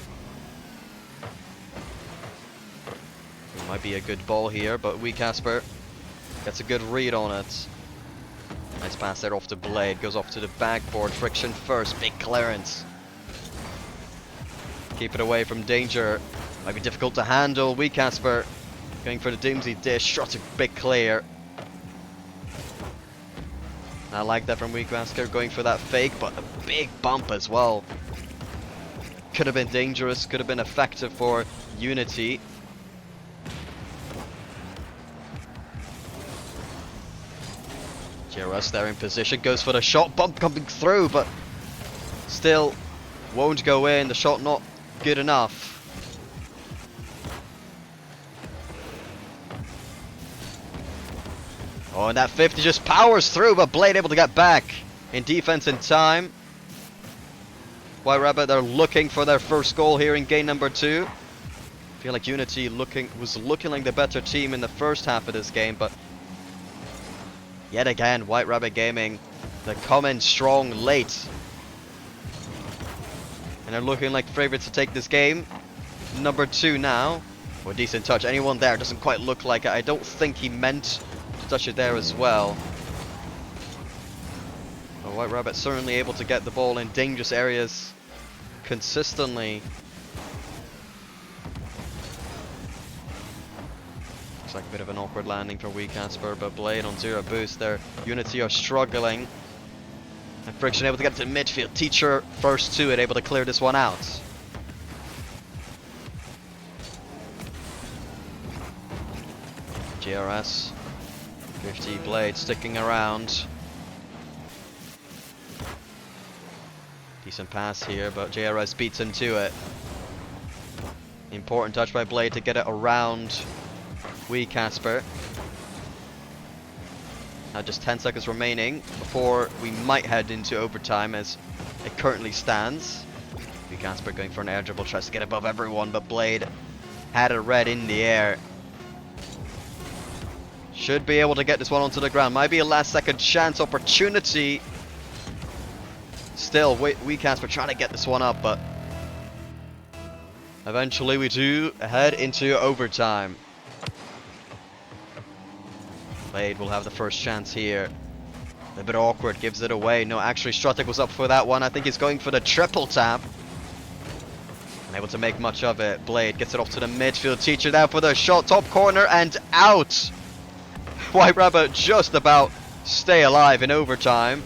It might be a good ball here, but Casper gets a good read on it. Nice pass there off to Blade, goes off to the backboard. Friction first, big clearance. Keep it away from danger. Might be difficult to handle. Casper going for the Doomsday dish. Shot a big clear. I like that from Casper, going for that fake, but a big bump as well. Could have been dangerous, could have been effective for Unity. JRS there in position, goes for the shot, bump coming through, but still won't go in. The shot not good enough. Oh, and that 50 just powers through, but Blade able to get back in defense in time. White Rabbit, they're looking for their first goal here in game number 2. I feel like Unity was looking like the better team in the first half of this game, but yet again, White Rabbit Gaming, they come in strong late. And they're looking like favorites to take this game. Number 2 now. Oh, decent touch. Anyone there doesn't quite look like it. I don't think he meant to touch it there as well. Oh, White Rabbit certainly able to get the ball in dangerous areas consistently. Looks like a bit of an awkward landing for Casper, but Blade on 0 boost there. Unity are struggling. And Friction able to get to midfield. Teacher first to it, able to clear this one out. JRS 50 Blade sticking around. Decent pass here, but JRS beats him to it. Important touch by Blade to get it around Casper. Now just 10 seconds remaining before we might head into overtime as it currently stands. Casper going for an air dribble, tries to get above everyone, but Blade had a red in the air. Should be able to get this one onto the ground. Might be a last second chance opportunity. Still, Casper trying to get this one up, but eventually we do head into overtime. Blade will have the first chance here. A bit awkward, gives it away. No, actually Strutic was up for that one. I think he's going for the triple tap. Unable to make much of it. Blade gets it off to the midfield. Teacher there for the shot. Top corner and out. White Rabbit just about stay alive in overtime.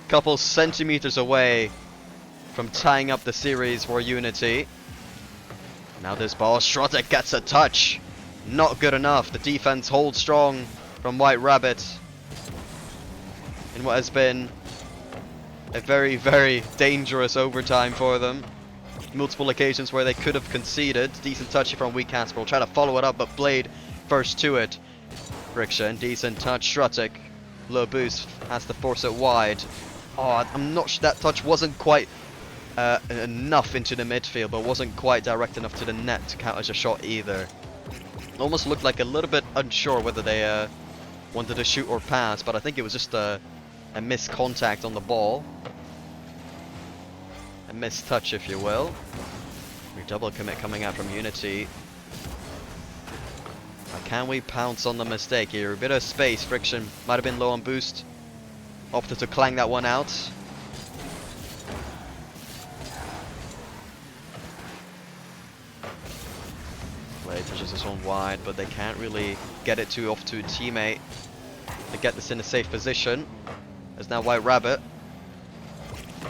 Couple centimeters away from tying up the series for Unity. Now this ball, Strutic gets a touch. Not good enough. The defense holds strong from White Rabbit in what has been a very, very dangerous overtime for them. Multiple occasions where they could have conceded. Decent touch from Casper. Will try to follow it up, but Blade first to it. Friction, decent touch. Strutic, low boost, has to force it wide. Oh, I'm not sure, that touch wasn't quite enough into the midfield, but wasn't quite direct enough to the net to count as a shot either. Almost looked like a little bit unsure whether they wanted to shoot or pass, but I think it was just a missed contact on the ball. A missed touch, if you will. Your double commit coming out from Unity. Can we pounce on the mistake here? A bit of space. Friction might have been low on boost. Opted to clang that one out. Play touches this one wide, but they can't really get it off to a teammate to get this in a safe position. There's now White Rabbit.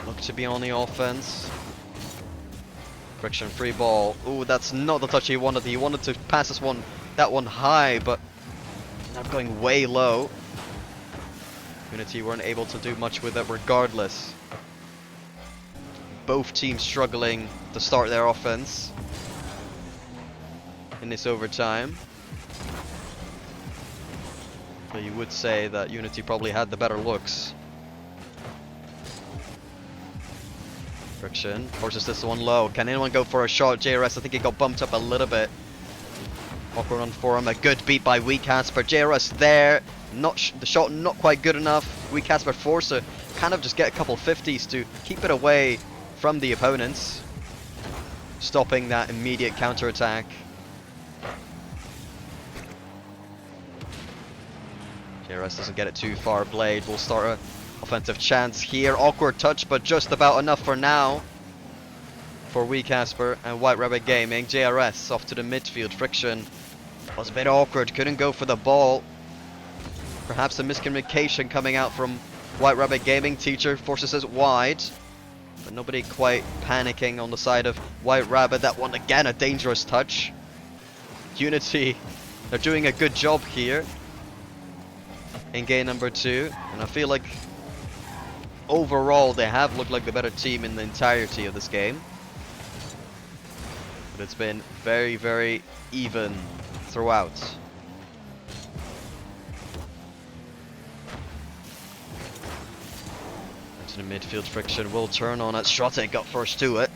Look to be on the offense. Friction free ball. Ooh, that's not the touch he wanted. He wanted to pass that one high, but not going way low. Unity weren't able to do much with it regardless. Both teams struggling to start their offense in this overtime. But you would say that Unity probably had the better looks. Friction forces this one low. Can anyone go for a shot? JRS, I think he got bumped up a little bit. Awkward run for him. A good beat by WeCasper. JRS there. The shot not quite good enough. WeCasper forced to kind of just get a couple 50s to keep it away from the opponents, stopping that immediate counter-attack. JRS doesn't get it too far. Blade will start an offensive chance here. Awkward touch, but just about enough for now for WeCasper and White Rabbit Gaming. JRS off to the midfield. Friction was a bit awkward, couldn't go for the ball. Perhaps a miscommunication coming out from White Rabbit Gaming. Teacher forces it wide, but nobody quite panicking on the side of White Rabbit. That one again, a dangerous touch. Unity, they're doing a good job here in game number 2, and I feel like overall they have looked like the better team in the entirety of this game. But it's been very, very even throughout. Into the midfield. Friction will turn on it. Strottek got first to it.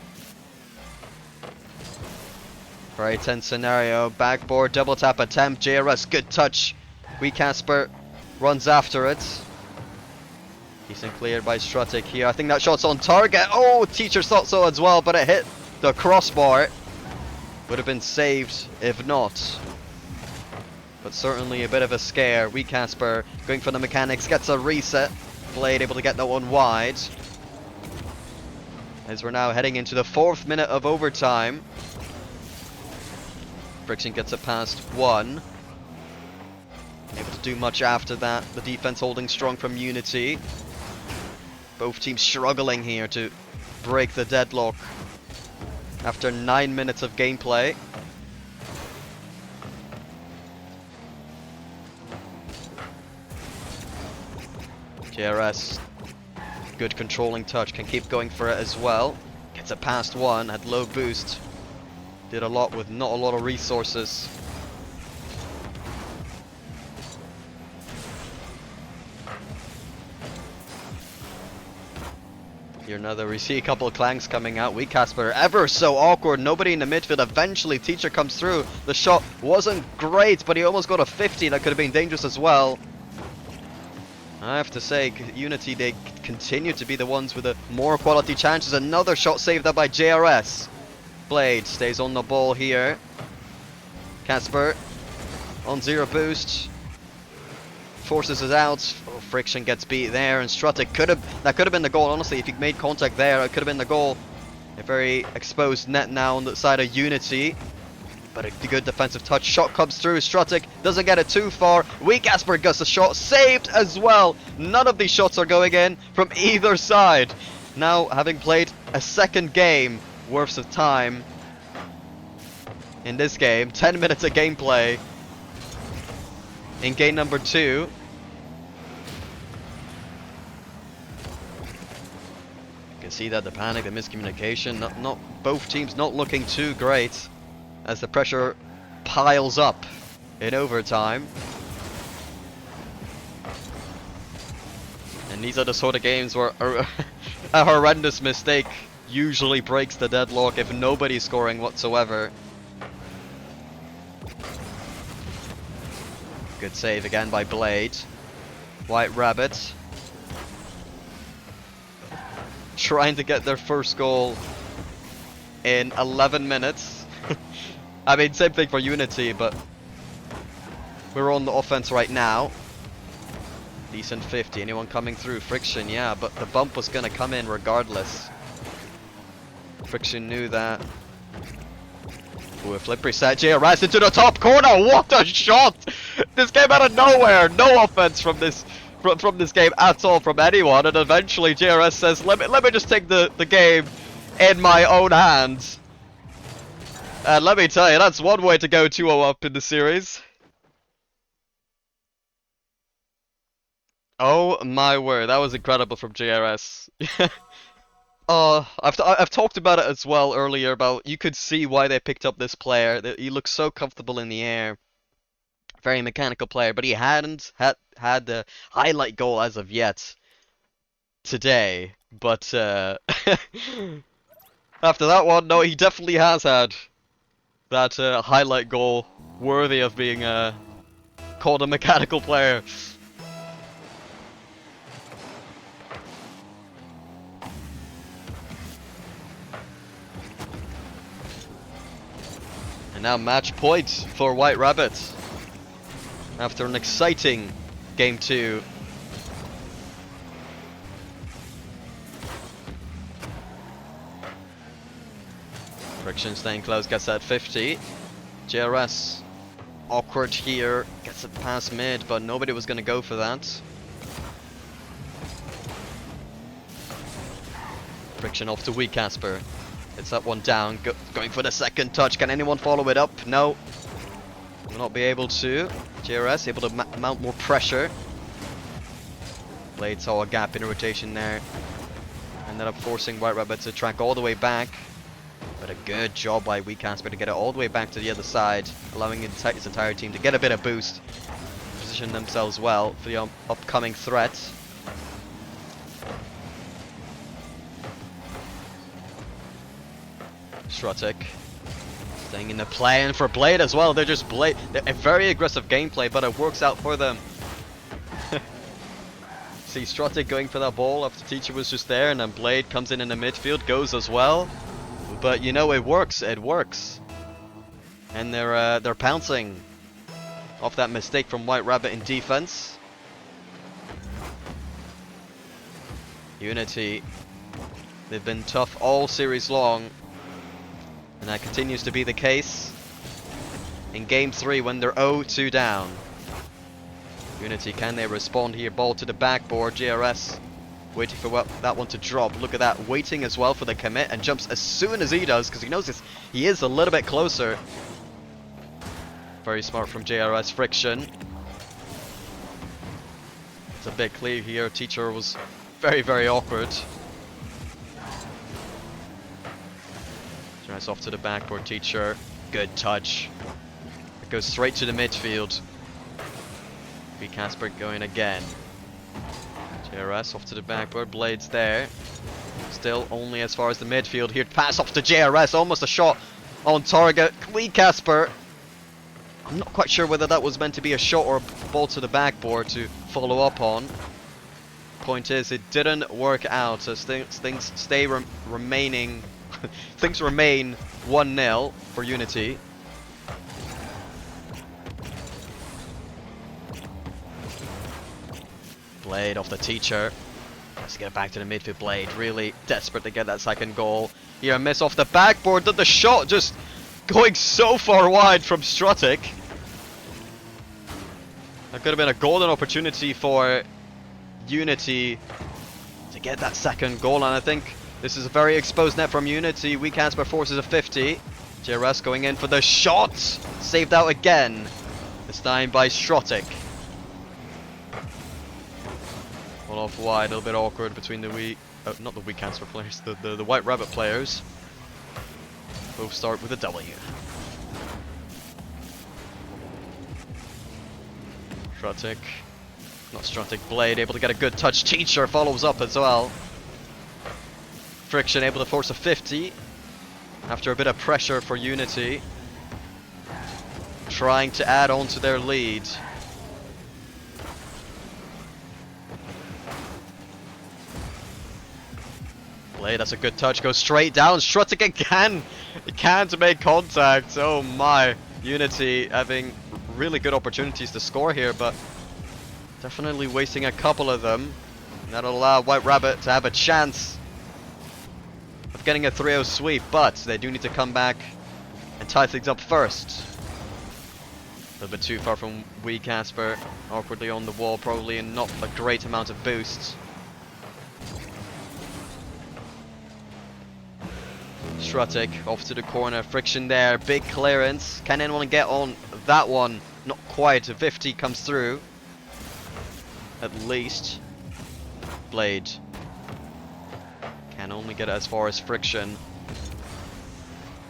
Very tense scenario. Backboard double tap attempt. JRS, good touch. WeCasper runs after it. Decent cleared by Strottek here. I think that shot's on target. Oh, Teacher thought so as well, but it hit the crossbar. Would have been saved if not. But certainly a bit of a scare. WeCasper going for the mechanics, gets a reset. Blade able to get that one wide. As we're now heading into the 4th minute of overtime. Friction gets it past 1. Able to do much after that. The defense holding strong from Unity. Both teams struggling here to break the deadlock after 9 minutes of gameplay. JRS, good controlling touch, can keep going for it as well. Gets it past 1, had low boost. Did a lot with not a lot of resources. Here another, we see a couple of clangs coming out. WeCasper ever so awkward, nobody in the midfield. Eventually Teacher comes through. The shot wasn't great, but he almost got a 50. That could have been dangerous as well. I have to say, Unity, they continue to be the ones with the more quality chances. Another shot saved up by JRS. Blade stays on the ball here. Casper on 0 boost. Forces it out. Oh, Friction gets beat there, and Struttek that could have been the goal. Honestly, if he made contact there, it could have been the goal. A very exposed net now on the side of Unity. But a good defensive touch. Shot comes through. Struttek doesn't get it too far. WeCasper gets the shot saved as well. None of these shots are going in from either side. Now, having played a second game worth of time in this game, 10 minutes of gameplay in game number 2. You can see that the panic, the miscommunication, not both teams not looking too great as the pressure piles up in overtime. And these are the sort of games where a horrendous mistake usually breaks the deadlock if nobody's scoring whatsoever. Good save again by Blade. White Rabbit trying to get their first goal in 11 minutes. I mean, same thing for Unity, but we're on the offense right now. Decent 50. Anyone coming through? Friction, yeah, but the bump was gonna come in regardless. Friction knew that. Ooh, a flip reset. JRS into the top corner. What a shot! This came out of nowhere. No offense from this game at all from anyone. And eventually JRS says, let me just take the game in my own hands. And let me tell you, that's one way to go 2-0 up in the series. Oh my word, that was incredible from JRS. I've talked about it as well earlier about you could see why they picked up this player. He looks so comfortable in the air. Very mechanical player, but he hadn't had the highlight goal as of yet today. But after that one, no, he definitely has had that highlight goal worthy of being called a mechanical player. And now match point for White Rabbit after an exciting game 2. Friction staying close, gets that 50. JRS awkward here, gets it past mid, but nobody was going to go for that. Friction off to Wee Casper. It's that one down, going for the second touch. Can anyone follow it up? No. Will not be able to. JRS able to mount more pressure. Blade saw a gap in rotation there. Ended up forcing White Rabbit to track all the way back. But a good job by Wee Casper to get it all the way back to the other side, allowing his entire team to get a bit of boost. Position themselves well for the upcoming threat. Strutic staying in the play, and for Blade as well. They're a very aggressive gameplay, but it works out for them. See Strutic going for that ball after Teacher was just there, and then Blade comes in the midfield, goes as well. But you know, it works. It works, and they're pouncing off that mistake from White Rabbit in defense. Unity, they've been tough all series long. And that continues to be the case in Game 3 when they're 0-2 down. Unity, can they respond here? Ball to the backboard. JRS waiting for that one to drop. Look at that, waiting as well for the commit, and jumps as soon as he does because he knows he is a little bit closer. Very smart from JRS. Friction. It's a bit clear here. Teacher was very, very awkward. Drives off to the backboard. Teacher, good touch. It goes straight to the midfield. Wee Casper going again. JRS off to the backboard. Blade's there. Still only as far as the midfield here. Pass off to JRS. Almost a shot on target. Wee Casper. I'm not quite sure whether that was meant to be a shot or a ball to the backboard to follow up on. Point is, it didn't work out as things stay remaining. Things remain 1-0 for Unity. Blade off the Teacher. Has to get it back to the midfield. Blade really desperate to get that second goal. Here a miss off the backboard. The shot just going so far wide from Strutic. That could have been a golden opportunity for Unity to get that second goal, and I think this is a very exposed net from Unity. Wee Casper forces a 50. JRS going in for the shot. Saved out again. This time by Strutic. One off wide, a little bit awkward between the not the Wee Casper players, the White Rabbit players. Both start with a W. Strutic. Not Strutic, Blade able to get a good touch. Teacher follows up as well. Friction able to force a 50 after a bit of pressure for Unity. Trying to add on to their lead. Blade, that's a good touch, goes straight down. Strutic again! Can't make contact. Oh my. Unity having really good opportunities to score here, but definitely wasting a couple of them. That'll allow White Rabbit to have a chance of getting a 3-0 sweep, but they do need to come back and tie things up first. A little bit too far from Wee Casper, awkwardly on the wall probably, and not a great amount of boost. Strutic off to the corner, Friction there, big clearance. Can anyone get on that one? Not quite, a 50 comes through. At least. Blade can only get it as far as Friction.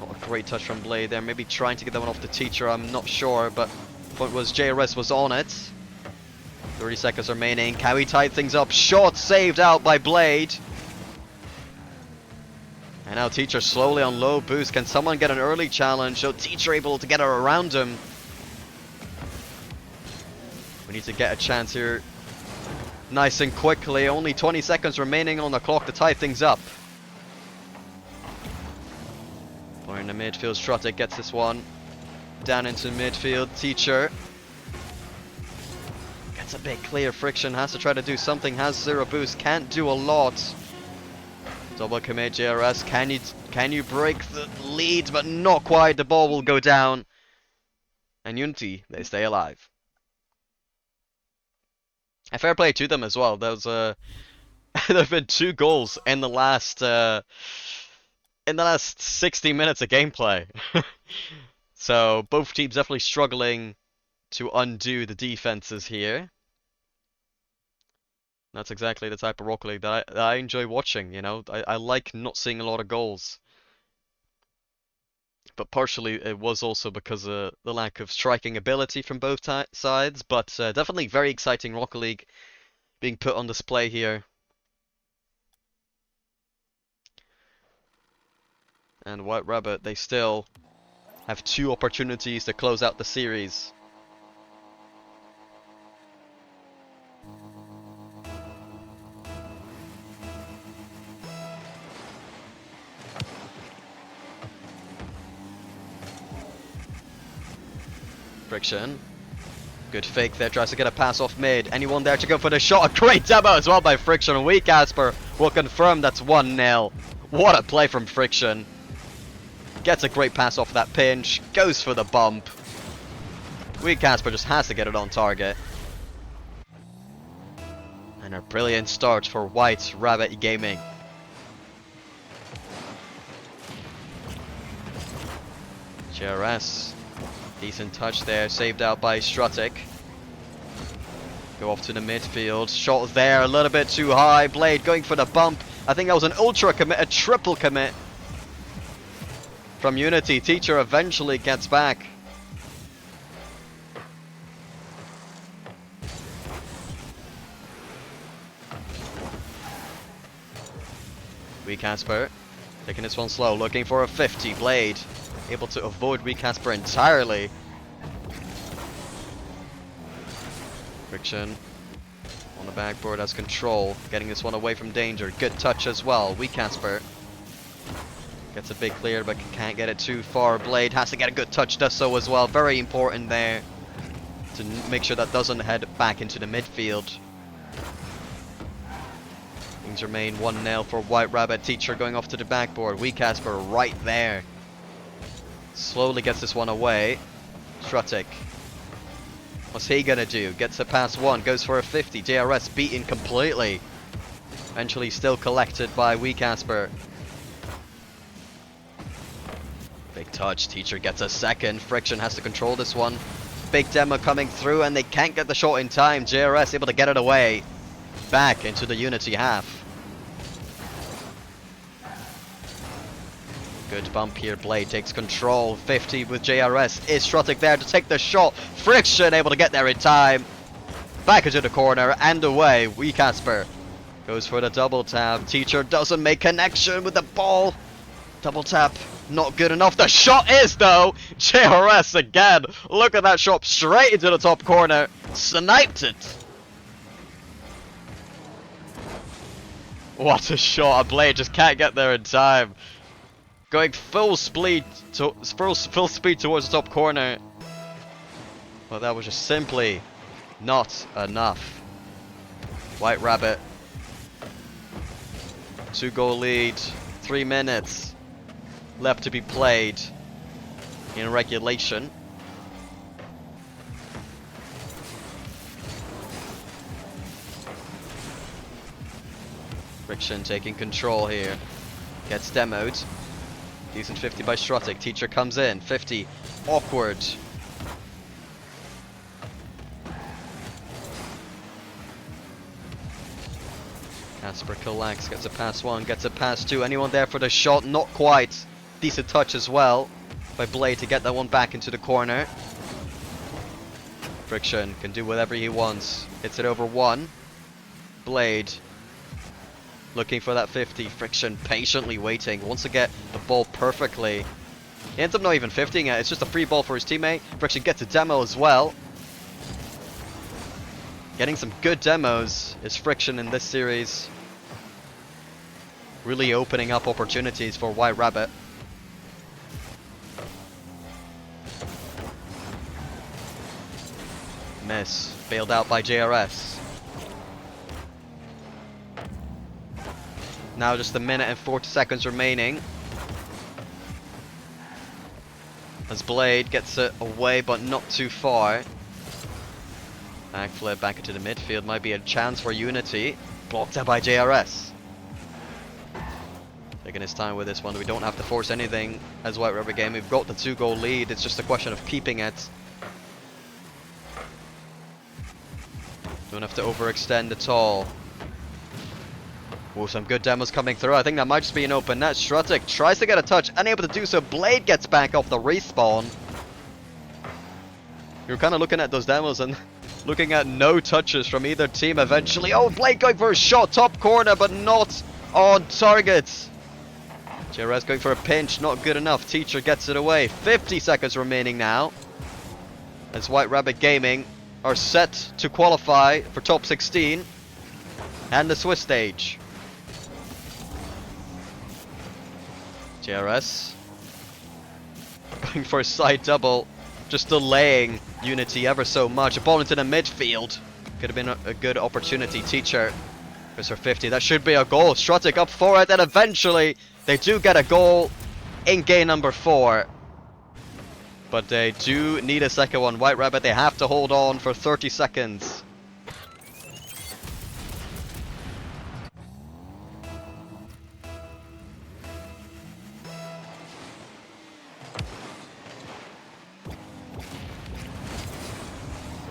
Not a great touch from Blade there, maybe trying to get that one off the Teacher, I'm not sure, but the point was JRS was on it. 30 seconds remaining, can we tie things up? Shot saved out by Blade. And now Teacher slowly on low boost. Can someone get an early challenge? So Teacher able to get her around him. We need to get a chance here. Nice and quickly. Only 20 seconds remaining on the clock to tie things up. Or in the midfield, Strutic gets this one. Down into midfield. Teacher gets a bit clear. Friction has to try to do something. Has 0 boost. Can't do a lot. Double commit JRS, can you break the lead? But not quite, the ball will go down. And Unity, they stay alive. A fair play to them as well. There was there have been 2 goals in the last 60 minutes of gameplay. So both teams definitely struggling to undo the defenses here. That's exactly the type of Rocket League that I enjoy watching, you know. I like not seeing a lot of goals. But partially it was also because of the lack of striking ability from both sides. But definitely very exciting Rocket League being put on display here. And White Rabbit, they still have 2 opportunities to close out the series. Friction. Good fake there, tries to get a pass off mid. Anyone there to go for the shot? A great demo as well by Friction. Wee Casper will confirm that's 1-0. What a play from Friction. Gets a great pass off that pinch. Goes for the bump. Wee Casper just has to get it on target. And a brilliant start for White Rabbit Gaming. JRS. Decent touch there, saved out by Strutic. Go off to the midfield. Shot there, a little bit too high. Blade going for the bump. I think that was an ultra commit, a triple commit from Unity. Teacher eventually gets back. Wee Casper taking this one slow, looking for a 50. Blade able to avoid Wee Casper entirely. Friction on the backboard has control, getting this one away from danger. Good touch as well. Wee Casper gets a big clear but can't get it too far. Blade has to get a good touch, does so as well. Very important there to make sure that doesn't head back into the midfield. Things remain 1-0 for White Rabbit. Teacher going off to the backboard. Wee Casper right there. Slowly gets this one away. Strutic. What's he gonna do? Gets a pass 1, goes for a 50. JRS beaten completely. Eventually still collected by Wee Casper. Big touch. Teacher gets a second. Friction has to control this one. Big demo coming through and they can't get the shot in time. JRS able to get it away. Back into the Unity half. Good bump here. Blade takes control. 50 with JRS. Is Strutic there to take the shot? Friction able to get there in time. Back into the corner and away. Wee Casper Goes for the double tap. Teacher doesn't make connection with the ball. Double tap, not good enough. The shot is though. JRS again. Look at that shot straight into the top corner. Sniped it. What a shot. A Blade just can't get there in time. Going full speed full speed towards the top corner. Well, that was just simply not enough. White Rabbit. 2-goal lead. 3 minutes left to be played in regulation. Friction taking control here. Gets demoed. Decent 50 by Strutic. Teacher comes in. 50. Awkward. Casper collects. Gets a pass 1. Gets a pass 2. Anyone there for the shot? Not quite. Decent touch as well by Blade to get that one back into the corner. Friction can do whatever he wants. Hits it over 1. Blade looking for that 50. Friction patiently waiting. Wants to get the ball perfectly. He ends up not even 50ing it. It's just a free ball for his teammate. Friction gets a demo as well. Getting some good demos is Friction in this series. Really opening up opportunities for White Rabbit. Miss. Bailed out by JRS. Now just a minute and 40 seconds remaining. As Blade gets it away but not too far. Backflip back into the midfield. Might be a chance for Unity. Blocked out by JRS. Taking his time with this one. We don't have to force anything as White Rabbit game. We've got the 2-goal lead. It's just a question of keeping it. Don't have to overextend at all. Oh, some good demos coming through. I think that might just be an open net. Strutic tries to get a touch, unable to do so. Blade gets back off the respawn. You're kind of looking at those demos and looking at no touches from either team eventually. Oh, Blade going for a shot, top corner, but not on target. JRS going for a pinch, not good enough. Teacher gets it away. 50 seconds remaining now. As White Rabbit Gaming are set to qualify for top 16 and the Swiss stage. JRS going for a side double, just delaying Unity ever so much. A ball into the midfield. Could have been a good opportunity. Teacher goes for 50. That should be a goal. Strutic up for it, and eventually they do get a goal in game number 4. But they do need a second one. White Rabbit, they have to hold on for 30 seconds.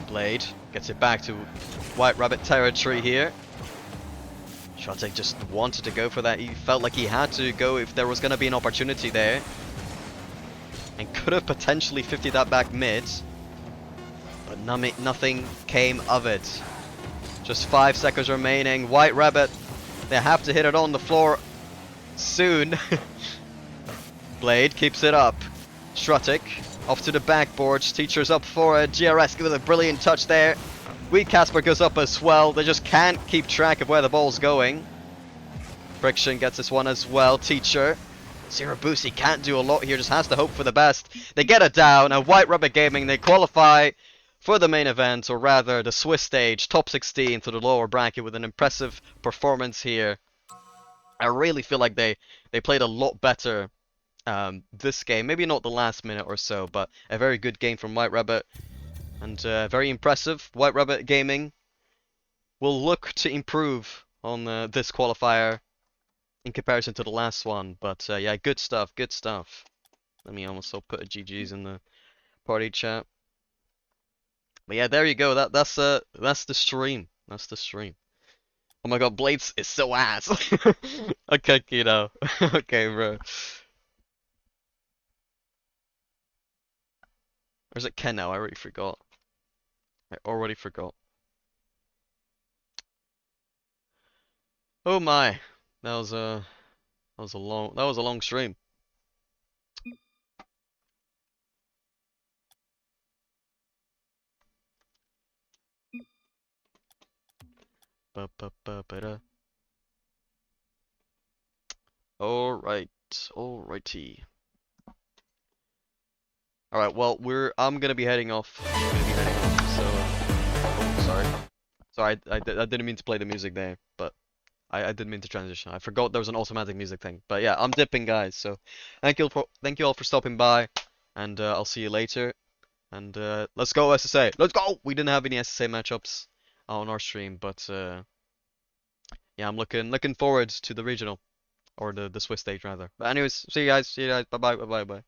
Blade gets it back to White Rabbit territory here. Strutic just wanted to go for that. He felt like he had to go if there was going to be an opportunity there. And could have potentially 50'd that back mid. But nothing came of it. Just 5 seconds remaining. White Rabbit, they have to hit it on the floor soon. Blade keeps it up. Strutic off to the backboards. Teacher's up for it. GRS with a brilliant touch there. Weed Casper goes up as well. They just can't keep track of where the ball's going. Friction gets this one as well. Teacher. Zero boost, he can't do a lot here, just has to hope for the best. They get it down, and White Rabbit Gaming, they qualify for the main event, or rather the Swiss stage, top 16 to the lower bracket with an impressive performance here. I really feel like they played a lot better this game. Maybe not the last minute or so, but a very good game from White Rabbit. And very impressive. White Rabbit Gaming will look to improve on this qualifier in comparison to the last one, but yeah, good stuff, good stuff. Let me also put a GG's in the party chat. But yeah, there you go. That's the stream. That's the stream. Oh my god, Blades is so ass. Okay, kiddo. Okay, bro. Or is it Ken now? I already forgot. I already forgot. Oh my, that was a long stream. Ba ba ba ba da. All right, alrighty. All right, well I'm gonna be heading off. So oh sorry, I didn't mean to play the music there, but I didn't mean to transition. I forgot there was an automatic music thing. But yeah, I'm dipping, guys. So thank you all for stopping by, and I'll see you later. And let's go SSA. Let's go. We didn't have any SSA matchups on our stream, but yeah, I'm looking forward to the regional or the Swiss stage rather. But anyways, see you guys. See you guys. Bye bye. Bye bye. Bye.